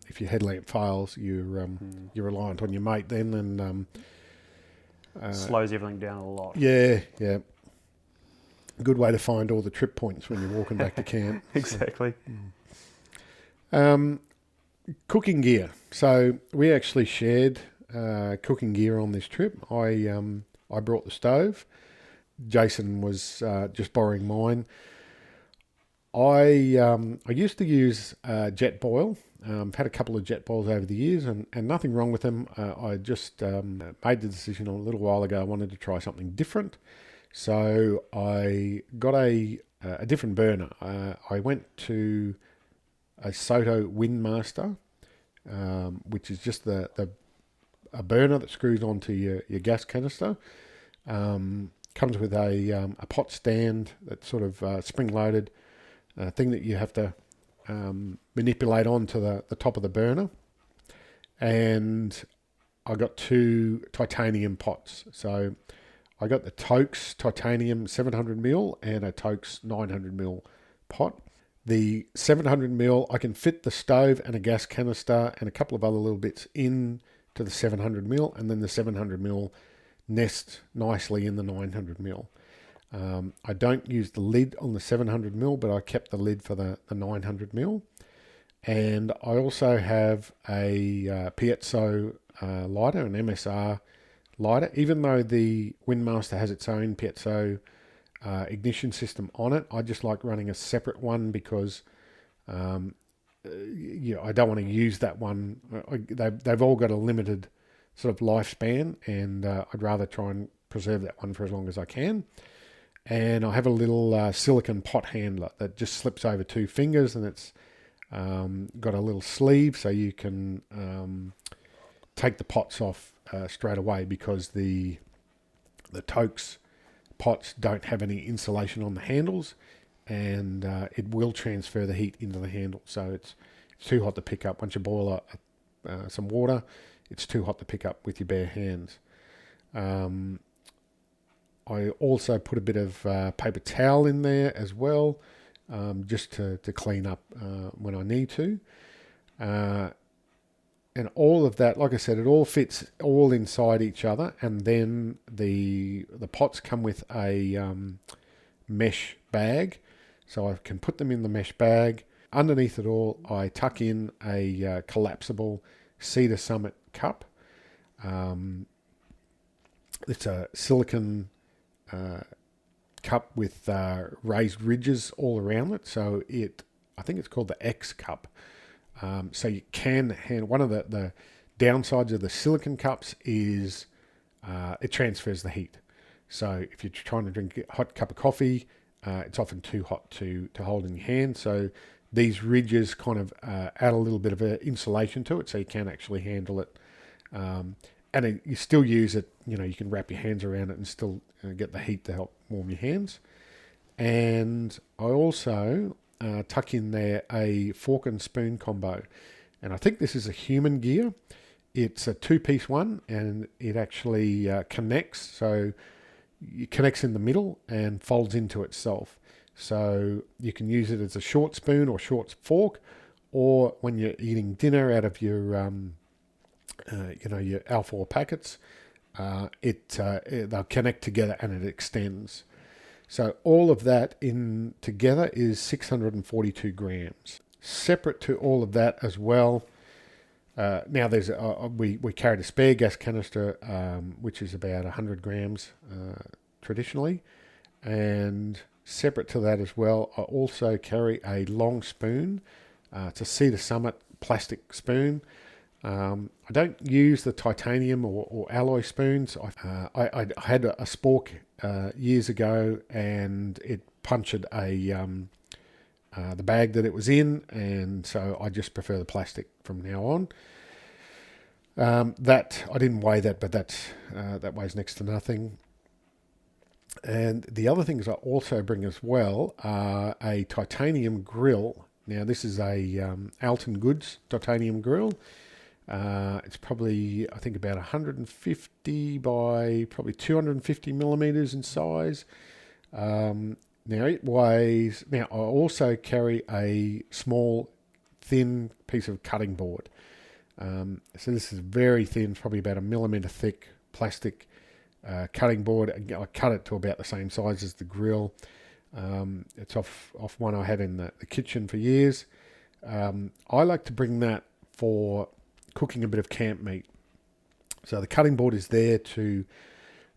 If your headlamp fails, you're reliant on your mate then, and slows everything down a lot. Yeah. Good way to find all the trip points when you're walking back to camp. Exactly. Cooking gear. So we actually shared cooking gear on this trip. I brought the stove. Jason was just borrowing mine. I used to use jet boil. I've had a couple of jet boils over the years, and nothing wrong with them. I just made the decision a little while ago. I wanted to try something different, so I got a different burner. I went to a Soto Windmaster, which is just a burner that screws onto your gas canister. Comes with a pot stand that's sort of spring-loaded. Thing that you have to manipulate onto the top of the burner, and I got two titanium pots. So I got the Tokes titanium 700ml and a Tokes 900ml pot. The 700ml, I can fit the stove and a gas canister and a couple of other little bits in to the 700ml, and then the 700ml nests nicely in the 900ml. I don't use the lid on the 700ml, but I kept the lid for the 900ml. And I also have a piezo lighter, an MSR lighter. Even though the Windmaster has its own piezo ignition system on it, I just like running a separate one because I don't want to use that one. They've all got a limited sort of lifespan, and I'd rather try and preserve that one for as long as I can. And I have a little silicone pot handler that just slips over 2 fingers, and it's got a little sleeve so you can take the pots off straight away, because the Tokes pots don't have any insulation on the handles, and it will transfer the heat into the handle. So it's too hot to pick up. Once you boil some water, it's too hot to pick up with your bare hands. I also put a bit of paper towel in there as well, just to clean up when I need to. And all of that, like I said, it all fits all inside each other. And then the pots come with a mesh bag, so I can put them in the mesh bag. Underneath it all, I tuck in a collapsible Cedar Summit cup. It's a silicone cup with raised ridges all around it. So I think it's called the X cup. So you can handle. One of the downsides of the silicone cups is it transfers the heat. So if you're trying to drink a hot cup of coffee, it's often too hot to hold in your hand. So these ridges kind of add a little bit of insulation to it, so you can actually handle it. And you still use it. You can wrap your hands around it and still get the heat to help warm your hands. And I also tuck in there a fork and spoon combo, and I think this is a human gear. It's a 2-piece one, and it actually connects, so it connects in the middle and folds into itself. So you can use it as a short spoon or short fork, or when you're eating dinner out of your your Alpha packets, they'll connect together and it extends. So all of that in together is 642 grams. Separate to all of that as well, now there's we carried a spare gas canister, which is about 100 grams traditionally, and separate to that as well, I also carry a long spoon. It's a Cedar Summit plastic spoon. I don't use the titanium or alloy spoons. I had a spork years ago, and it punctured the bag that it was in, and so I just prefer the plastic from now on. That I didn't weigh that, but that weighs next to nothing. And the other things I also bring as well are a titanium grill. Now this is a Alton Goods titanium grill. It's probably, I think, about 150 by probably 250 millimeters in size. Now it weighs. Now I also carry a small, thin piece of cutting board. So this is very thin, probably about a millimeter thick plastic cutting board. I cut it to about the same size as the grill. It's off one I had in the kitchen for years. I like to bring that for cooking a bit of camp meat. So the cutting board is there to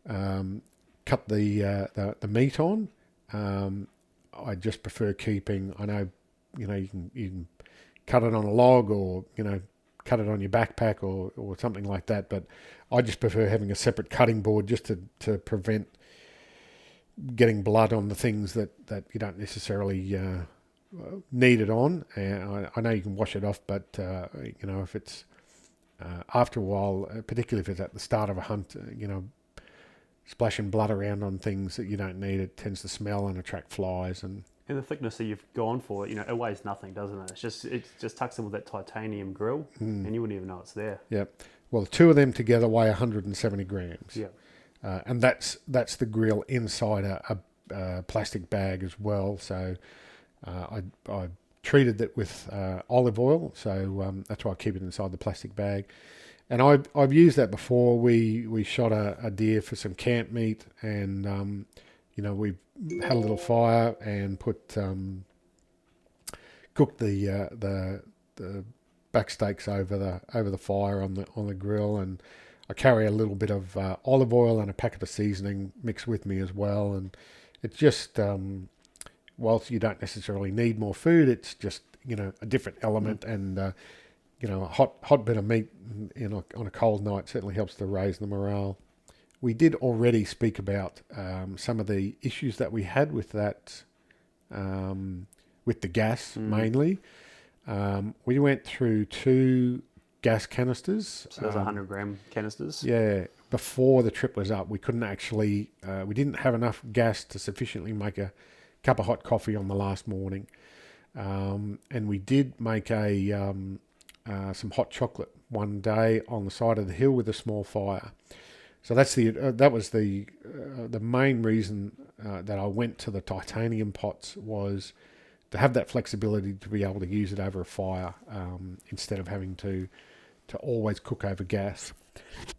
cut the meat on. I just prefer keeping. I know, you can cut it on a log, or cut it on your backpack or something like that. But I just prefer having a separate cutting board just to prevent getting blood on the things that you don't necessarily need it on. And I know you can wash it off, but if it's after a while, particularly if it's at the start of a hunt, splashing blood around on things that you don't need, it tends to smell and attract flies. And the thickness that you've gone for, it weighs nothing, doesn't it? It just tucks in with that titanium grill, and you wouldn't even know it's there. Yeah. Well, the two of them together weigh 170 grams. Yeah. And that's the grill inside a plastic bag as well. So I treated it with olive oil, so that's why I keep it inside the plastic bag. And I've used that before. We shot a deer for some camp meat, and we had a little fire and cooked the back steaks over the fire on the grill, and I carry a little bit of olive oil and a packet of seasoning mixed with me as well, and it's just whilst you don't necessarily need more food, it's just a different element, and a hot bit of meat on a cold night certainly helps to raise the morale. We did already speak about some of the issues that we had with that, with the gas mainly. We went through 2 gas canisters. So those 100-gram canisters. Yeah, before the trip was up, we couldn't actually, we didn't have enough gas to sufficiently make a cup of hot coffee on the last morning. And we did make some hot chocolate one day on the side of the hill with a small fire. So that's that was the main reason that I went to the titanium pots, was to have that flexibility to be able to use it over a fire instead of having to always cook over gas.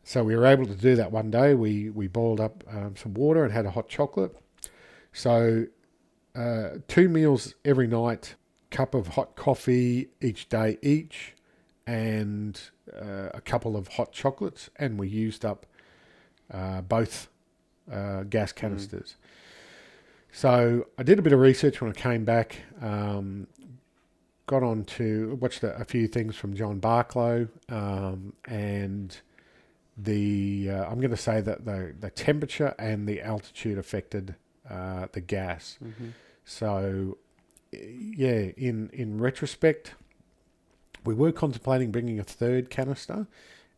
So we were able to do that one day. We boiled up some water and had a hot chocolate. So 2 meals every night, cup of hot coffee each day each, and a couple of hot chocolates, and we used up both gas canisters. So I did a bit of research when I came back, got on to watched a few things from John Barklow, and I'm going to say that the temperature and the altitude affected the gas. So yeah, in retrospect, we were contemplating bringing a 3rd canister,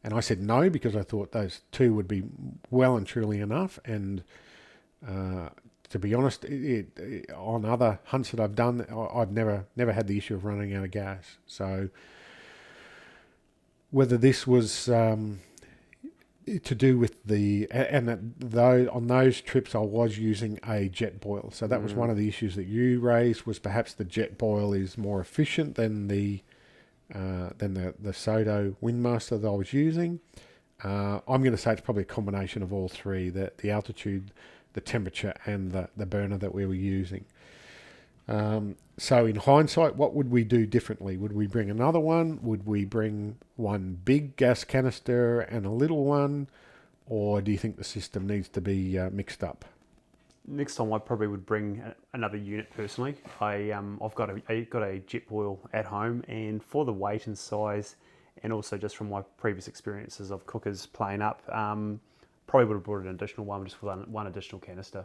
and I said no because I thought those 2 would be well and truly enough. And to be honest, on other hunts that I've done, I've never had the issue of running out of gas. So whether this was to do with on those trips I was using a jet boil, so that was one of the issues that you raised, was perhaps the jet boil is more efficient than the Soto Windmaster that I was using. I'm going to say it's probably a combination of all 3: the altitude, the temperature, and the burner that we were using. So in hindsight, what would we do differently? Would we bring another one? Would we bring one big gas canister and a little one? Or do you think the system needs to be mixed up? Next time I probably would bring another unit personally. I've got a jet boil at home, and for the weight and size, and also just from my previous experiences of cookers playing up, probably would have brought an additional one, just for one additional canister.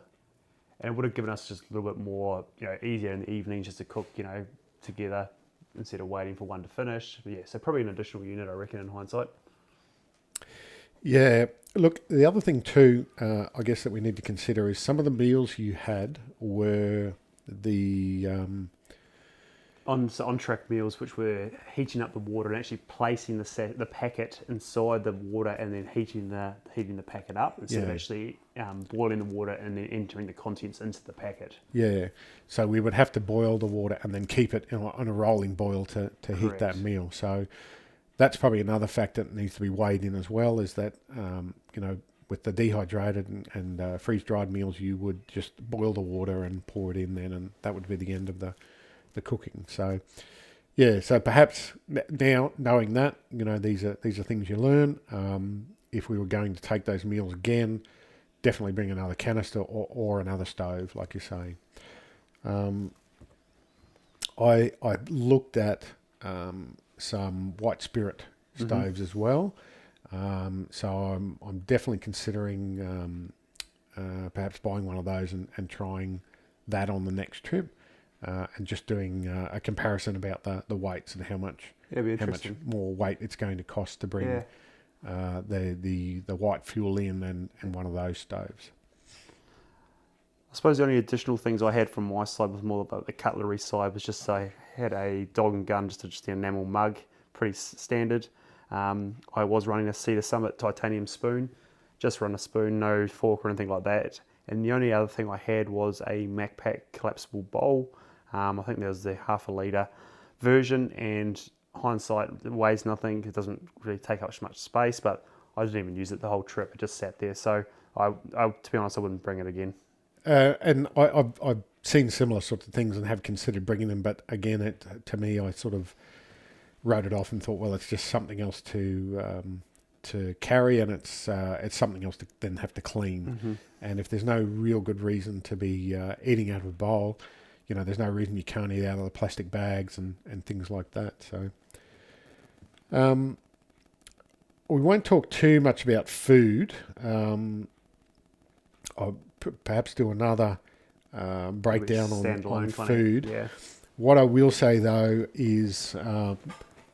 And it would have given us just a little bit more, easier in the evenings just to cook, together instead of waiting for one to finish. But yeah, so probably an additional unit, I reckon, in hindsight. Yeah, look, the other thing too, I guess that we need to consider is some of the meals you had were the on-track meals, which were heating up the water and actually placing the packet inside the water and then heating the packet up instead of actually boiling the water and then entering the contents into the packet. Yeah, so we would have to boil the water and then keep it on a rolling boil to heat that meal. So that's probably another factor that needs to be weighed in as well, is that, with the dehydrated and freeze-dried meals, you would just boil the water and pour it in then, and that would be the end of the cooking. So yeah, so perhaps now knowing that, these are things you learn. If we were going to take those meals again, definitely bring another canister or another stove, like you're saying. I looked at some white spirit stoves as well. So I'm definitely considering perhaps buying one of those and trying that on the next trip. And just doing a comparison about the weights and how much more weight it's going to cost to bring the white fuel in and one of those stoves. I suppose the only additional things I had from my side was more about the cutlery side, was just I had a dog and gun, just the enamel mug, pretty standard. I was running a Cedar Summit titanium spoon, just run a spoon, no fork or anything like that. And the only other thing I had was a MacPack collapsible bowl. I think there's the half a litre version, and hindsight, it weighs nothing. It doesn't really take up much space, but I didn't even use it the whole trip. It just sat there. So to be honest, I wouldn't bring it again. And I've seen similar sorts of things and have considered bringing them, but again, to me, I sort of wrote it off and thought, well, it's just something else to carry, and it's something else to then have to clean. Mm-hmm. And if there's no real good reason to be eating out of a bowl, there's no reason you can't eat out of the plastic bags and things like that. So we won't talk too much about food. I'll perhaps do another breakdown on food. Yeah. What I will say though is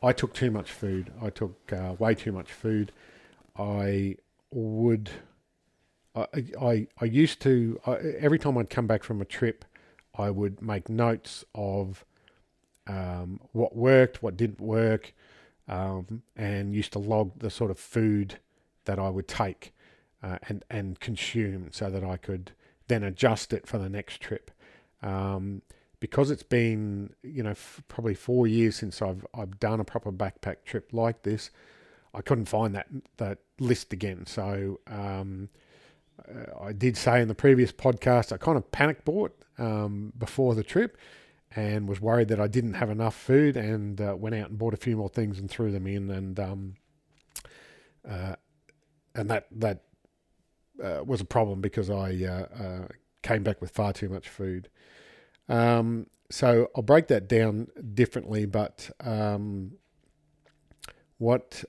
I took too much food. I took way too much food. I used to, every time I'd come back from a trip, I would make notes of what worked, what didn't work, and used to log the sort of food that I would take and consume so that I could then adjust it for the next trip. Because it's been, probably 4 years since I've done a proper backpack trip like this, I couldn't find that list again. So I did say in the previous podcast, I kind of panic bought before the trip and was worried that I didn't have enough food, and went out and bought a few more things and threw them in, and that was a problem because I came back with far too much food. So I'll break that down differently, but what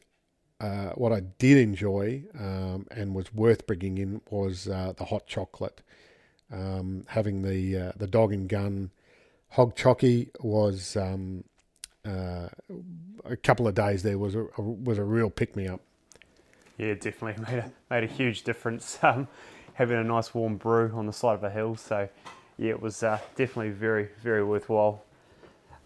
I did enjoy and was worth bringing in was the hot chocolate. Having the dog and gun hog chockey was a couple of days there was a real pick me up. Yeah, definitely made a huge difference. Having a nice warm brew on the side of a hill, so yeah, it was definitely very, very worthwhile.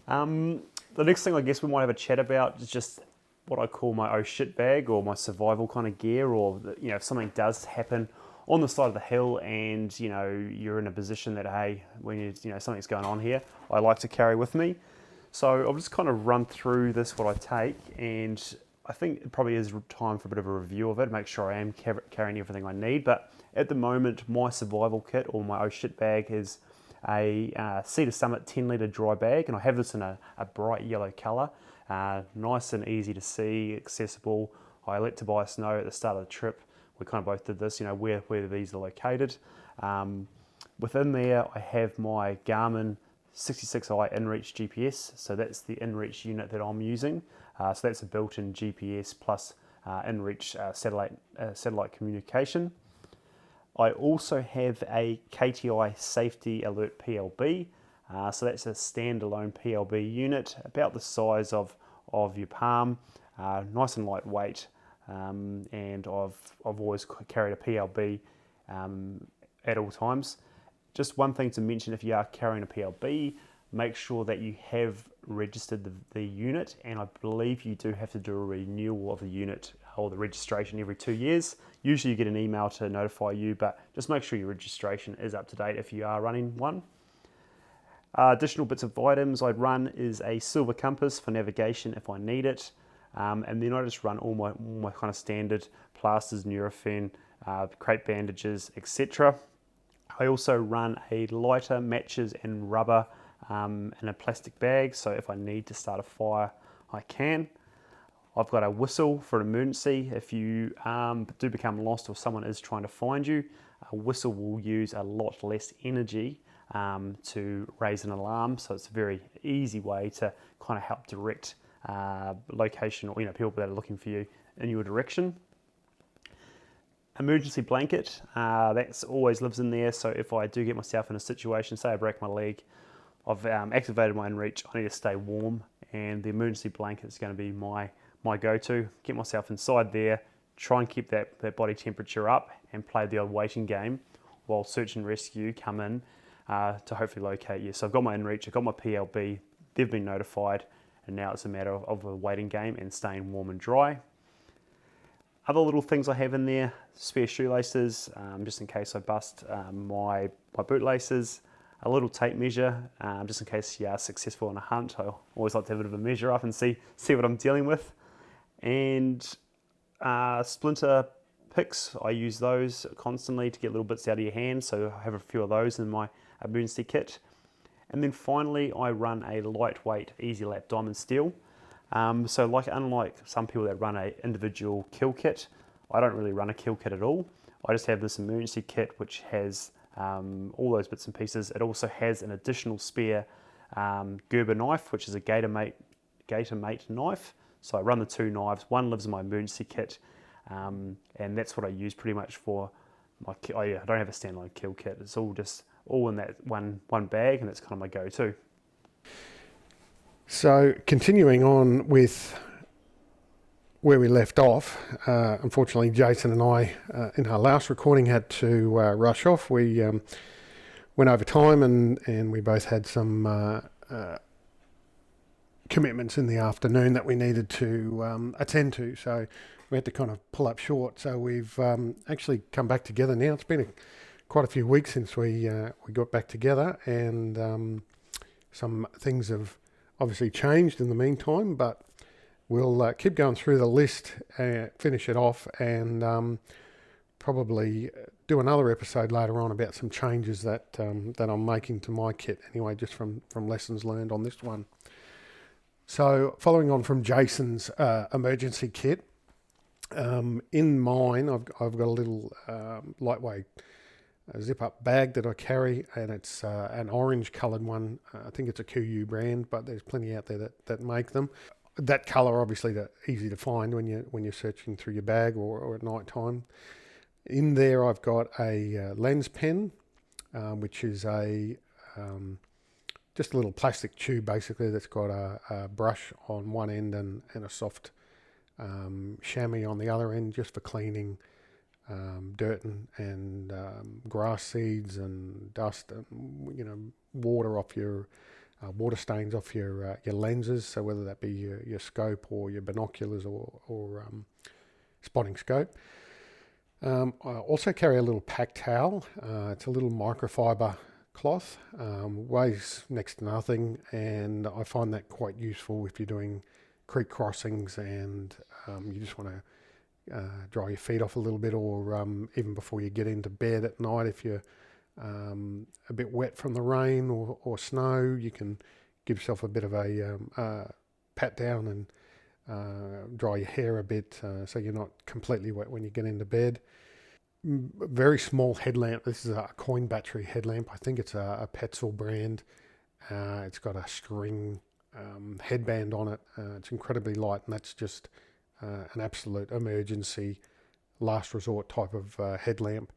The next thing I guess we might have a chat about is just what I call my oh shit bag, or my survival kind of gear, or if something does happen on the side of the hill and you're in a position that, hey, when something's going on here, I like to carry with me. So I'll just kind of run through this, what I take, and I think it probably is time for a bit of a review of it, make sure I am carrying everything I need. But at the moment, my survival kit, or my oh shit bag, is a Cedar Summit 10 litre dry bag, and I have this in a bright yellow colour, nice and easy to see, accessible. I let Tobias know at the start of the trip, we kind of both did this, where these are located. Within there, I have my Garmin 66i InReach GPS, so that's the InReach unit that I'm using. So that's a built-in GPS plus InReach satellite communication. I also have a KTI Safety Alert PLB, so that's a standalone PLB unit, about the size of your palm, nice and lightweight, and I've always carried a PLB at all times. Just one thing to mention, if you are carrying a PLB, make sure that you have registered the unit, and I believe you do have to do a renewal of the unit or the registration every 2 years. Usually you get an email to notify you, but just make sure your registration is up to date if you are running one. Additional bits of items I'd run is a silver compass for navigation if I need it, and then I just run all my kind of standard plasters, Nurofen, crepe bandages, etc. I also run a lighter, matches and rubber in a plastic bag, so if I need to start a fire, I can. I've got a whistle for an emergency. If you do become lost or someone is trying to find you, a whistle will use a lot less energy to raise an alarm, so it's a very easy way to kind of help direct location, or people that are looking for you in your direction. Emergency blanket, that's always lives in there, so if I do get myself in a situation, say I break my leg, I've activated my InReach, I need to stay warm, and the emergency blanket is going to be my go-to. Get myself inside there, try and keep that body temperature up, and play the old waiting game while search and rescue come in to hopefully locate you. So I've got my InReach, I've got my PLB, they've been notified, and now it's a matter of a waiting game and staying warm and dry. Other little things I have in there, spare shoelaces, just in case I bust my bootlaces, a little tape measure, just in case you are successful on a hunt. I always like to have a bit of a measure up and see what I'm dealing with. And splinter picks, I use those constantly to get little bits out of your hand, so I have a few of those in my emergency kit. And then finally, I run a lightweight Easy Lap diamond steel. So unlike some people that run an individual kill kit, I don't really run a kill kit at all. I just have this emergency kit which has all those bits and pieces. It also has an additional spare Gerber knife, which is a Gator Mate knife. So I run the two knives. One lives in my emergency kit, and that's what I use pretty much for my. I don't have a standalone kill kit. It's all in that one bag, and that's kind of my go-to. So continuing on with where we left off, unfortunately Jason and I, in our last recording, had to rush off. We went over time and we both had some commitments in the afternoon that we needed to attend to, so we had to kind of pull up short. So we've actually come back together now. It's been quite a few weeks since we got back together, and some things have obviously changed in the meantime, but we'll keep going through the list, finish it off, and probably do another episode later on about some changes that I'm making to my kit anyway, just from lessons learned on this one. So following on from Jason's emergency kit, in mine I've got a little lightweight zip-up bag that I carry, and it's an orange coloured one. I think it's a QU brand, but there's plenty out there that make them. That colour obviously easy to find when you're searching through your bag or at night time. In there I've got a lens pen, which is just a little plastic tube basically that's got a brush on one end and a soft chamois on the other end, just for cleaning dirt and grass seeds and dust and water off your water stains off your lenses. So whether that be your scope or your binoculars or spotting scope. I also carry a little pack towel. It's a little microfiber cloth, weighs next to nothing, and I find that quite useful if you're doing creek crossings and you just want to dry your feet off a little bit, or even before you get into bed at night, if you're a bit wet from the rain or snow, you can give yourself a bit of a pat down and dry your hair a bit, so you're not completely wet when you get into bed. Very small headlamp. This is a coin battery headlamp. I think it's a Petzl brand. It's got a string headband on it. It's incredibly light, and that's just an absolute emergency, last resort type of headlamp.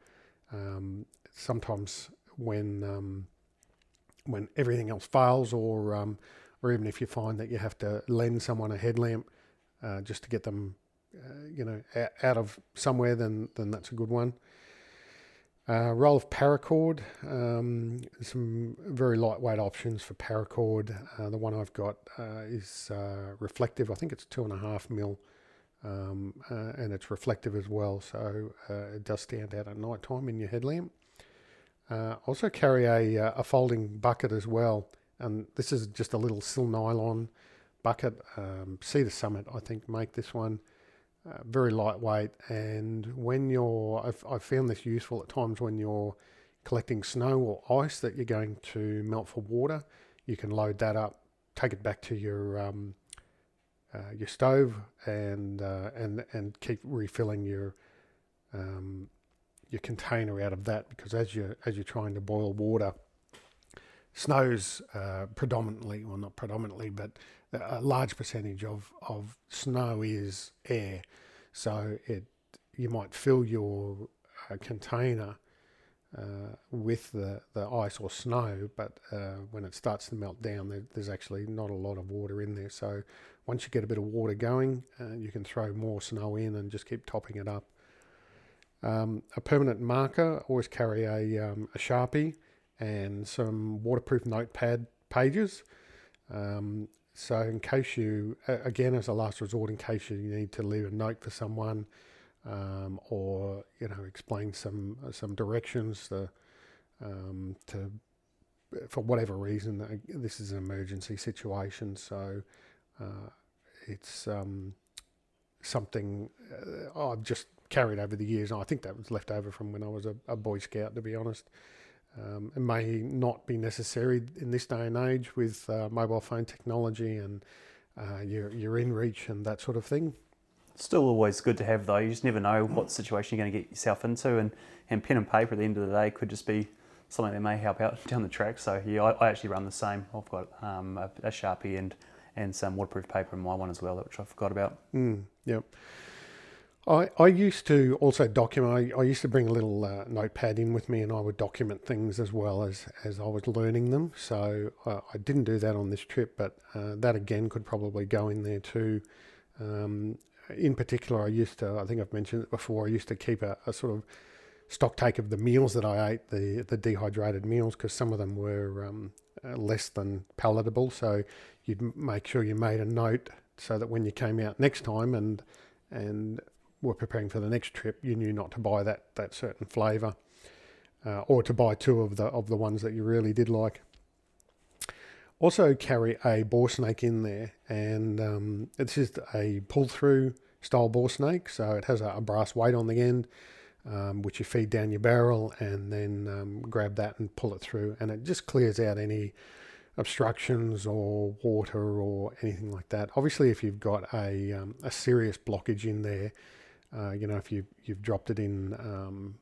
Sometimes when everything else fails, or even if you find that you have to lend someone a headlamp just to get them out of somewhere, then that's a good one. Roll of paracord, some very lightweight options for paracord. The one I've got is reflective. I think it's 2.5 mil, and it's reflective as well, so it does stand out at night time in your headlamp. Also carry a folding bucket as well, and this is just a little sil nylon bucket. Cedar Summit, I think, make this one. Very lightweight, and I've found this useful at times when you're collecting snow or ice that you're going to melt for water. You can load that up, take it back to your stove, and keep refilling your container out of that, because as you're trying to boil water, snow's predominantly, well, not predominantly, but a large percentage of snow is air. So you might fill your container with the ice or snow, but when it starts to melt down, there's actually not a lot of water in there. So once you get a bit of water going, you can throw more snow in and just keep topping it up. A permanent marker, always carry a Sharpie and some waterproof notepad pages. So in case you, again, as a last resort, in case you need to leave a note for someone, or explain some directions to for whatever reason, this is an emergency situation, so it's something I've just carried over the years. And I think that was left over from when I was a Boy Scout, to be honest. It may not be necessary in this day and age with mobile phone technology and you're in reach and that sort of thing. Still always good to have though. You just never know what situation you're going to get yourself into, and pen and paper at the end of the day could just be something that may help out down the track. So yeah, I actually run the same. I've got a Sharpie and some waterproof paper in my one as well, which I forgot about. Yep. I used to also document. I used to bring a little notepad in with me, and I would document things as well as I was learning them. So I didn't do that on this trip, but that again could probably go in there too. In particular, I think I've mentioned it before, I used to keep a sort of stock take of the meals that I ate, the dehydrated meals, because some of them were less than palatable. So you'd make sure you made a note so that when you came out next time and were preparing for the next trip, you knew not to buy that certain flavour, or to buy two of the ones that you really did like. Also carry a boar snake in there, and it's just a pull-through style boar snake, so it has a brass weight on the end, which you feed down your barrel, and then grab that and pull it through, and it just clears out any obstructions or water or anything like that. Obviously, if you've got a serious blockage in there, if you've dropped it in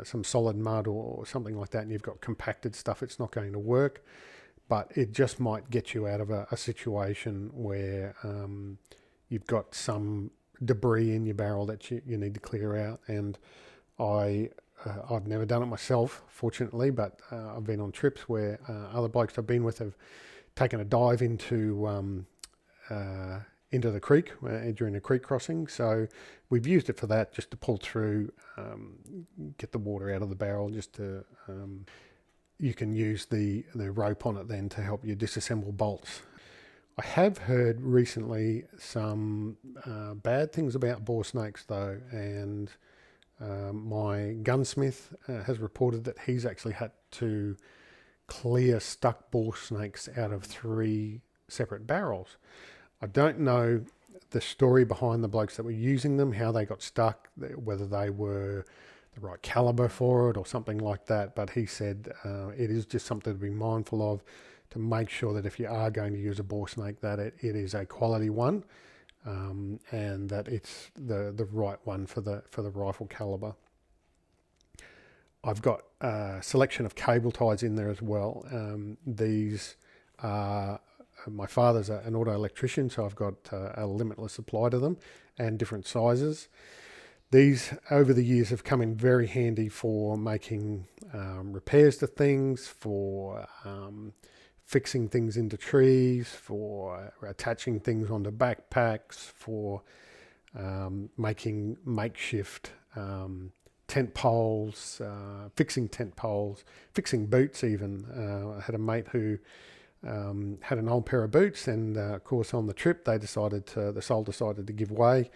some solid mud or something like that, and you've got compacted stuff, it's not going to work. But it just might get you out of a situation where you've got some debris in your barrel that you need to clear out. And I've never done it myself, fortunately, but I've been on trips where other blokes I've been with have taken a dive into the creek during a creek crossing. So we've used it for that, just to pull through, get the water out of the barrel, just to... you can use the rope on it then to help you disassemble bolts. I have heard recently some bad things about boar snakes though, and my gunsmith has reported that he's actually had to clear stuck boar snakes out of 3 separate barrels. I don't know the story behind the blokes that were using them, how they got stuck, whether they were the right caliber for it or something like that, but he said it is just something to be mindful of, to make sure that if you are going to use a boar snake, that it is a quality one, and that it's the right one for the rifle caliber. I've got a selection of cable ties in there as well. These are... My father's an auto electrician, so I've got a limitless supply to them and different sizes. These, over the years, have come in very handy for making repairs to things, for fixing things into trees, for attaching things onto backpacks, for making makeshift tent poles, fixing tent poles, fixing boots even. I had a mate who had an old pair of boots, and of course on the trip the sole decided to give way.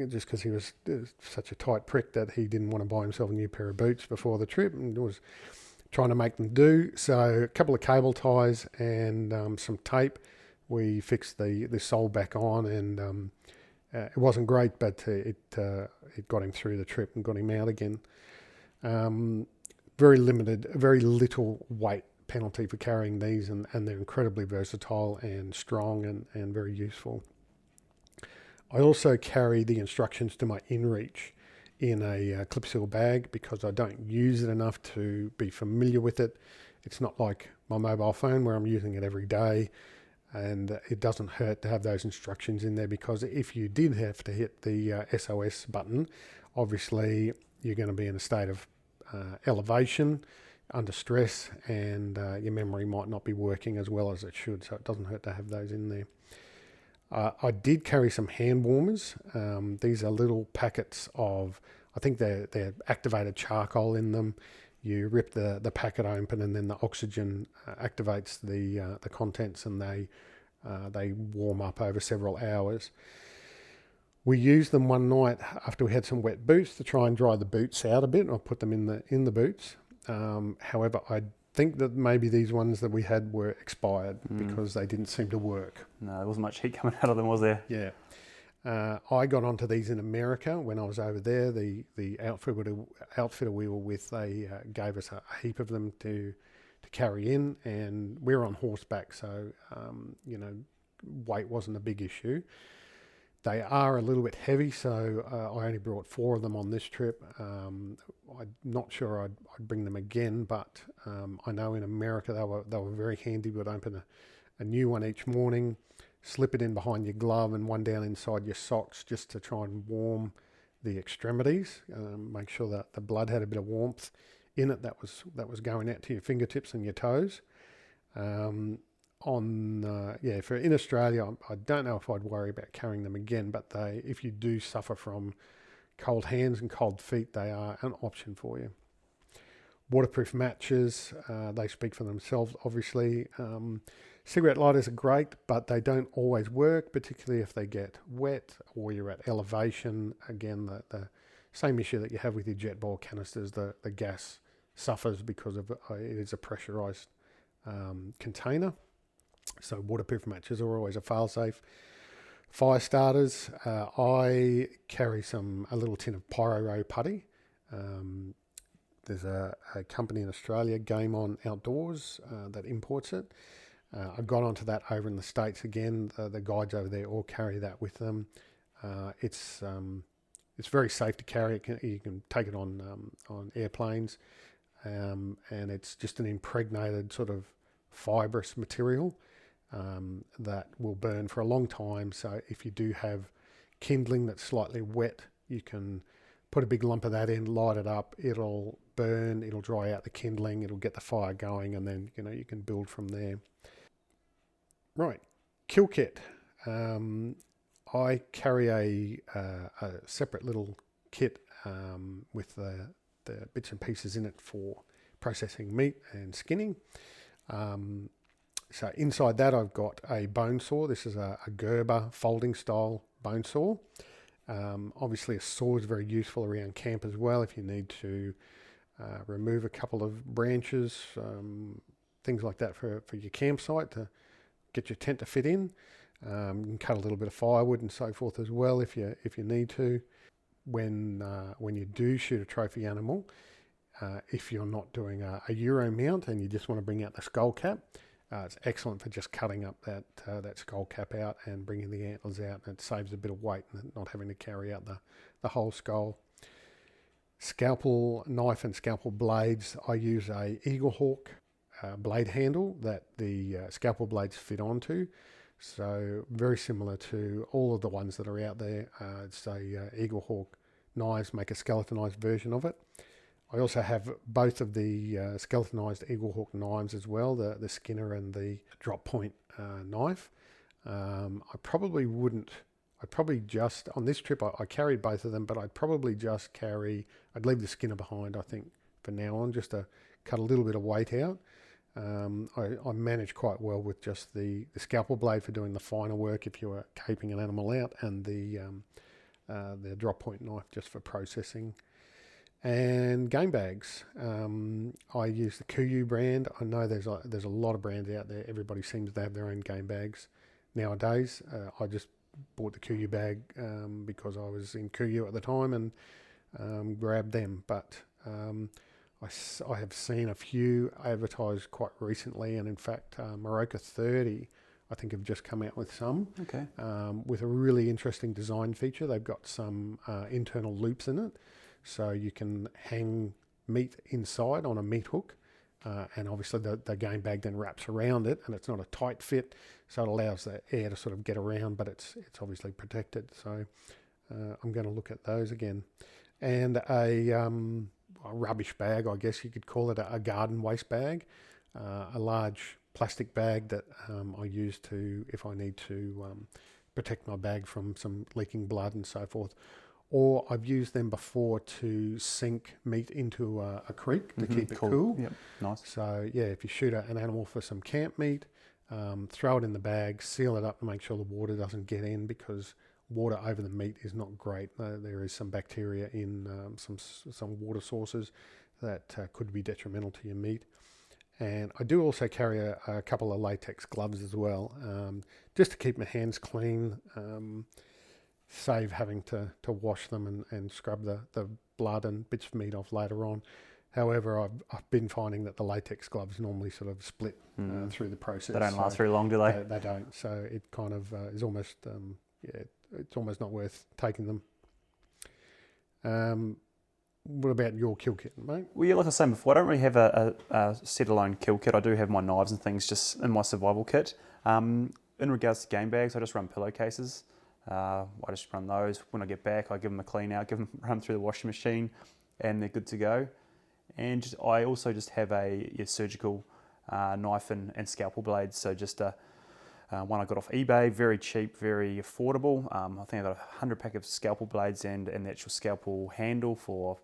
Just because he was such a tight prick that he didn't want to buy himself a new pair of boots before the trip, and was trying to make them do. So a couple of cable ties and some tape, we fixed the sole back on, and it wasn't great, but it got him through the trip and got him out again. Very little weight penalty for carrying these, and they're incredibly versatile and strong and very useful. I also carry the instructions to my inReach in a clip seal bag, because I don't use it enough to be familiar with it. It's not like my mobile phone where I'm using it every day, and it doesn't hurt to have those instructions in there, because if you did have to hit the SOS button, obviously you're going to be in a state of elevation, under stress, and your memory might not be working as well as it should, so it doesn't hurt to have those in there. I did carry some hand warmers. These are little packets of, I think they're activated charcoal in them. You rip the packet open, and then the oxygen activates the contents, and they warm up over several hours. We used them one night after we had some wet boots to try and dry the boots out a bit, and I put them in the boots. However, I think that maybe these ones that we had were expired because they didn't seem to work. No, there wasn't much heat coming out of them, was there? Yeah. I got onto these in America when I was over there. The outfitter we were with, they gave us a heap of them to carry in, and we were on horseback, so weight wasn't a big issue. They are a little bit heavy, so I only brought 4 of them on this trip. I'm not sure I'd bring them again, but I know in America they were very handy. We'd open a new one each morning, slip it in behind your glove and one down inside your socks just to try and warm the extremities, make sure that the blood had a bit of warmth in it that was going out to your fingertips and your toes. For in Australia, I don't know if I'd worry about carrying them again, but if you do suffer from cold hands and cold feet, they are an option for you. Waterproof matches, they speak for themselves, obviously. Cigarette lighters are great, but they don't always work, particularly if they get wet or you're at elevation. Again, the same issue that you have with your jet ball canisters, the gas suffers because of it is a pressurized container. So waterproof matches are always a fail-safe. Fire starters, I carry a little tin of Pyro putty. There's a company in Australia, Game On Outdoors, that imports it. I got onto that over in the States again. The guides over there all carry that with them. It's very safe to carry. You can take it on airplanes, and it's just an impregnated sort of fibrous material that will burn for a long time. So if you do have kindling that's slightly wet, you can put a big lump of that in, light it up, it'll burn, it'll dry out the kindling, it'll get the fire going, and then you can build from there. Right, kill kit. I carry a separate little kit with the bits and pieces in it for processing meat and skinning. So inside that I've got a bone saw. This is a Gerber folding style bone saw. Obviously a saw is very useful around camp as well if you need to remove a couple of branches, things like that for your campsite to get your tent to fit in. You can cut a little bit of firewood and so forth as well if you need to. When you do shoot a trophy animal, if you're not doing a Euro mount and you just want to bring out the skull cap, it's excellent for just cutting up that skull cap out and bringing the antlers out. And it saves a bit of weight and not having to carry out the whole skull. Scalpel knife and scalpel blades. I use a Eagle Hawk blade handle that the scalpel blades fit onto. So very similar to all of the ones that are out there. It's a Eagle Hawk knives, make a skeletonized version of it. I also have both of the skeletonized Eagle Hawk knives as well, the Skinner and the drop point knife. I'd probably just, on this trip, I carried both of them, but I'd leave the Skinner behind, I think, for now on, just to cut a little bit of weight out. I manage quite well with just the scalpel blade for doing the finer work if you were caping an animal out, and the drop point knife just for processing. And game bags. I use the Kuyu brand. I know there's a lot of brands out there. Everybody seems to have their own game bags nowadays. I just bought the Kuyu bag because I was in Kuyu at the time and grabbed them. But I have seen a few advertised quite recently, and in fact, Maroka 30, I think, have just come out with some. Okay. With a really interesting design feature. They've got some internal loops in it. So you can hang meat inside on a meat hook, and obviously the game bag then wraps around it, and it's not a tight fit, so it allows the air to sort of get around, but it's obviously protected. So I'm going to look at those again. And a rubbish bag, I guess you could call it, a garden waste bag, a large plastic bag that I use if I need to protect my bag from some leaking blood and so forth. Or I've used them before to sink meat into a creek to keep it cool. Yep, nice. So yeah, if you shoot an animal for some camp meat, throw it in the bag, seal it up to make sure the water doesn't get in, because water over the meat is not great. There is some bacteria in some water sources that could be detrimental to your meat. And I do also carry a couple of latex gloves as well, just to keep my hands clean, save having to wash them and scrub the blood and bits of meat off later on. However, I've been finding that the latex gloves normally sort of split through the process. They don't last very long, do they? They don't. So it kind of is almost, it's almost not worth taking them. What about your kill kit, mate? Well, yeah, like I was saying before, I don't really have a set-alone kill kit. I do have my knives and things just in my survival kit. In regards to game bags, I just run pillowcases. I just run those. When I get back, I give them a clean out, run through the washing machine, and they're good to go. And I also just have a surgical knife and scalpel blades. So just one I got off eBay, very cheap, very affordable. I think I got a HydraPak of scalpel blades and the actual scalpel handle for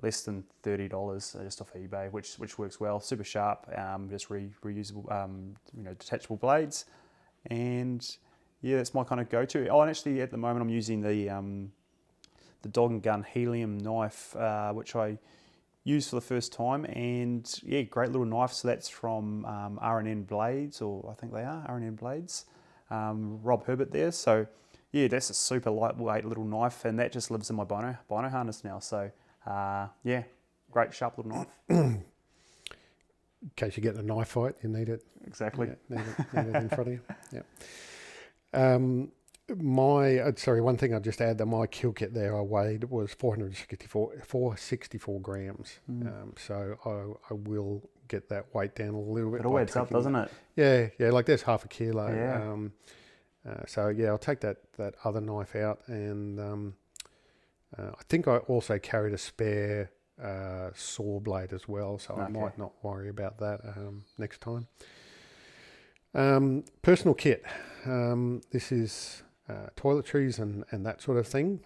less than $30 just off eBay, which works well. Super sharp, just reusable, detachable blades. And yeah, that's my kind of go-to. Oh, and actually at the moment I'm using the dog and gun helium knife, which I used for the first time, and yeah, great little knife. So that's from R&N Blades, or I think they are R&N Blades, Rob Herbert there. So yeah, that's a super lightweight little knife, and that just lives in my bino harness now. So yeah, great sharp little knife. In case you get in a knife fight, you need it. Exactly. Yeah, need it in front of you. Yeah. One thing I just add that my kill kit there I weighed was 464 grams. So I will get that weight down a little bit. It all adds up, doesn't it? Yeah, like there's half a kilo. Yeah. So yeah, I'll take that other knife out, and I think I also carried a spare saw blade as well, so I might not worry about that next time. Personal kit. This is toiletries and that sort of thing.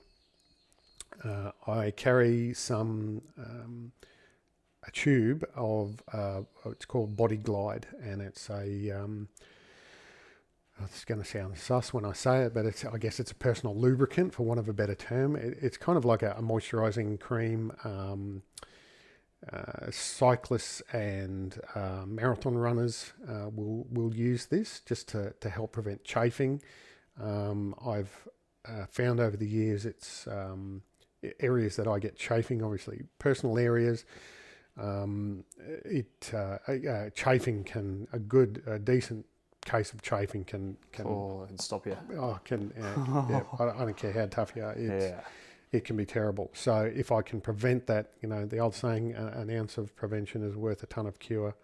I carry a tube of it's called Body Glide, and it's it's going to sound sus when I say it, but I guess it's a personal lubricant, for want of a better term. It's kind of like a moisturising cream. Cyclists and marathon runners will use this just to help prevent chafing. I've found over the years it's areas that I get chafing, obviously personal areas. Chafing a decent case of chafing can stop you. I don't care how tough you are. It can be terrible. So if I can prevent that, the old saying, an ounce of prevention is worth a ton of cure.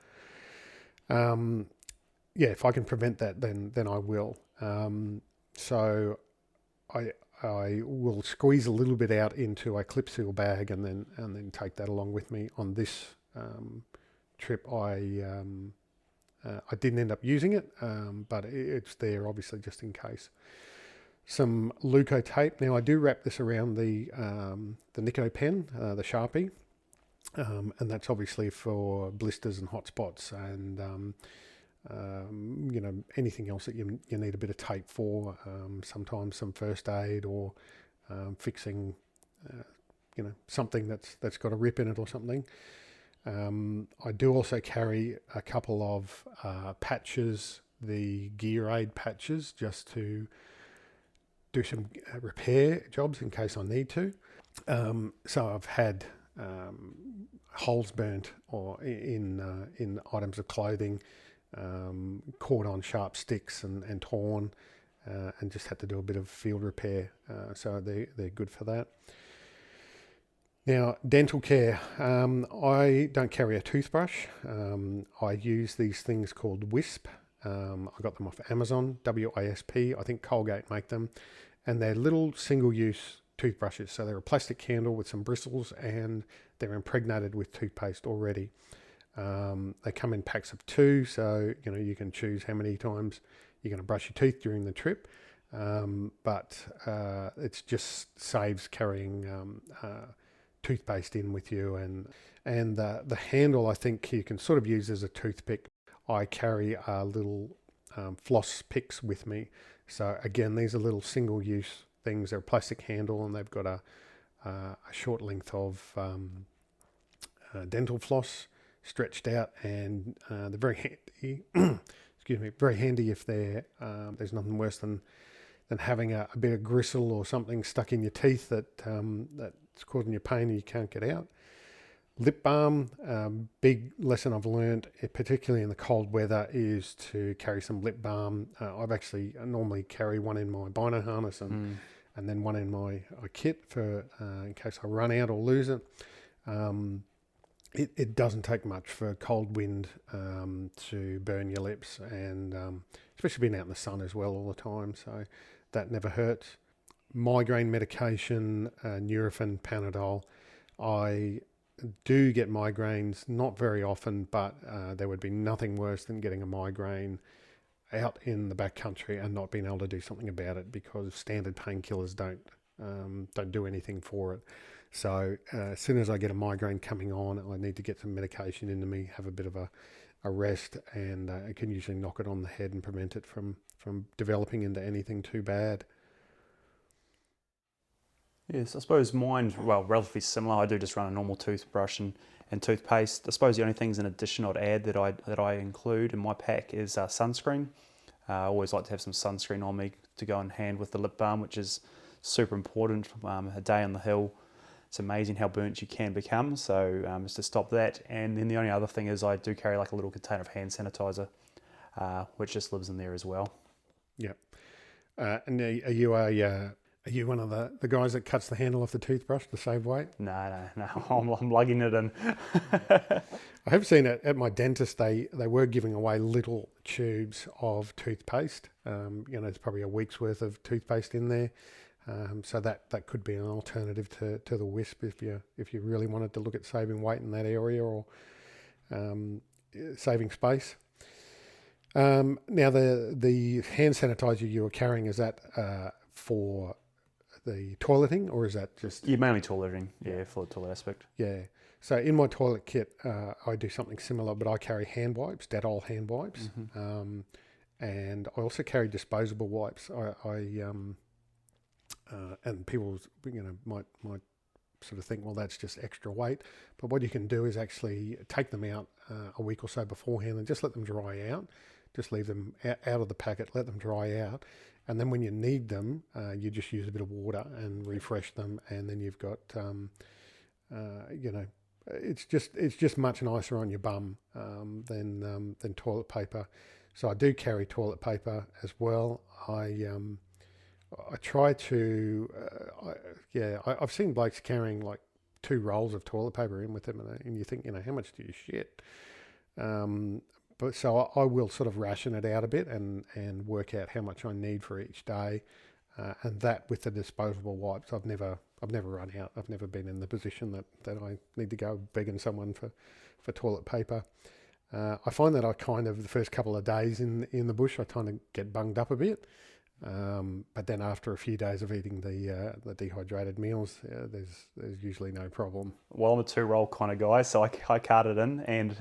If I can prevent that, then I will. So I will squeeze a little bit out into a clip seal bag and then take that along with me. On this trip, I didn't end up using it, but it's there obviously just in case. Some Leuco tape. Now I do wrap this around the Nico pen, the Sharpie, and that's obviously for blisters and hot spots, and anything else that you need a bit of tape for. Sometimes some first aid or fixing, something that's got a rip in it or something. I do also carry a couple of patches, the Gear Aid patches, just to do some repair jobs in case I need to. So I've had holes burnt or in items of clothing, caught on sharp sticks and torn, and just had to do a bit of field repair. So they're good for that. Now, dental care. I don't carry a toothbrush. I use these things called Wisp. I got them off Amazon, WASP. I think Colgate make them. And they're little single-use toothbrushes. So they're a plastic handle with some bristles, and they're impregnated with toothpaste already. They come in packs of 2, so you can choose how many times you're going to brush your teeth during the trip. But it just saves carrying toothpaste in with you, and the handle I think you can sort of use as a toothpick. I carry little floss picks with me. So again, these are little single-use things. They're a plastic handle, and they've got a short length of dental floss. stretched out, and they're very handy. Excuse me, very handy if there's nothing worse than having a bit of gristle or something stuck in your teeth that's causing you pain and you can't get out. Lip balm, big lesson I've learned, particularly in the cold weather, is to carry some lip balm. I normally carry one in my bino harness and then one in my kit for in case I run out or lose it. It doesn't take much for cold wind to burn your lips, and especially being out in the sun as well all the time, so that never hurts. Migraine medication, Nurofen, Panadol. I do get migraines, not very often, but there would be nothing worse than getting a migraine out in the backcountry and not being able to do something about it, because standard painkillers don't do anything for it. So as soon as I get a migraine coming on, I need to get some medication into me, have a bit of a rest, and it can usually knock it on the head and prevent it from developing into anything too bad. Yes, I suppose mine's, well, relatively similar. I do just run a normal toothbrush and toothpaste. I suppose the only things in addition I'd add that I include in my pack is sunscreen. I always like to have some sunscreen on me to go in hand with the lip balm, which is super important. A day on the hill, it's amazing how burnt you can become. So just to stop that. And then the only other thing is I do carry like a little container of hand sanitizer, which just lives in there as well. Yeah. And are you one of the guys that cuts the handle off the toothbrush to save weight? No. I'm lugging it in. I have seen it at my dentist. They were giving away little tubes of toothpaste. There's probably a week's worth of toothpaste in there. So that could be an alternative to the wisp if you really wanted to look at saving weight in that area, or saving space. Now the hand sanitizer you were carrying, is that for the toileting, or is that just... Yeah, mainly toileting, for the toilet aspect. Yeah. So in my toilet kit, I do something similar, but I carry hand wipes, Dettol hand wipes, and I also carry disposable wipes. And people, might sort of think, well, that's just extra weight. But what you can do is actually take them out a week or so beforehand and just let them dry out. Just leave them out of the packet, let them dry out, and then when you need them, you just use a bit of water and refresh them, and then you've got, it's just much nicer on your bum than toilet paper. So I do carry toilet paper as well. I try to, I've seen blokes carrying like 2 rolls of toilet paper in with them, and you think, how much do you shit? But so I will sort of ration it out a bit and work out how much I need for each day, and that with the disposable wipes, I've never run out. I've never been in the position that I need to go begging someone for toilet paper. I find that I kind of, the first couple of days in the bush, I kind of get bunged up a bit. But then after a few days of eating the dehydrated meals, there's usually no problem. Well, I'm a 2-roll kind of guy, so I carted in, and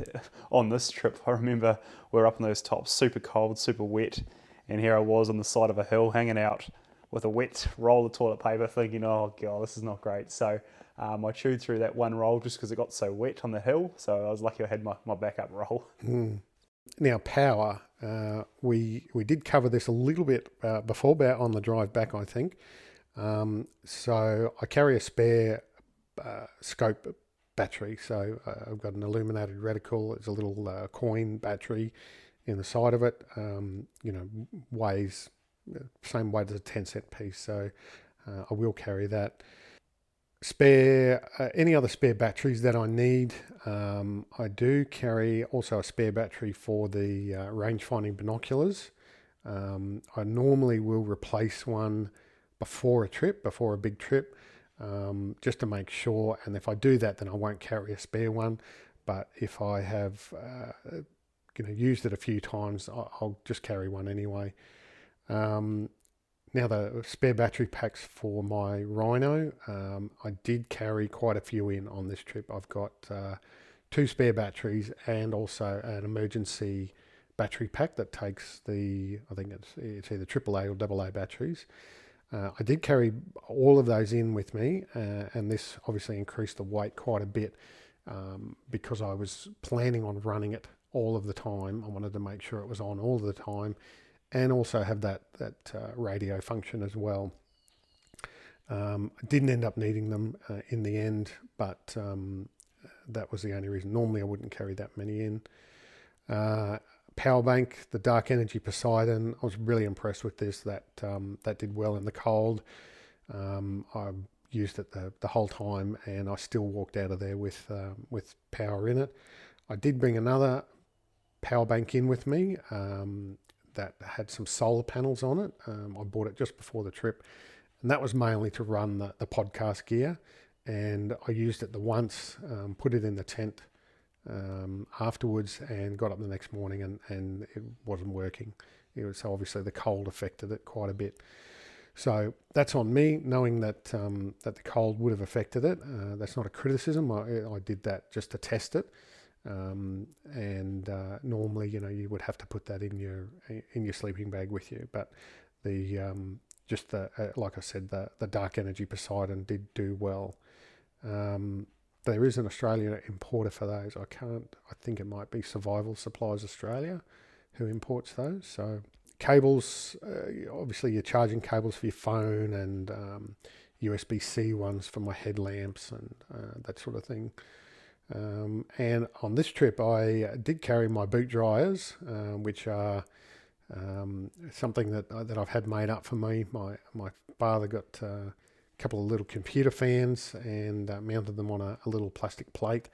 on this trip, I remember we were up in those tops, super cold, super wet, and here I was on the side of a hill hanging out with a wet roll of toilet paper, thinking, oh god, this is not great. So I chewed through that 1 roll just because it got so wet on the hill, so I was lucky I had my backup roll. Now, power, we did cover this a little bit before, about on the drive back, I think. So I carry a spare scope battery. So I've got an illuminated reticle. It's a little coin battery in the side of it. Weighs same weight as a 10-cent piece. So I will carry that. Any other spare batteries that I need. I do carry also a spare battery for the range finding binoculars. I normally will replace one before a big trip, just to make sure. And if I do that, then I won't carry a spare one. But if I have used it a few times, I'll just carry one anyway. Now, the spare battery packs for my Rhino, I did carry quite a few in on this trip. I've got 2 spare batteries and also an emergency battery pack that takes I think it's either AAA or AA batteries. I did carry all of those in with me, and this obviously increased the weight quite a bit. because I was planning on running it all of the time. I wanted to make sure it was on all of the time, and also have that radio function as well. I didn't end up needing them in the end, but that was the only reason. Normally I wouldn't carry that many in. Power bank, the Dark Energy Poseidon. I was really impressed with this. That did well in the cold. I used it the whole time, and I still walked out of there with power in it. I did bring another power bank in with me that had some solar panels on it. I bought it just before the trip, and that was mainly to run the podcast gear. And I used it the once, put it in the tent afterwards, and got up the next morning, and it wasn't working. So obviously the cold affected it quite a bit. So that's on me, knowing that that the cold would have affected it. That's not a criticism. I did that just to test it. Normally, you would have to put that in your sleeping bag with you. But like I said, the Dark Energy Poseidon did do well. There is an Australian importer for those. I think it might be Survival Supplies Australia who imports those. So cables, obviously your charging cables for your phone, and USB-C ones for my headlamps and that sort of thing. And on this trip, I did carry my boot dryers, which are something that I've had made up for me. My father got a couple of little computer fans and mounted them on a little plastic plate,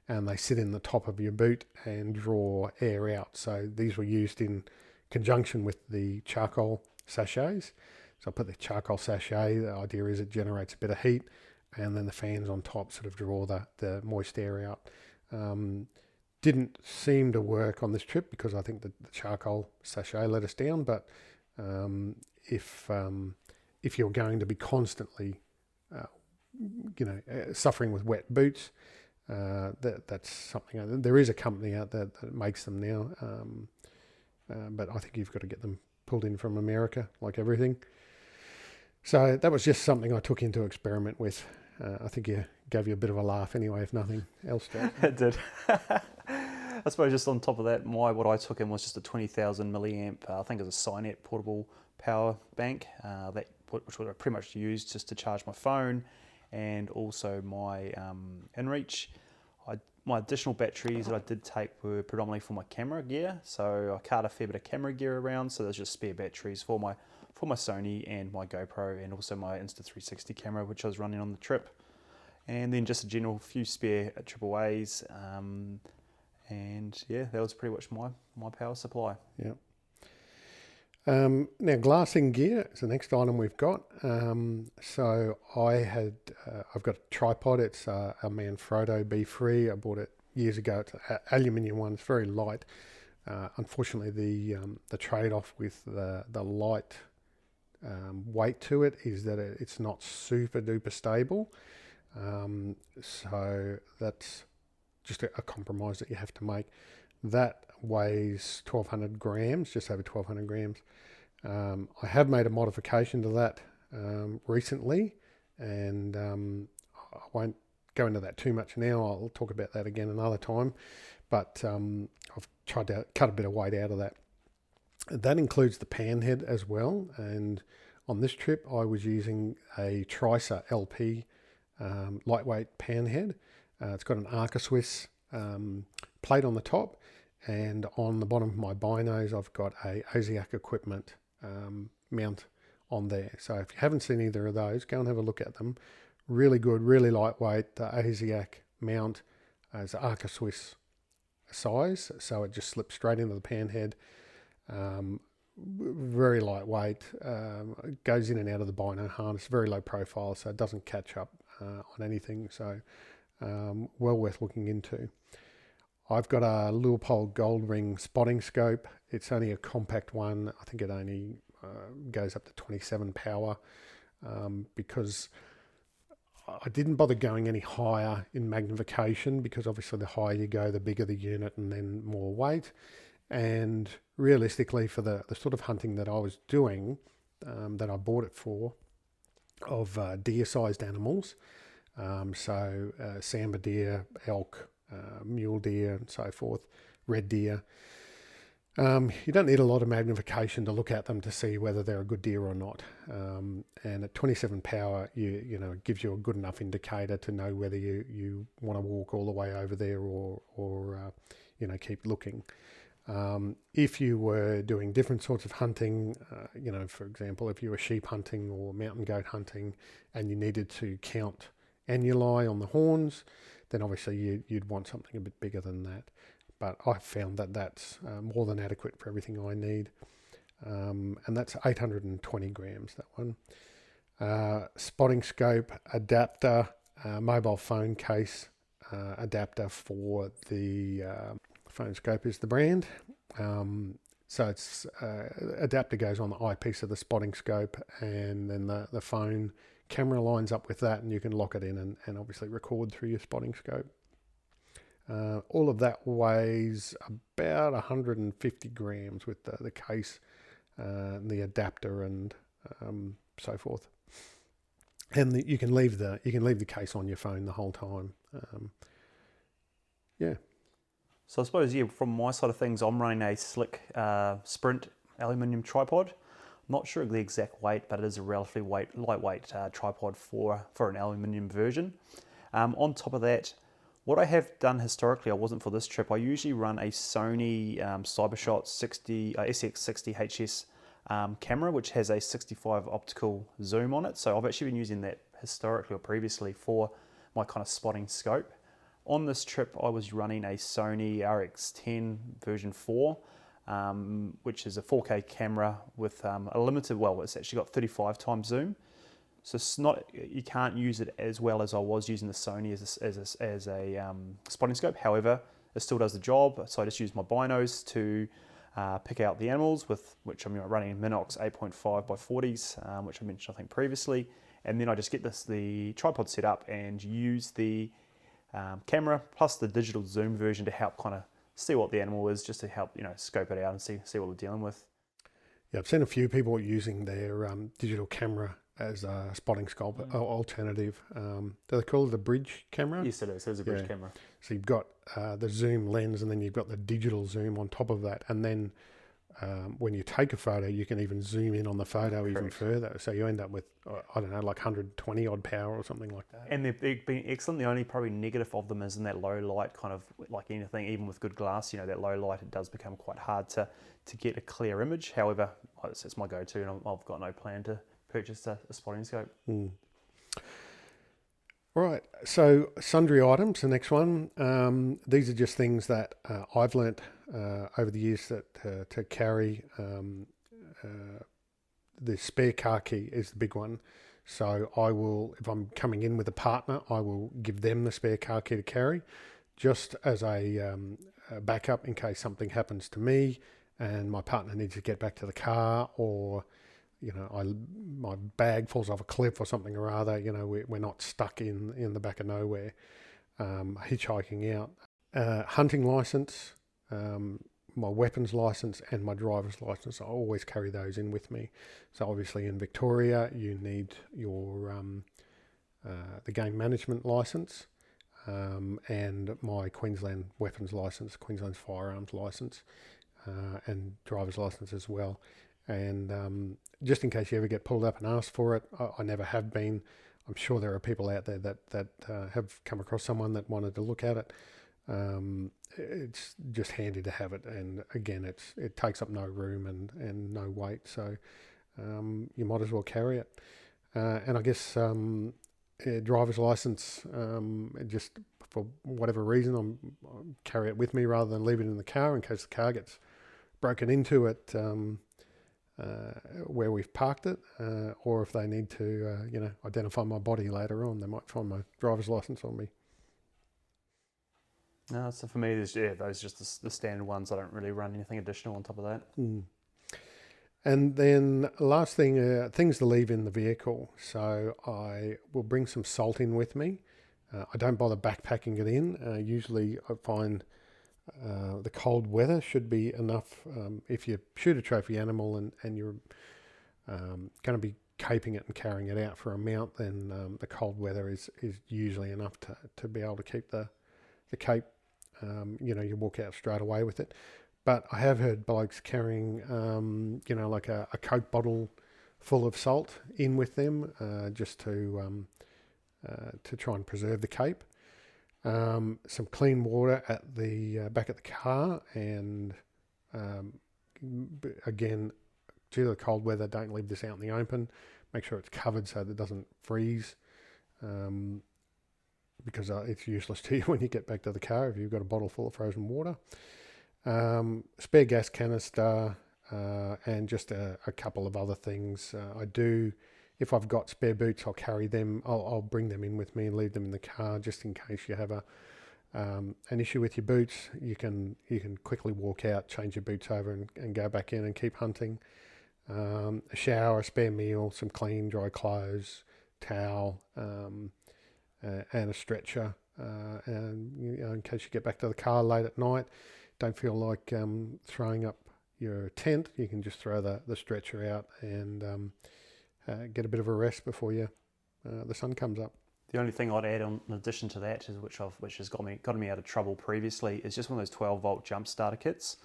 and they sit in the top of your boot and draw air out. So these were used in conjunction with the charcoal sachets. So I put the charcoal sachet. The idea is it generates a bit of heat, and then the fans on top sort of draw the moist air out. Didn't seem to work on this trip because I think the charcoal sachet let us down. But if you're going to be constantly, suffering with wet boots, that's something. There is a company out there that makes them now, but I think you've got to get them pulled in from America, like everything. So that was just something I took into experiment with. I think you gave you a bit of a laugh anyway, if nothing else, Jack. It did. I suppose just on top of that, what I took in was just a 20,000 milliamp, I think it was a Cynet portable power bank, which I pretty much used just to charge my phone and also my inReach. My additional batteries that I did take were predominantly for my camera gear, so I carted a fair bit of camera gear around, so there's just spare batteries for my Sony and my GoPro, and also my Insta360 camera, which I was running on the trip. And then just a general few spare AAAs, and yeah, that was pretty much my power supply. Yeah. Now, glassing gear is the next item we've got. So I've got a tripod. It's a Manfrotto B3. I bought it years ago. It's an aluminium one. It's very light. Unfortunately, the trade-off with the light weight to it is that it's not super duper stable. So that's just a compromise that you have to make. That weighs 1,200 grams, just over 1,200 grams. I have made a modification to that recently, and I won't go into that too much now. I'll talk about that again another time. But I've tried to cut a bit of weight out of that. That includes the pan head as well. And on this trip, I was using a Tricer LP lightweight pan head. It's got an Arca Swiss plate on the top, and on the bottom of my binos I've got a Osiak Equipment mount on there. So if you haven't seen either of those, go and have a look at them. Really good, really lightweight. The Osiak mount is Arca Swiss size, so it just slips straight into the pan head. Very lightweight, goes in and out of the bino harness, very low profile, so it doesn't catch up on anything. So well worth looking into. I've got a Leupold Gold Ring spotting scope. It's only a compact one. I think it only goes up to 27 power because I didn't bother going any higher in magnification, because obviously the higher you go, the bigger the unit and then more weight. And realistically, for the sort of hunting that I was doing, that I bought it for, of deer-sized animals, Sambar deer, elk, mule deer and so forth, red deer. You don't need a lot of magnification to look at them to see whether they're a good deer or not. And at 27 power, it gives you a good enough indicator to know whether you want to walk all the way over there or keep looking. If you were doing different sorts of hunting, for example, if you were sheep hunting or mountain goat hunting and you needed to count annuli on the horns, then obviously you'd want something a bit bigger than that. But I've found that that's more than adequate for everything I need. And that's 820 grams, that one. Spotting scope, adapter, mobile phone case, adapter for the phone scope is the brand. So it's adapter goes on the eyepiece of the spotting scope, and then the phone camera lines up with that, and you can lock it in and obviously record through your spotting scope. All of that weighs about 150 grams with the case, the adapter, and so forth. And you can leave the case on your phone the whole time. Yeah. So I suppose, from my side of things, I'm running a slick Sprint aluminium tripod. Not sure the exact weight, but it is a relatively lightweight tripod for an aluminium version. On top of that, what I have done historically, I wasn't for this trip, I usually run a Sony Cybershot SX60 HS camera, which has a 65 optical zoom on it. So I've actually been using that historically or previously for my kind of spotting scope. On this trip, I was running a Sony RX10 version 4, which is a 4K camera with a limited, it's actually got 35 times zoom. So it's not, you can't use it as well as I was using the Sony as a spotting scope. However, it still does the job. So I just use my binos to pick out the animals, which I'm running Minox 8.5 by 40s, which I mentioned I think previously. And then I just get the tripod set up and use the camera plus the digital zoom version to help kind of see what the animal is, just to help scope it out and see what we're dealing with. Yeah, I've seen a few people using their digital camera as a spotting scope alternative. Do they call it a bridge camera? Yes, it is. It's a bridge camera. So you've got the zoom lens, and then you've got the digital zoom on top of that. And then when you take a photo, you can even zoom in on the photo even further. So you end up with, like 120 odd power or something like that. And they've been excellent. The only probably negative of them is in that low light, kind of like anything, even with good glass, that low light, it does become quite hard to get a clear image. However, it's my go-to, and I've got no plan to purchase a spotting scope. Right, so sundry items, the next one. These are just things that I've learnt over the years that to carry. The spare car key is the big one. So I will, if I'm coming in with a partner, I will give them the spare car key to carry, just as a backup in case something happens to me and my partner needs to get back to the car, or my bag falls off a cliff or something or other. We're not stuck in the back of nowhere, hitchhiking out. Hunting license, my weapons license, and my driver's license. I always carry those in with me. So obviously in Victoria, you need your the game management license, and my Queensland weapons license, Queensland's firearms license, and driver's license as well. And just in case you ever get pulled up and asked for it, I never have been. I'm sure there are people out there that have come across someone that wanted to look at it. It's just handy to have it, and again, it takes up no room and no weight, so you might as well carry it. And I guess driver's license, just for whatever reason, I carry it with me rather than leave it in the car in case the car gets broken into it. Where we've parked it, or if they need to, identify my body later on, they might find my driver's license on me. No, so for me, those are just the standard ones. I don't really run anything additional on top of that. And then last thing, things to leave in the vehicle. So I will bring some salt in with me. I don't bother backpacking it in. Usually I find the cold weather should be enough. If you shoot a trophy animal and you're going to be caping it and carrying it out for a mount, then the cold weather is usually enough to be able to keep the cape. You walk out straight away with it. But I have heard blokes carrying, like a Coke bottle full of salt in with them, just to try and preserve the cape. Some clean water at the back of the car, and again, due to the cold weather, don't leave this out in the open. Make sure it's covered so that it doesn't freeze, because it's useless to you when you get back to the car if you've got a bottle full of frozen water. Spare gas canister, and just a couple of other things. If I've got spare boots, I'll carry them. I'll bring them in with me and leave them in the car just in case you have an issue with your boots. You can quickly walk out, change your boots over, and go back in and keep hunting. A shower, a spare meal, some clean, dry clothes, towel, and a stretcher. And in case you get back to the car late at night, don't feel like throwing up your tent, you can just throw the stretcher out and get a bit of a rest before the sun comes up. The only thing I'd add on in addition to that, which has gotten me out of trouble previously, is just one of those 12-volt jump starter kits.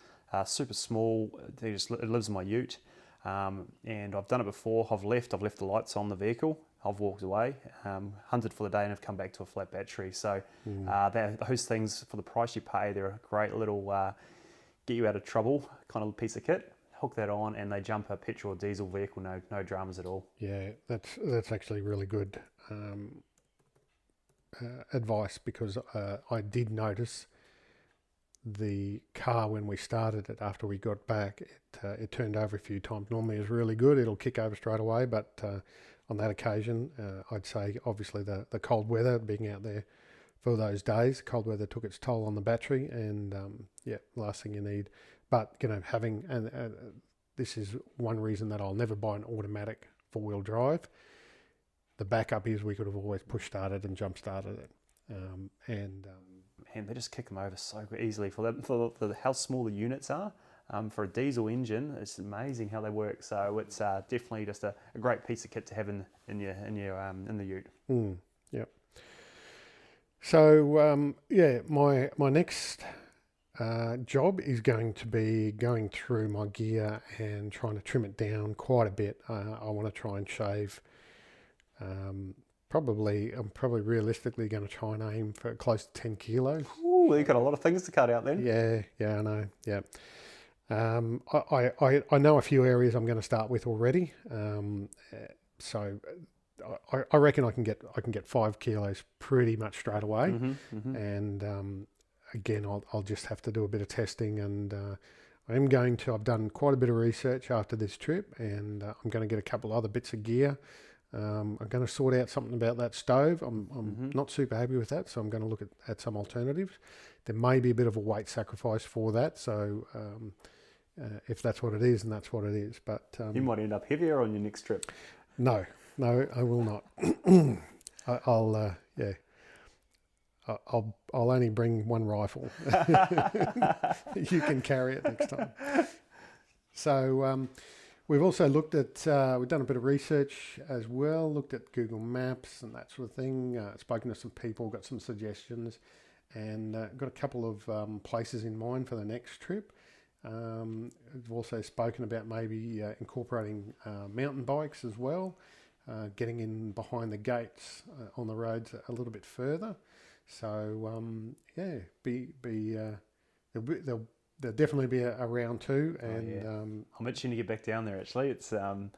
Super small. It lives in my ute, and I've done it before. I've left the lights on the vehicle. I've walked away, hunted for the day, and have come back to a flat battery. So those things, for the price you pay, they're a great little get you out of trouble kind of piece of kit. Hook that on, and they jump a petrol or diesel vehicle, no dramas at all. Yeah, that's actually really good advice, because I did notice the car when we started it after we got back, it turned over a few times. Normally it's really good, it'll kick over straight away, but on that occasion, I'd say obviously the cold weather, being out there for those days, cold weather took its toll on the battery, and last thing you need. But having, and this is one reason that I'll never buy an automatic 4-wheel drive. The backup is we could have always push started and jump started it. Man, they just kick them over so easily for how small the units are. For a diesel engine, it's amazing how they work. So it's definitely just a great piece of kit to have in the ute. Yep. So my next job is going to be going through my gear and trying to trim it down quite a bit. I want to try and shave. I'm probably realistically going to try and aim for close to 10 kilos. Ooh, you've got a lot of things to cut out then. Yeah, I know. Yeah. I know a few areas I'm going to start with already. So I reckon I can get 5 kilos pretty much straight away. And again, I'll just have to do a bit of testing, and I've done quite a bit of research after this trip, and I'm going to get a couple other bits of gear. I'm going to sort out something about that stove. I'm not super happy with that, so I'm going to look at some alternatives. There may be a bit of a weight sacrifice for that, so if that's what it is, and that's what it is. But you might end up heavier on your next trip. No, I will not. I'll only bring one rifle. You can carry it next time. So we've also looked at, we've done a bit of research as well, looked at Google Maps and that sort of thing, spoken to some people, got some suggestions, and got a couple of places in mind for the next trip. We've also spoken about maybe incorporating mountain bikes as well, getting in behind the gates on the roads a little bit further. So there'll definitely be a round two, and I'm itching to get back down there. Actually, it's a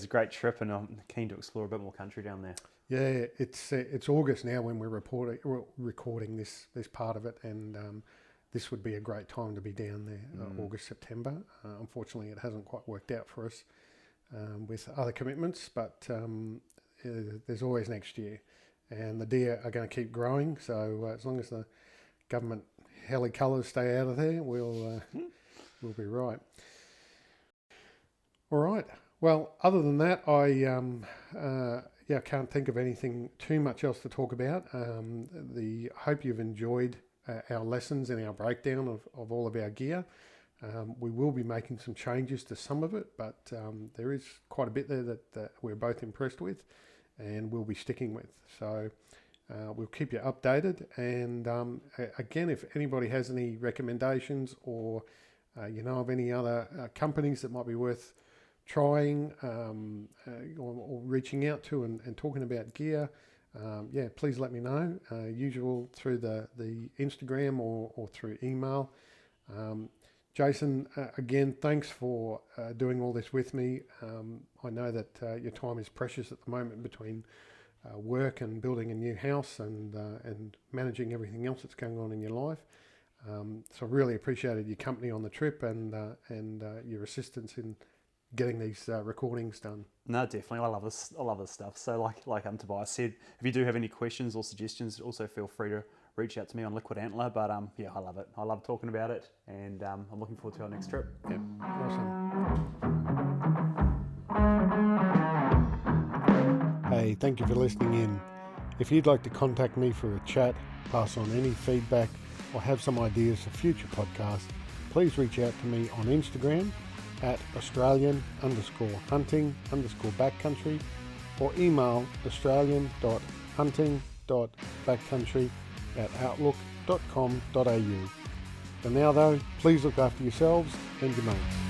great trip, and I'm keen to explore a bit more country down there. Yeah, it's August now when we're recording this part of it, and this would be a great time to be down there, August, September. Unfortunately, it hasn't quite worked out for us with other commitments, but there's always next year. And the deer are going to keep growing, so as long as the government heli colours stay out of there, we'll be right. All right. Well, other than that, I can't think of anything too much else to talk about. I hope you've enjoyed our lessons and our breakdown of all of our gear. We will be making some changes to some of it, but there is quite a bit there that we're both impressed with and we'll be sticking with. So we'll keep you updated. And again, if anybody has any recommendations or you know of any other companies that might be worth trying or reaching out to and talking about gear, please let me know. Usual through the Instagram or through email. Jason, again, thanks for doing all this with me. I know that your time is precious at the moment between work and building a new house and managing everything else that's going on in your life. So I really appreciated your company on the trip and your assistance in getting these recordings done. No, definitely. I love this. I love this stuff. So like Tobias said, if you do have any questions or suggestions, also feel free to reach out to me on LiquidAntler. But I love it. I love talking about it, and I'm looking forward to our next trip. Yep, awesome. Hey, thank you for listening in. If you'd like to contact me for a chat, pass on any feedback, or have some ideas for future podcasts, please reach out to me on Instagram at australian.hunting.backcountry or email australian.hunting.backcountry@outlook.com.au. For now though, please look after yourselves and your mates.